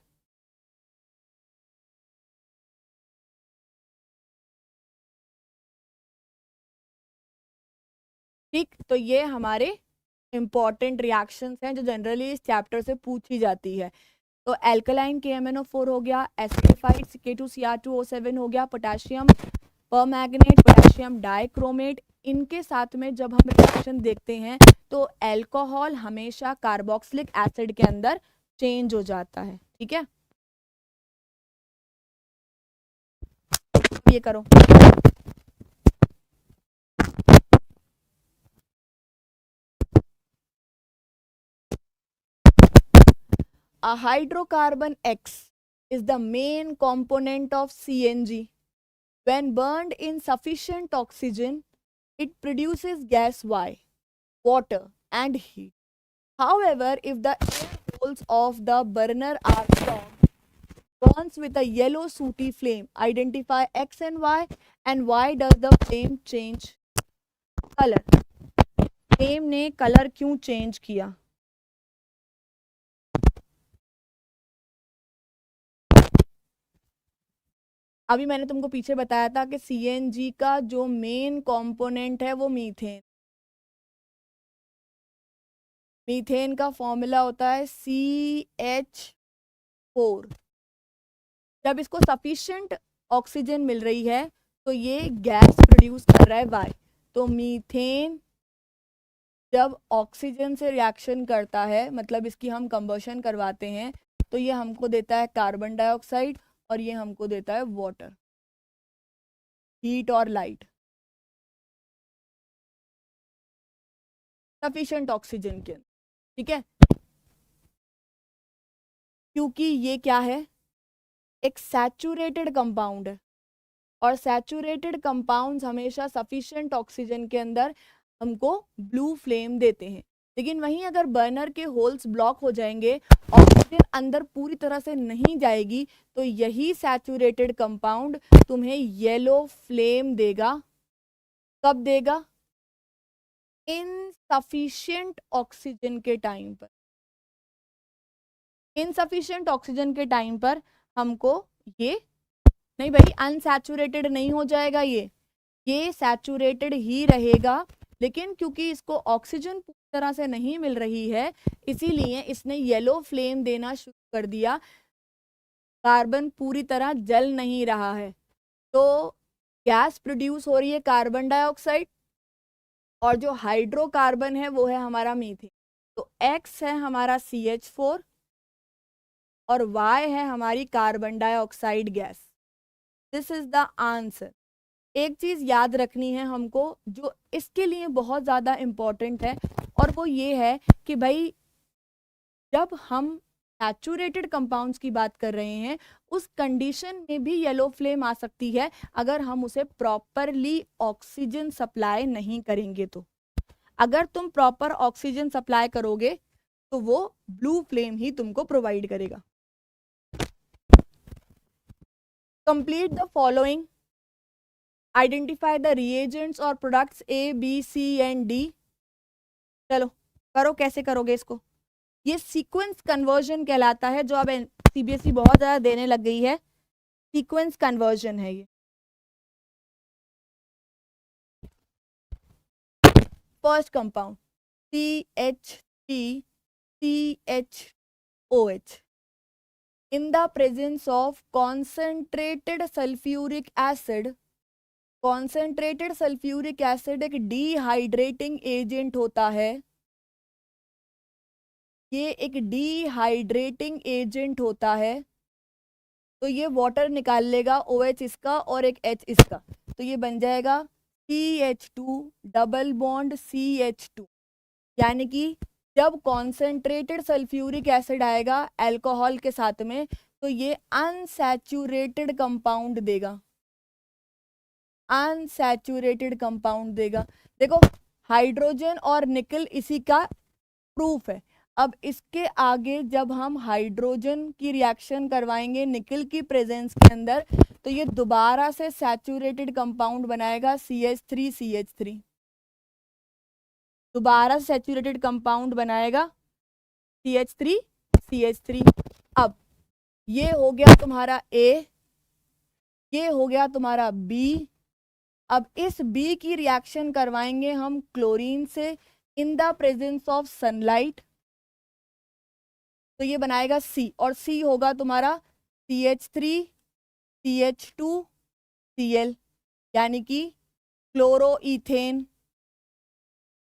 ठीक, तो ये हमारे इंपॉर्टेंट रिएक्शंस हैं जो जनरली इस चैप्टर से पूछी जाती है। तो एल्कलाइन KMnO4 हो गया, एसिडिफाइड K2Cr2O7 हो गया, पोटेशियम परमैंगनेट, पोटेशियम डाइक्रोमेट, इनके साथ में जब हम रिएक्शन देखते हैं तो अल्कोहल हमेशा कार्बोक्सिलिक एसिड के अंदर चेंज हो जाता है। ठीक है, ये करो। A hydrocarbon X is the main component of CNG. When burned in sufficient oxygen, it produces gas Y, water, and heat. However, if the air holes of the burner are strong, burns with a yellow sooty flame, identify X and why does the flame change color? Flame ने कलर क्यों चेंज किया? अभी मैंने तुमको पीछे बताया था कि CNG का जो मेन कंपोनेंट है वो मीथेन। मीथेन का फॉर्मूला होता है CH4। जब इसको सफिशिएंट ऑक्सीजन मिल रही है तो ये गैस प्रोड्यूस कर रहा है Y। तो मीथेन जब ऑक्सीजन से रिएक्शन करता है, मतलब इसकी हम कंबशन करवाते हैं, तो ये हमको देता है कार्बन डाइऑक्साइड और ये हमको देता है वाटर, हीट और लाइट, सफिशिएंट ऑक्सीजन के। ठीक है, क्योंकि ये क्या है, एक सैचुरेटेड कंपाउंड है और सैचुरेटेड कंपाउंड्स हमेशा सफिशिएंट ऑक्सीजन के अंदर हमको ब्लू फ्लेम देते हैं। लेकिन वहीं अगर बर्नर के होल्स ब्लॉक हो जाएंगे, ऑक्सीजन अंदर पूरी तरह से नहीं जाएगी, तो यही सैचुरेटेड कंपाउंड तुम्हें येलो फ्लेम देगा। कब देगा? इनसफिशिएंट ऑक्सीजन के टाइम पर। इनसफिशिएंट ऑक्सीजन के टाइम पर हमको ये नहीं, भाई अनसैचुरेटेड नहीं हो जाएगा, ये सैचुरेटेड ही रहेगा। लेकिन क्योंकि इसको ऑक्सीजन पूरी तरह से नहीं मिल रही है, इसीलिए इसने येलो फ्लेम देना शुरू कर दिया। कार्बन पूरी तरह जल नहीं रहा है, तो गैस प्रोड्यूस हो रही है कार्बन डाइऑक्साइड, और जो हाइड्रोकार्बन है वो है हमारा मीथेन। तो X है हमारा CH4 और Y है हमारी carbon dioxide gas. This is the answer. एक चीज याद रखनी है हमको जो इसके लिए बहुत ज्यादा इम्पोर्टेंट है, और वो ये है कि भाई जब हम सैचुरेटेड कंपाउंड्स की बात कर रहे हैं, उस कंडीशन में भी येलो फ्लेम आ सकती है अगर हम उसे प्रॉपरली ऑक्सीजन सप्लाई नहीं करेंगे। तो अगर तुम प्रॉपर ऑक्सीजन सप्लाई करोगे तो वो ब्लू फ्लेम ही तुमको प्रोवाइड करेगा। Complete the following, identify the reagents और products A, B, C and D। चलो करो, कैसे करोगे इसको? ये सीक्वेंस कन्वर्जन कहलाता है, जो अब CBSE बहुत ज़्यादा देने लग गई है। सीक्वेंस कन्वर्जन है ये। First compound CH3CHOH in the presence of concentrated sulfuric acid। concentrated sulfuric acid एक डिहाइड्रेटिंग एजेंट होता है। ये एक डिहाइड्रेटिंग एजेंट होता है, तो ये वाटर निकाल लेगा, OH इसका और एक H इसका, तो ये बन जाएगा CH2 डबल बॉन्ड CH2। यानी कि जब कॉन्सेंट्रेटेड सल्फ्यूरिक एसिड आएगा अल्कोहल के साथ में, तो ये अनसैचुरेटेड कंपाउंड देगा, अनसैचुरेटेड कंपाउंड देगा। देखो हाइड्रोजन और निकल इसी का प्रूफ है। अब इसके आगे जब हम हाइड्रोजन की रिएक्शन करवाएंगे निकल की प्रेजेंस के अंदर, तो ये दोबारा से सैचुरेटेड कंपाउंड बनाएगा CH3CH3, दोबारा सैचुरेटेड कंपाउंड बनाएगा CH3CH3। अब ये हो गया तुम्हारा A, ये हो गया तुम्हारा B। अब इस B की रिएक्शन करवाएंगे हम क्लोरीन से इन द प्रेजेंस ऑफ सनलाइट, तो ये बनाएगा C, और C होगा तुम्हारा CH3CH2Cl, यानी कि क्लोरोईथेन,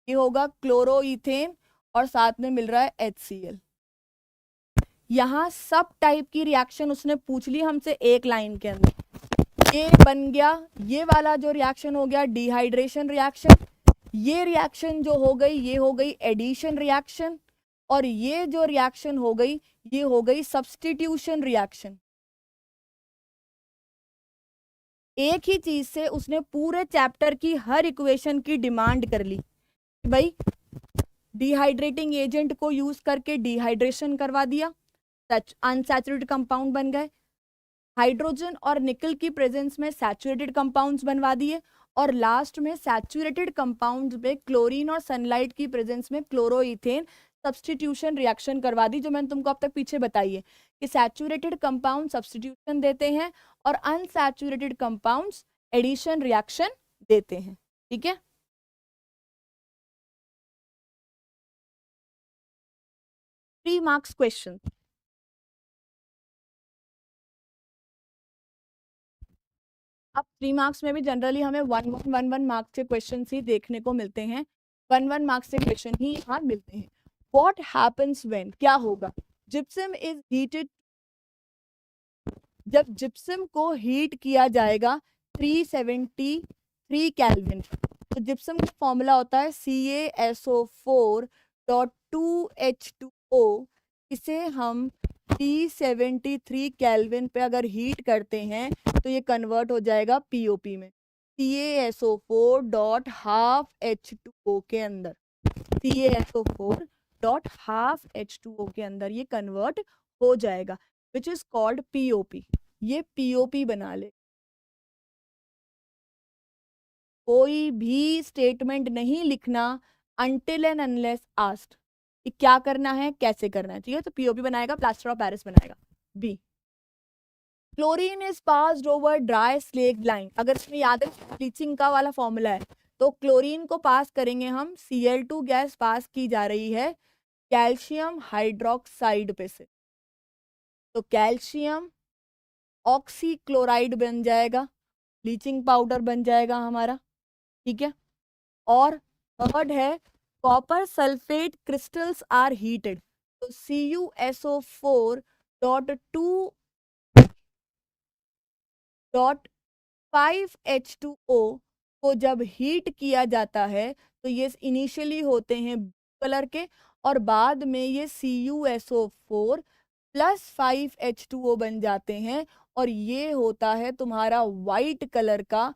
ये होगा क्लोरोईथेन और साथ में मिल रहा है HCl। यहाँ सब टाइप की रिएक्शन उसने पूछ ली हमसे एक लाइन के अंदर। ये बन गया, ये वाला जो रिएक्शन हो गया डिहाइड्रेशन रिएक्शन, ये रिएक्शन जो हो गई ये हो गई एडिशन रिएक्शन, और ये जो रिएक्शन हो गई ये हो गई सब्स्टिट्यूशन रिएक्शन। एक ही चीज से उसने पूरे चैप्टर की हर इक्वेशन की डिमांड कर ली कि भाई डिहाइड्रेटिंग एजेंट को यूज करके डिहाइड्रेशन करवा दिया, अनसैचुरेटेड कंपाउंड बन गए, हाइड्रोजन और निकल की प्रेजेंस में सैचुरेटेड कंपाउंड्स बनवा दिए, और लास्ट में सैचुरेटेड कंपाउंड्स में क्लोरीन और सनलाइट की प्रेजेंस में क्लोरोईथेन सब्स्टिट्यूशन रिएक्शन करवा दी, जो मैंने तुमको अब तक पीछे बताई है कि सैचुरेटेड कंपाउंड सब्स्टिट्यूशन देते हैं और अनसैचुरेटेड कंपाउंड्स एडिशन रिएक्शन देते हैं। ठीक है, 3 मार्क्स क्वेश्चन। अब 3 मार्क्स में भी जनरली हमें 1 मार्क्स के क्वेश्चन ही देखने को मिलते हैं, 1 मार्क्स के क्वेश्चन ही यहाँ मिलते हैं। What happens when, क्या होगा, जिप्सम इज हीटेड, जब जिप्सम को हीट किया जाएगा 373 केल्विन, तो जिप्सम का फॉर्मूला होता है CaSO4.2H2O। इसे हम 373 केल्विन पे अगर हीट करते हैं तो ये कन्वर्ट हो जाएगा POP में, CaSO4.12H2O के अंदर, CaSO4.12H2O के अंदर ये कन्वर्ट हो जाएगा, विच इज कॉल्ड POP। ये POP बना ले। कोई भी स्टेटमेंट नहीं लिखना until and unless asked, क्या करना है कैसे करना है, ठीक है। तो POP बनाएगा, प्लास्टर ऑफ पेरिस बनाएगा। B, chlorine is passed over dry slag line, अगर इसमें याद है ब्लीचिंग का वाला फॉर्मूला है, तो क्लोरीन को पास करेंगे हम, Cl2 गैस पास की जा रही है कैल्शियम हाइड्रोक्साइड पे से, तो कैल्शियम ऑक्सीक्लोराइड बन जाएगा, ब्लीचिंग पाउडर बन जाएगा हमारा, ठीक है। और थर्ड है copper sulphate crystals are heated, तो CuSO4.5H2O को जब हीट किया जाता है तो ये इनिशियली होते हैं कलर के, और बाद में ये CuSO4 प्लस 5H2O बन जाते हैं, और ये होता है तुम्हारा वाइट कलर का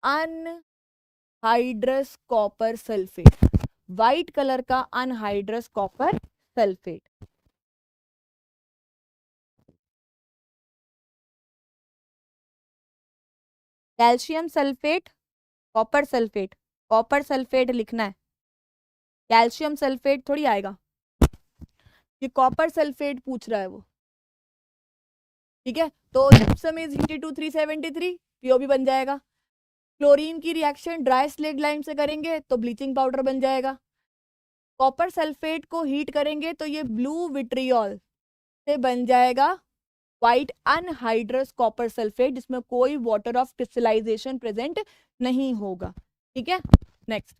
anhydrous copper sulphate, white colour का anhydrous copper sulphate. Calcium sulphate, copper sulphate, copper sulphate लिखना है, कैल्शियम सल्फेट थोड़ी आएगा, ये कॉपर सल्फेट पूछ रहा है वो, ठीक है। तो gypsum is heated to 373, POP बन जाएगा। क्लोरीन की रिएक्शन ड्राई स्लेग लाइम से करेंगे तो ब्लीचिंग पाउडर बन जाएगा। कॉपर सल्फेट को हीट करेंगे तो ये ब्लू विट्रियोल से बन जाएगा व्हाइट अनहाइड्रस कॉपर सल्फेट, जिसमें कोई वाटर ऑफ क्रिस्टलाइजेशन प्रेजेंट नहीं होगा, ठीक है। नेक्स्ट,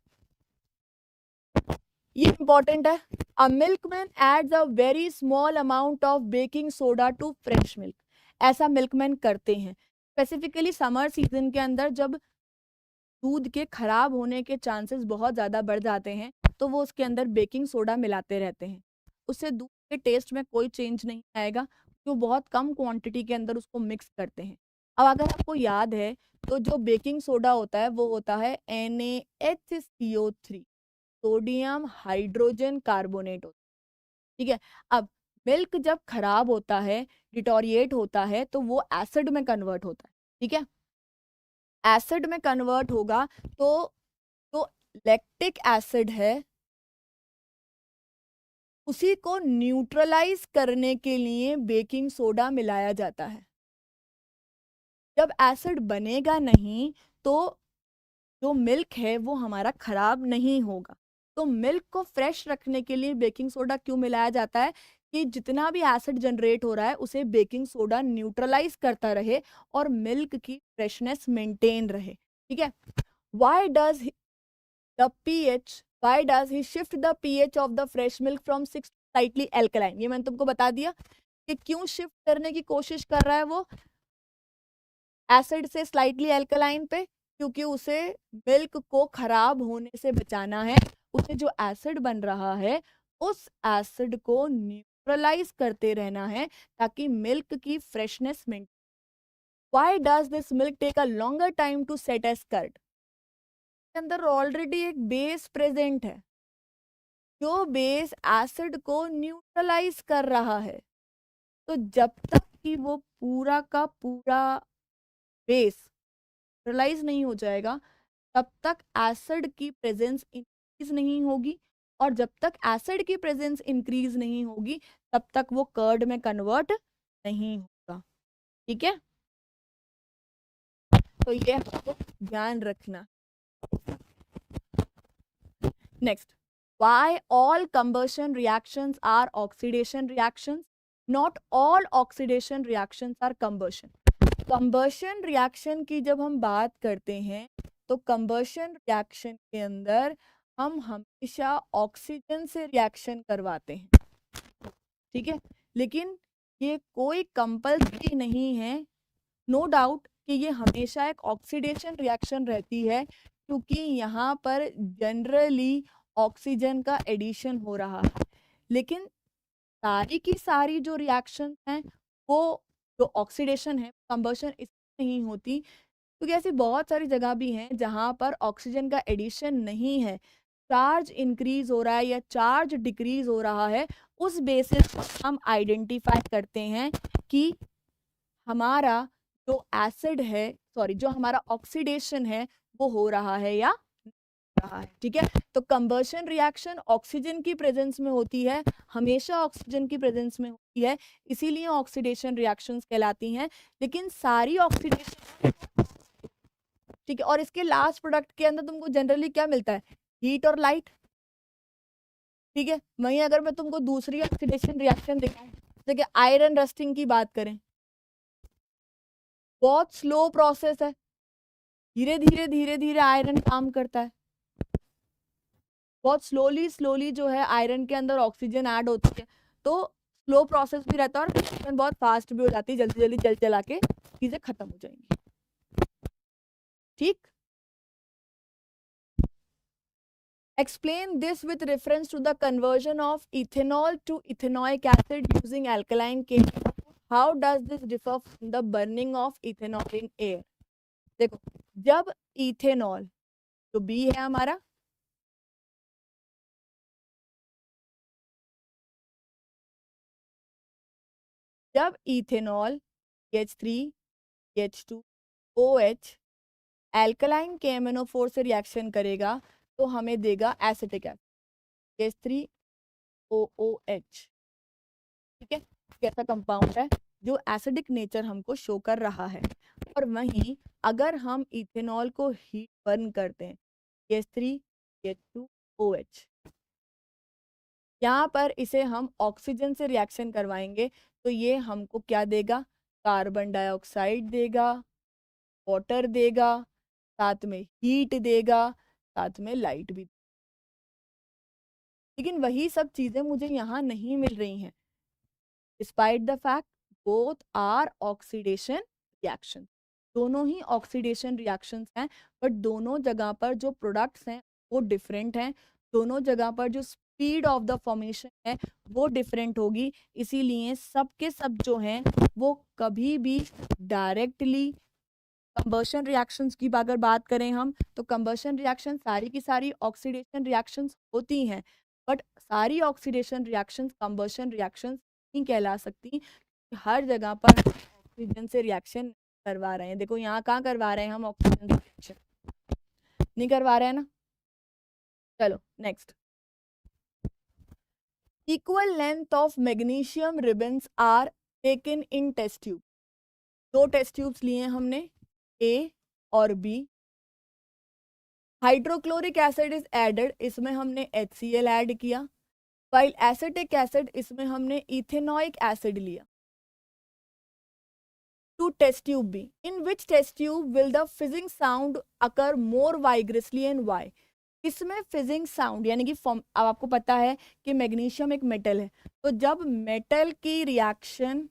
ये इंपॉर्टेंट है। A milkman adds a very small amount of baking soda to fresh milk. ऐसा मिल्कमैन करते हैं स्पेसिफिकली समर सीजन के अंदर, जब दूध के खराब होने के चांसेस बहुत ज़्यादा बढ़ जाते हैं, तो वो उसके अंदर बेकिंग सोडा मिलाते रहते हैं। उससे दूध के टेस्ट में कोई चेंज नहीं आएगा, क्योंकि वो बहुत कम क्वांटिटी के अंदर उसको मिक्स करते हैं। अब अगर आपको याद है, तो जो बेकिंग सोडा होता है वो होता है NaHCO3, सोडियम हाइड्रोजन कार्बोनेट होता है। ठीक है। अब मिल्क जब खराब होता है, डिटोरिएट होता है, तो वो एसिड में कन्वर्ट होता है। ठीक है। एसिड में कन्वर्ट होगा तो जो लैक्टिक एसिड है उसी को न्यूट्रलाइज करने के लिए बेकिंग सोडा मिलाया जाता है। जब एसिड बनेगा नहीं, तो जो मिल्क है वो हमारा खराब नहीं होगा। तो मिल्क को फ्रेश रखने के लिए बेकिंग सोडा क्यों मिलाया जाता है? कि जितना भी एसिड जनरेट हो रहा है उसे बेकिंग सोडा न्यूट्रलाइज करता रहे और मिल्क की फ्रेशनेस मेंटेन रहे। ठीक है। Why does the pH, why does he shift the pH of the fresh milk from 6 to slightly alkaline? ये मैंने तुमको बता दिया कि क्यों शिफ्ट करने की कोशिश कर रहा है वो एसिड से स्लाइटली अल्कलाइन पे, क्योंकि उसे मिल्क को खराब होने से बचाना है। उसे जो एसिड बन रहा है उस एसिड को न्यूट्रलाइज करते रहना है ताकि मिल्क की freshness maintain. Why does this milk take a longer time to set as curd? के अंदर ऑलरेडी एक बेस प्रेजेंट है, जो बेस एसिड को न्यूट्रलाइज कर रहा है। तो जब तक कि वो पूरा का पूरा बेस न्यूट्रलाइज नहीं हो जाएगा, तब तक एसिड की प्रेजेंस इंक्रीज नहीं होगी, और जब तक एसिड की प्रेजेंस इंक्रीज नहीं होगी तब तक वो कर्ड में कन्वर्ट नहीं होगा। ठीक है। तो ये आपको ध्यान रखना। Next, why all combustion reactions are oxidation reactions? Not all oxidation reactions are combustion. Combustion reaction की जब हम बात करते हैं, तो कंबर्शन रिएक्शन के अंदर हम हमेशा ऑक्सीजन से रिएक्शन करवाते हैं। ठीक है। लेकिन ये कोई कंपल्सरी नहीं है, नो डाउट कि ये हमेशा एक ऑक्सीडेशन रिएक्शन रहती है, क्योंकि यहाँ पर जनरली ऑक्सीजन का एडिशन हो रहा है। लेकिन सारी की सारी जो रिएक्शन हैं वो जो ऑक्सीडेशन है, कंबशन इसमें नहीं होती, क्योंकि ऐसी बहुत सारी जगह भी हैं जहाँ पर ऑक्सीजन का एडिशन नहीं है, चार्ज इंक्रीज हो रहा है या चार्ज डिक्रीज हो रहा है। उस बेसिस पर हम आइडेंटिफाई करते हैं कि हमारा जो एसिड है, सॉरी, जो हमारा ऑक्सीडेशन है वो हो रहा है या रहा है। ठीक है। तो कंबर्शन रिएक्शन ऑक्सीजन की प्रेजेंस में होती है, हमेशा ऑक्सीजन की प्रेजेंस में होती है, इसीलिए ऑक्सीडेशन रिएक्शंस कहलाती हैं। लेकिन सारी ऑक्सीडेशन, ठीक है, और इसके लास्ट प्रोडक्ट के अंदर तुमको जनरली क्या मिलता है? हीट और लाइट। ठीक है। वहीं अगर मैं तुमको दूसरी ऑक्सीडेशन रिएक्शन दिखाऊं, जैसे कि आयरन रस्टिंग की बात करें, बहुत स्लो प्रोसेस है, धीरे धीरे धीरे धीरे आयरन काम करता है, बहुत स्लोली स्लोली जो है आयरन के अंदर ऑक्सीजन ऐड होती है। तो स्लो प्रोसेस भी रहता है और रिएक्शन बहुत फास्ट भी हो जाती है, जल्दी जल्दी चल चला के चीजें खत्म हो जाएंगी। ठीक। Explain this with reference to the conversion of ethanol to ethanoic acid using alkaline chemistry. How does this differ from the burning of ethanol in air? देखो, जब इथेनॉल जो बी है हमारा, जब ethanol CH3 CH2OH alkaline KMnO4 से रिएक्शन करेगा तो हमें देगा एसिटिक एसिड CH3OOH। ठीक है। कैसा कंपाउंड है जो एसिडिक नेचर हमको शो कर रहा है। और वहीं अगर हम इथेनॉल को हीट बर्न करते हैं, CH3CH2OH, यहाँ पर इसे हम ऑक्सीजन से रिएक्शन करवाएंगे तो ये हमको क्या देगा? कार्बन डाइऑक्साइड देगा, वाटर देगा, साथ में हीट देगा, साथ में लाइट भी। लेकिन वही सब चीज़ें मुझे यहाँ नहीं मिल रही हैं। Despite the fact both are oxidation reaction, दोनों ही ऑक्सीडेशन रिएक्शंस हैं, बट दोनों जगह पर जो प्रोडक्ट्स हैं वो डिफरेंट हैं, दोनों जगह पर जो स्पीड ऑफ द फॉर्मेशन है वो डिफरेंट होगी। इसीलिए सब के सब जो हैं वो कभी भी डायरेक्टली कंबशन रिएक्शंस की अगर बात करें हम, तो कंबशन रिएक्शन सारी की सारी ऑक्सीडेशन रिएक्शंस होती हैं, बट सारी ऑक्सीडेशन रिएक्शंस कंबशन रिएक्शंस नहीं कहला सकती। हर जगह पर ऑक्सीजन से रिएक्शन करवा रहे हैं। देखो यहाँ कहाँ करवा रहे हैं हम ऑक्सीजन से रिएक्शन, नहीं करवा रहे हैं ना। चलो next, equal length of magnesium ribbons are taken in test tube. दो टेस्ट ट्यूब्स लिए हमने, ए और B. Hydrochloric acid is added, इसमें हमने HCl ऐड किया, वाइल एसिटिक एसिड इसमें हमने इथेनॉइक एसिड लिया। To test tube B, in which test tube will the fizzing sound occur more vigorously and why. इसमें फिजिंग साउंड यानी कि अब आपको पता है कि मैग्नीशियम एक मेटल है, तो जब मेटल की रिएक्शन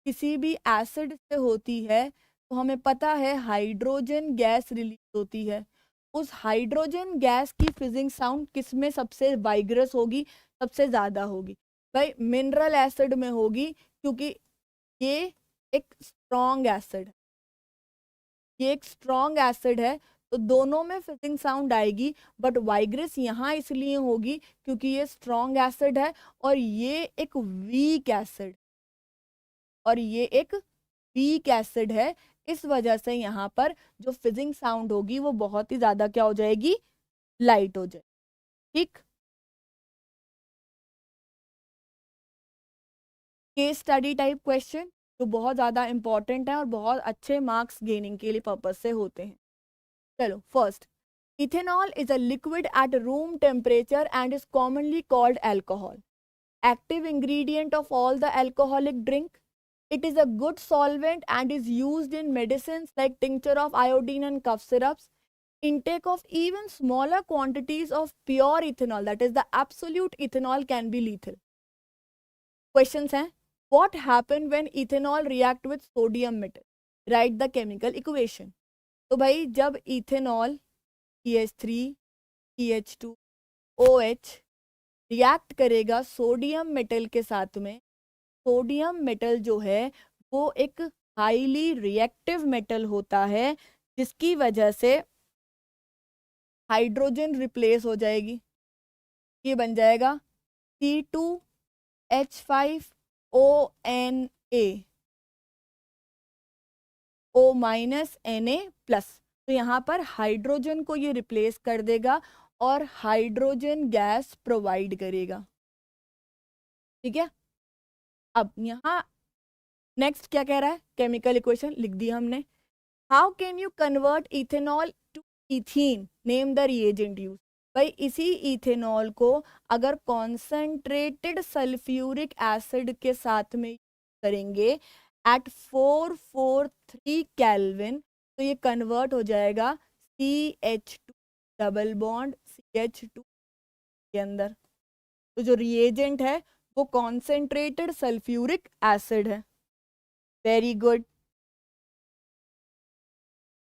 किसी भी एसिड से होती है तो हमें पता है हाइड्रोजन गैस रिलीज होती है। उस हाइड्रोजन गैस की फिजिंग साउंड किस में सबसे वाइग्रस होगी, सबसे ज़्यादा होगी? भाई मिनरल एसिड में होगी, क्योंकि ये एक स्ट्रॉन्ग एसिड है, ये एक स्ट्रॉन्ग एसिड है, तो दोनों में फिजिंग साउंड आएगी, बट वाइग्रस यहाँ इसलिए होगी क्योंकि ये स्ट्रॉन्ग एसिड है और ये एक वीक एसिड, और ये एक वीक एसिड है। इस वजह से यहाँ पर जो फिजिंग साउंड होगी वो बहुत ही ज्यादा क्या हो जाएगी, लाइट हो जाएगी। ठीक, केस स्टडी टाइप क्वेश्चन जो बहुत ज्यादा इंपॉर्टेंट है और बहुत अच्छे मार्क्स गेनिंग के लिए पर्पज से होते हैं। चलो first, ethanol is a liquid at room temperature and is commonly called alcohol, active ingredient of all the alcoholic drink. It is a good solvent and is used in medicines like tincture of iodine and cough syrups. Intake of even smaller quantities of pure ethanol, that is the absolute ethanol, can be lethal. Questions हैं, what happen when ethanol react with sodium metal? Write the chemical equation. तो भाई जब ethanol CH3 CH2 OH react करेगा सोडियम मेटल के साथ में, सोडियम मेटल जो है वो एक हाईली रिएक्टिव मेटल होता है, जिसकी वजह से हाइड्रोजन रिप्लेस हो जाएगी, ये बन जाएगा C2H5ONA O-Na+। तो यहाँ पर हाइड्रोजन को ये रिप्लेस कर देगा और हाइड्रोजन गैस प्रोवाइड करेगा। ठीक है, अब यहाँ नेक्स्ट क्या कह रहा है, केमिकल इक्वेशन लिख दिया हमने। How can you convert ethanol to ethene, name the reagent use. भाई इसी इथेनॉल को अगर कॉन्सेंट्रेटेड सल्फ्यूरिक एसिड के साथ में करेंगे एट 443 केल्विन, तो ये कन्वर्ट हो जाएगा CH2 डबल बॉन्ड CH2 के अंदर। तो जो रिएजेंट है वो कॉन्सेंट्रेटेड सल्फ्यूरिक एसिड है। Very good.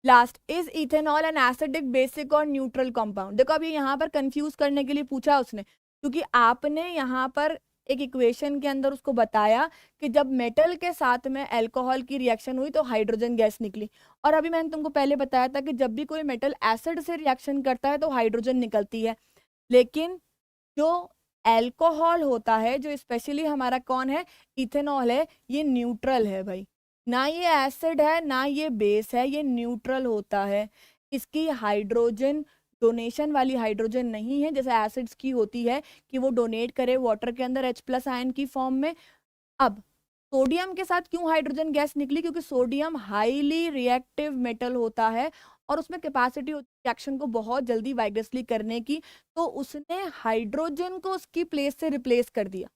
Last, is ethanol an acidic basic और न्यूट्रल कंपाउंड। देखो अभी यहाँ पर कंफ्यूज करने के लिए पूछा उसने, क्योंकि आपने यहाँ पर एक इक्वेशन के अंदर उसको बताया कि जब मेटल के साथ में अल्कोहल की रिएक्शन हुई तो हाइड्रोजन गैस निकली, और अभी मैंने तुमको पहले बताया था कि जब भी कोई मेटल एसिड से रिएक्शन करता है तो हाइड्रोजन निकलती है। लेकिन जो अल्कोहल होता है, जो स्पेशली हमारा कौन है, इथेनॉल है, ये न्यूट्रल है भाई, ना ये एसिड है ना ये बेस है, ये न्यूट्रल होता है। इसकी हाइड्रोजन डोनेशन वाली हाइड्रोजन नहीं है जैसे एसिड्स की होती है कि वो डोनेट करे वाटर के अंदर H+ आयन की फॉर्म में। अब सोडियम के साथ क्यों हाइड्रोजन गैस निकली, क्योंकि सोडियम हाईली रिएक्टिव मेटल होता है और उसमें कैपेसिटी होती है रिएक्शन को बहुत जल्दी वाइग्रसली करने की, तो उसने हाइड्रोजन को उसकी प्लेस से रिप्लेस कर दिया,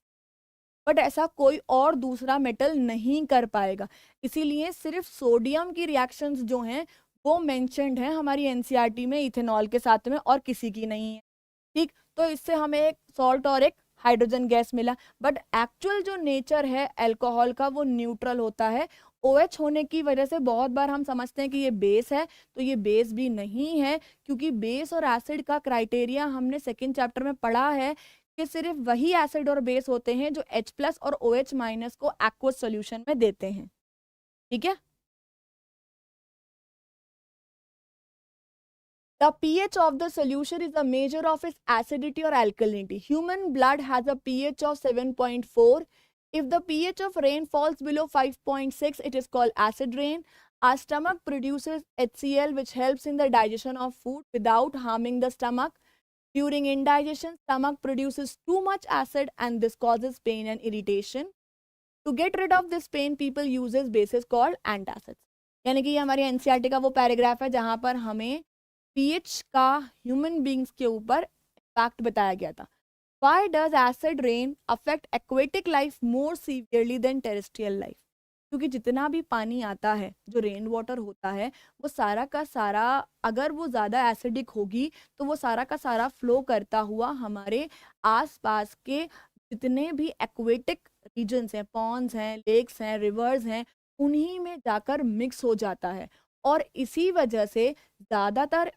बट ऐसा कोई और दूसरा मेटल नहीं कर पाएगा। इसीलिए सिर्फ सोडियम की रिएक्शंस जो हैं वो मेंशन्ड हैं हमारी NCERT में इथेनॉल के साथ में, और किसी की नहीं है। ठीक, तो इससे हमें एक सॉल्ट और एक हाइड्रोजन गैस मिला, बट एक्चुअल जो नेचर है अल्कोहल का वो न्यूट्रल होता है। OH होने की वजह से बहुत बार हम समझते हैं कि ये बेस है, तो ये बेस भी नहीं है, क्योंकि बेस और एसिड का क्राइटेरिया हमने सेकेंड चैप्टर में पढ़ा है कि सिर्फ वही एसिड और बेस होते हैं जो H+ और OH- को एक्वस सॉल्यूशन में देते हैं। ठीक है, the pH of the solution is a measure of its acidity or alkalinity. Human blood has a pH of 7.4. If the pH of rain falls below 5.6, it is called acid rain. Our stomach produces HCl, which helps in the digestion of food without harming the stomach. During indigestion, stomach produces too much acid and this causes pain and irritation. To get rid of this pain, people uses bases called antacids. यानी कि ये हमारी एनसीईआरटी का वो पैराग्राफ है जहां पर हमें पीएच का ह्यूमन बींग्स के ऊपर इम्पैक्ट बताया गया था। Why does acid rain affect aquatic life more severely than terrestrial life? क्योंकि जितना भी पानी आता है, जो रेन वाटर होता है, वो सारा का सारा अगर वो ज़्यादा एसिडिक होगी तो वो सारा का सारा फ्लो करता हुआ हमारे आसपास के जितने भी एक्वेटिक रीजन्स हैं, पॉन्ड्स हैं, लेक्स हैं, रिवर्स हैं, उन्हीं में जाकर मिक्स हो जाता है। और इसी वजह से ज़्यादातर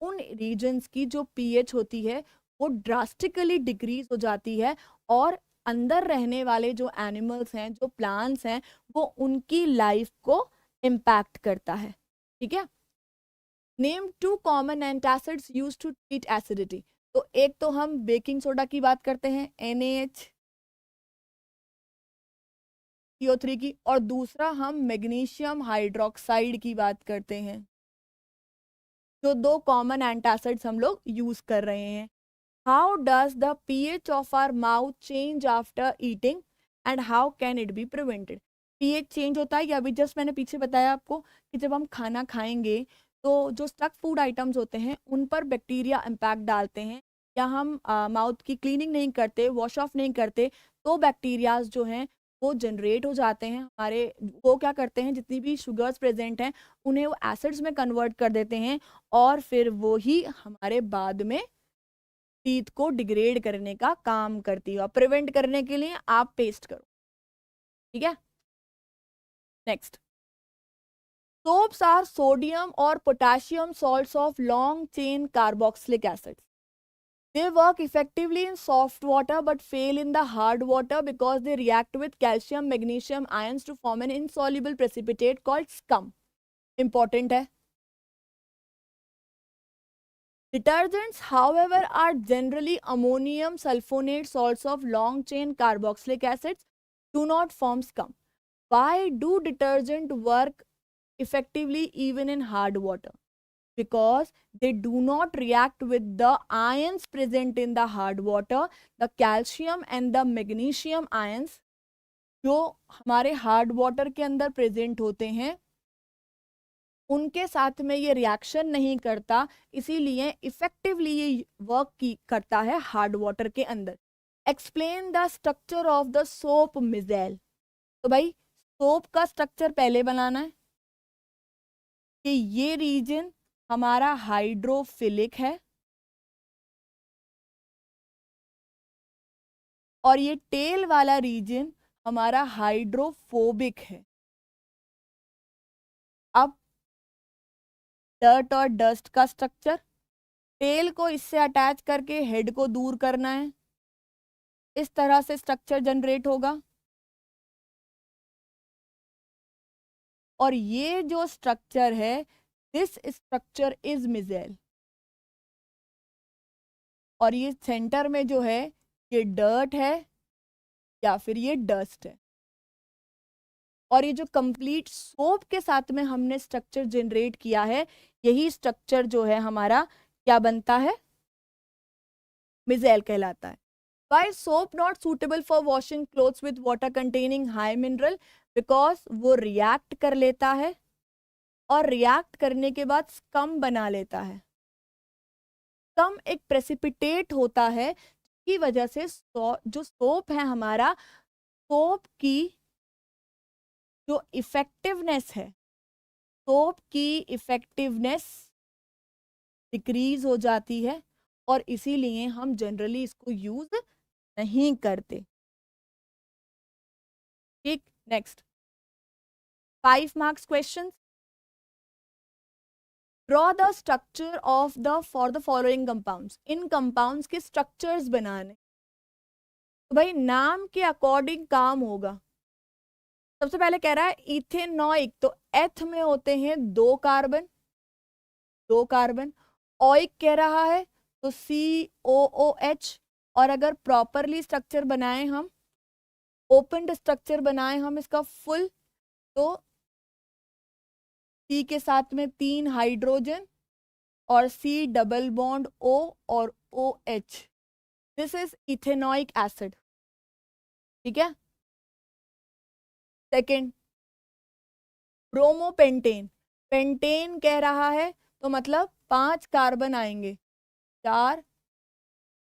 उन रीजन्स की जो पीएच होती है वो ड्रास्टिकली डिक्रीज हो जाती है और अंदर रहने वाले जो एनिमल्स हैं, जो प्लांट्स हैं, वो उनकी लाइफ को इम्पैक्ट करता है। ठीक है, name 2 common antacids used to treat acidity. तो एक तो हम बेकिंग सोडा की बात करते हैं NaHCO3 की, और दूसरा हम मैग्नीशियम हाइड्रोक्साइड की बात करते हैं। जो दो कॉमन एंटासिड्स हम लोग यूज कर रहे हैं। How does the pH of our mouth change after eating and how can it be prevented? pH change होता है, या अभी जस्ट मैंने पीछे बताया आपको कि जब हम खाना खाएंगे तो जो स्टक फूड आइटम्स होते हैं उन पर बैक्टीरिया इम्पैक्ट डालते हैं, या हम माउथ की क्लीनिंग नहीं करते, वॉश ऑफ नहीं करते, तो बैक्टीरियाज जो हैं वो जनरेट हो जाते हैं हमारे। वो क्या करते हैं, जितनी भी शुगर्स प्रेजेंट हैं उन्हें वो एसिड्स में कन्वर्ट कर देते हैं, और फिर वो ही हमारे बाद में टीथ को डिग्रेड करने का काम करती है। और प्रिवेंट करने के लिए आप पेस्ट करो। ठीक है, नेक्स्ट, सोप्स आर सोडियम और potassium salts of long chain carboxylic acids. They work effectively in soft water but fail in the hard water because they react with calcium magnesium ions to form an insoluble precipitate called scum. Important है। Detergents, however, are generally ammonium sulfonate salts of long chain carboxylic acids, do not form scum. Why do detergent work effectively even in hard water? Because they do not react with the ions present in the hard water, the calcium and the magnesium ions जो हमारे हार्ड वाटर के अंदर प्रेजेंट होते हैं उनके साथ में ये रिएक्शन नहीं करता, इसीलिए इफेक्टिवली ये वर्क करता है हार्ड वाटर के अंदर। Explain the structure of the soap मिजेल। तो भाई सोप का स्ट्रक्चर पहले बनाना है कि ये रीजन हमारा हाइड्रोफिलिक है और ये टेल वाला रीजन हमारा हाइड्रोफोबिक है। अब डर्ट और डस्ट का स्ट्रक्चर, टेल को इससे अटैच करके हेड को दूर करना है, इस तरह से स्ट्रक्चर जनरेट होगा। और ये जो स्ट्रक्चर है, दिस स्ट्रक्चर इज मिजेल, और ये सेंटर में जो है ये डर्ट है या फिर ये डस्ट है। और ये जो कंप्लीट सोप के साथ में हमने स्ट्रक्चर जनरेट किया है, यही स्ट्रक्चर जो है हमारा क्या बनता है, मिजेल कहलाता है। Why is soap not suitable for washing clothes with water containing high mineral? Because वो रिएक्ट कर लेता है और रिएक्ट करने के बाद स्कम बना लेता है। स्कम एक प्रेसिपिटेट होता है की वजह से जो सोप है हमारा, सोप की जो इफेक्टिवनेस है, सोप की इफेक्टिवनेस डिक्रीज हो जाती है और इसीलिए हम जनरली इसको यूज नहीं करते। ठीक, next 5 marks question. Draw the structure of the for the following compounds. In compounds के स्ट्रक्चर्स बनाने। तो भाई नाम के अकॉर्डिंग काम होगा। सबसे पहले कह रहा है इथेनॉइक, तो एथ में होते हैं 2 कार्बन, 2 कार्बन। ऑइक कह रहा है तो COOH। और अगर प्रॉपरली स्ट्रक्चर बनाए हम, ओपन स्ट्रक्चर बनाए हम इसका फुल, तो C के साथ में 3 हाइड्रोजन और C डबल बॉन्ड O और OH। This is ethanoic acid. ठीक है। Second bromopentane. पेंटेन कह रहा है तो मतलब 5 कार्बन आएंगे, 4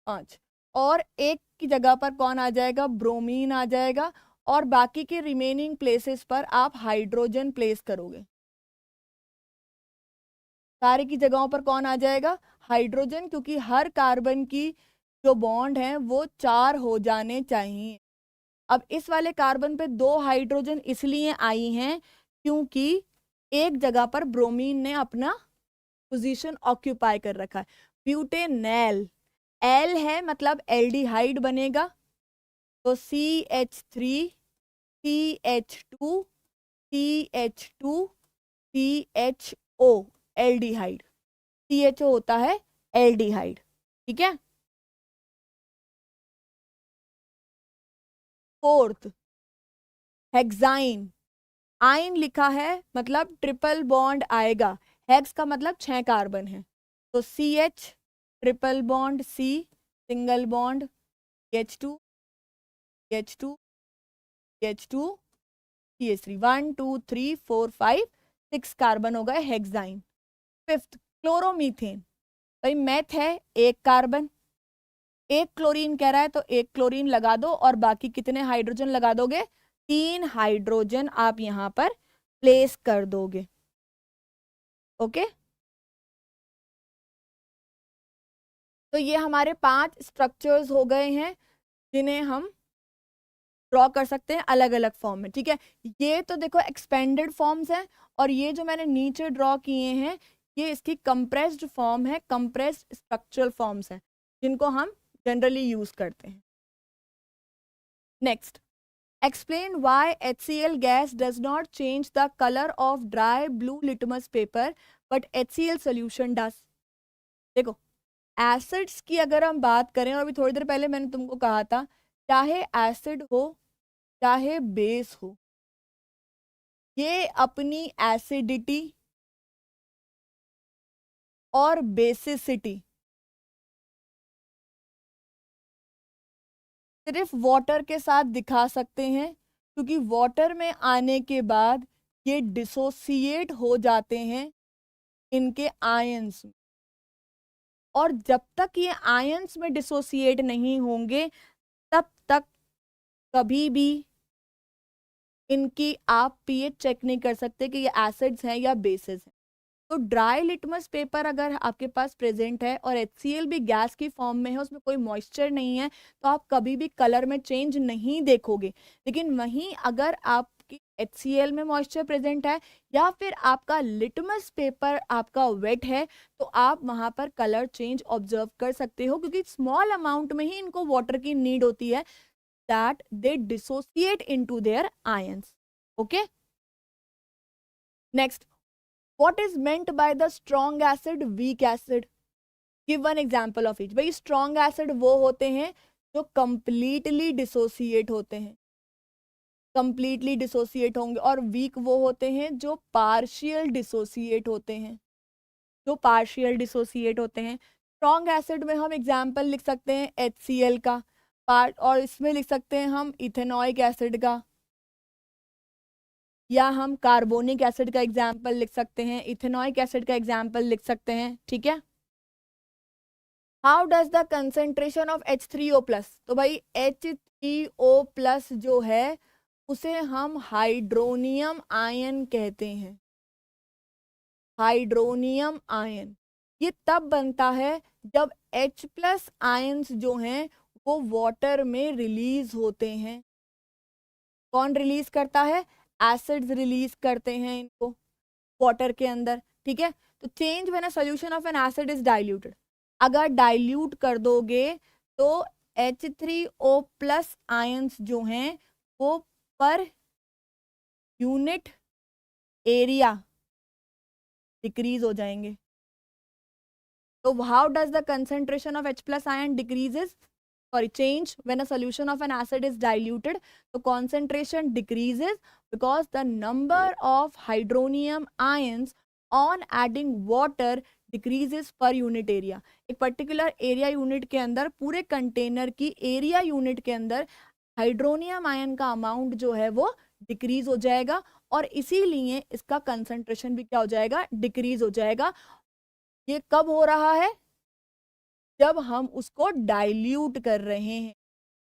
5, और एक की जगह पर कौन आ जाएगा, ब्रोमीन आ जाएगा, और बाकी के रिमेनिंग प्लेसेस पर आप हाइड्रोजन प्लेस करोगे। सारे की जगहों पर कौन आ जाएगा, हाइड्रोजन, क्योंकि हर कार्बन की जो बॉन्ड है वो 4 हो जाने चाहिए। अब इस वाले कार्बन पे 2 हाइड्रोजन इसलिए आई हैं क्योंकि एक जगह पर ब्रोमीन ने अपना पोजीशन ऑक्यूपाई कर रखा है। ब्यूटेनैल, एल है मतलब एल्डिहाइड बनेगा, तो CH3 CH2 CH2 CHO, aldehyde. CHO होता है एल्डिहाइड। ठीक है। Fourth hexyne. आइन लिखा है मतलब ट्रिपल बॉन्ड आएगा, हेक्स का मतलब 6 कार्बन है, तो CH triple bond C single bond H2 H2 H2 CH3, 1 2 3 4 5 6 carbon हो गए हेक्साइन। Fifth chloromethane. भाई मैथ है 1 कार्बन, 1 क्लोरीन कह रहा है तो 1 क्लोरीन लगा दो, और बाकी कितने हाइड्रोजन लगा दोगे, 3 हाइड्रोजन आप यहां पर प्लेस कर दोगे। ओके, तो ये हमारे 5 स्ट्रक्चर्स हो गए हैं जिन्हें हम ड्रॉ कर सकते हैं अलग अलग फॉर्म में। ठीक है, ये तो देखो एक्सपेंडेड फॉर्म्स हैं, और ये जो मैंने नीचे ड्रॉ किए हैं ये इसकी कंप्रेस्ड फॉर्म है, कंप्रेस्ड स्ट्रक्चरल फॉर्म्स हैं जिनको हम जनरली यूज करते हैं। Next, explain why HCl gas does not change the color of dry blue litmus paper but HCl solution does। देखो एसिड्स की अगर हम बात करें, और अभी थोड़ी देर पहले मैंने तुमको कहा था चाहे एसिड हो चाहे बेस हो, ये अपनी एसिडिटी और बेसिसिटी सिर्फ वाटर के साथ दिखा सकते हैं, क्योंकि वाटर में आने के बाद ये डिसोसिएट हो जाते हैं इनके आयंस में, और जब तक ये आयंस में डिसोसिएट नहीं होंगे तब तक कभी भी इनकी आप पीएच चेक नहीं कर सकते कि ये एसिड्स हैं या बेसिस हैं। तो ड्राई लिटमस पेपर अगर आपके पास प्रेजेंट है और HCl भी गैस की फॉर्म में है, उसमें कोई मॉइस्चर नहीं है, तो आप कभी भी कलर में चेंज नहीं देखोगे। लेकिन वहीं अगर आपकी HCl में मॉइस्चर प्रेजेंट है या फिर आपका लिटमस पेपर आपका वेट है, तो आप वहां पर कलर चेंज ऑब्जर्व कर सकते हो, क्योंकि स्मॉल अमाउंट में ही इनको वाटर की नीड होती है, that they dissociate into their ions. Okay, next, what is meant by the strong acid, weak acid? Give one example of each। भाई strong acid वो होते हैं जो completely dissociate होते हैं, completely dissociate होंगे, और weak वो होते हैं जो partial dissociate होते हैं, जो partial dissociate होते हैं। strong acid में हम example लिख सकते हैं HCl का पार्ट, और इसमें लिख सकते हैं हम इथेनॉइक एसिड का, या हम कार्बोनिक एसिड का एग्जाम्पल लिख सकते हैं, इथेनॉइक एसिड का एग्जाम्पल लिख सकते हैं। ठीक है, how does the concentration of H3O+, तो भाई H3O+ जो है उसे हम हाइड्रोनियम आयन कहते हैं, हाइड्रोनियम आयन। ये तब बनता है जब H+ आयंस जो हैं वो वाटर में रिलीज होते हैं। कौन रिलीज करता है? एसिड्स रिलीज करते हैं इनको वाटर के अंदर, ठीक है। तो change when a solution of N acid is diluted, अगर डाइल्यूट कर दोगे तो H3O+ आयंस जो हैं वो पर यूनिट एरिया डिक्रीज हो जाएंगे। तो how does the concentration of H+ ion decreases, change when a solution of an acid is diluted? The concentration decreases because the number of hydronium ions on adding water decreases per unit area. एक पर्टिकुलर एरिया यूनिट के अंदर, पूरे कंटेनर की एरिया यूनिट के अंदर हाइड्रोनियम आयन का अमाउंट जो है वो डिक्रीज हो जाएगा और इसीलिए इसका कंसंट्रेशन भी क्या हो जाएगा? डिक्रीज हो जाएगा। ये कब हो रहा है? जब हम उसको डाइल्यूट कर रहे हैं।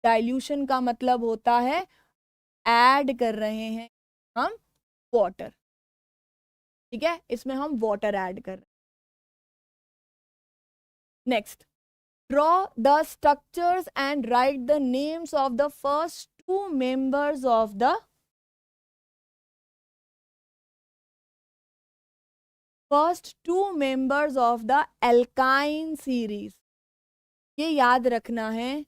डाइल्यूशन का मतलब होता है ऐड कर रहे हैं हम वाटर, ठीक है, इसमें हम वाटर ऐड कर रहे हैं। Next, draw the structures and right the names of the first 2 members of the alkyne series. ये याद रखना है,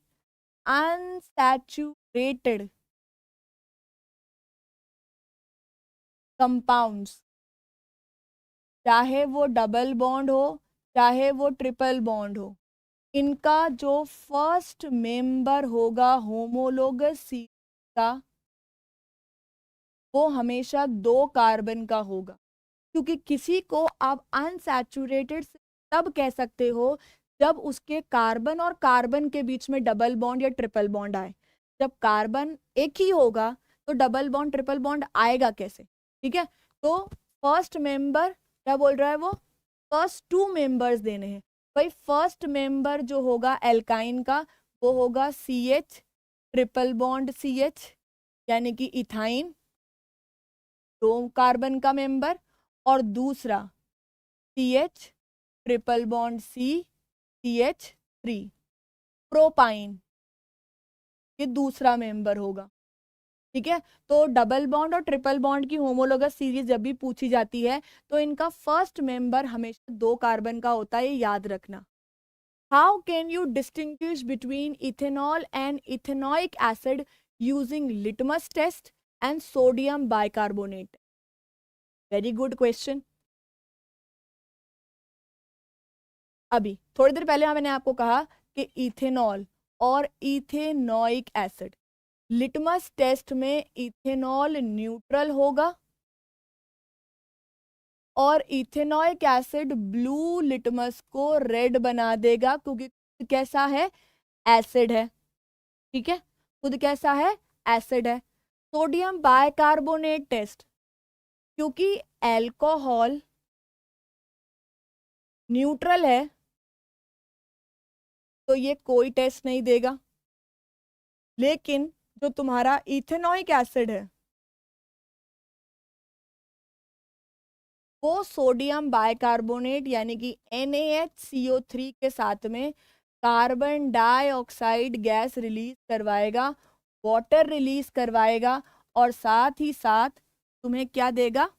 अनसैचुरेटेड कंपाउंड्स, चाहे वो डबल बॉन्ड हो चाहे वो ट्रिपल बॉन्ड हो, इनका जो फर्स्ट मेंबर होगा होमोलोगस सीरीज का वो हमेशा 2 कार्बन का होगा। क्योंकि किसी को आप अनसैचुरेटेड तब कह सकते हो जब उसके कार्बन और कार्बन के बीच में डबल बॉन्ड या ट्रिपल बॉन्ड आए। जब कार्बन एक ही होगा तो डबल बॉन्ड ट्रिपल बॉन्ड आएगा कैसे, ठीक है। तो फर्स्ट मेंबर क्या बोल रहा है वो? फर्स्ट 2 मेंबर्स देने हैं भाई। फर्स्ट मेंबर जो होगा एल्काइन का वो होगा CH ट्रिपल बॉन्ड CH, यानी कि इथाइन 2 कार्बन का मेंबर, और दूसरा CH triple bond CH3 propyne, ये दूसरा मेंबर होगा, ठीक है। तो डबल बॉन्ड और ट्रिपल बॉन्ड की होमोलोगस सीरीज जब भी पूछी जाती है तो इनका फर्स्ट मेंबर हमेशा 2 कार्बन का होता है, ये याद रखना। How can you distinguish between ethanol and ethanoic acid using litmus test and sodium bicarbonate? Very good question. अभी थोड़ी देर पहले मैंने आपको कहा कि इथेनॉल और इथेनॉइक एसिड, लिटमस टेस्ट में इथेनॉल न्यूट्रल होगा और इथेनॉइक एसिड ब्लू लिटमस को रेड बना देगा, क्योंकि कैसा है? एसिड है, ठीक है, खुद कैसा है? एसिड है। सोडियम बाइकार्बोनेट टेस्ट, क्योंकि एल्कोहल न्यूट्रल है तो ये कोई टेस्ट नहीं देगा। लेकिन जो तुम्हारा इथेनॉइक एसिड है वो सोडियम बाइकार्बोनेट यानी कि NaHCO3 के साथ में कार्बन डाइऑक्साइड गैस रिलीज करवाएगा, वाटर रिलीज करवाएगा और साथ ही साथ तुम्हें क्या देगा?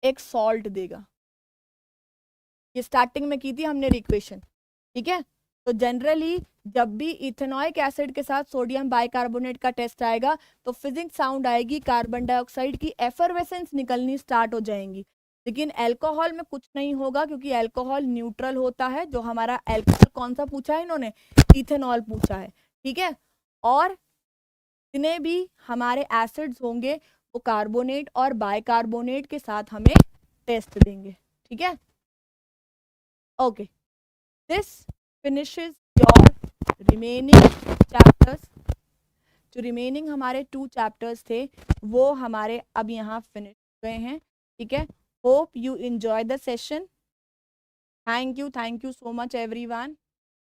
एक सॉल्ट देगा। ये स्टार्टिंग में की थी हमने इक्वेशन, ठीक है। तो जनरली जब भी इथेनॉइक एसिड के साथ सोडियम बाइकार्बोनेट का टेस्ट आएगा तो फिजिक्स साउंड आएगी, कार्बन डाइऑक्साइड की एफरवेसेंस निकलनी स्टार्ट हो जाएंगी। लेकिन अल्कोहल में कुछ नहीं होगा क्योंकि अल्कोहल न्यूट्रल होता है। जो हमारा अल्कोहल कौन सा पूछा है इन्होंने? इथेनॉल पूछा है, ठीक है। और जितने भी हमारे एसिड्स होंगे वो कार्बोनेट और बाइकार्बोनेट के साथ हमें टेस्ट देंगे, ठीक है। Okay, this finishes your remaining chapters. जो रिमेनिंग हमारे 2 चैप्टर्स थे वो हमारे अब यहाँ फिनिश हो गए हैं, ठीक है। Hope you enjoy the session. Thank you so much everyone.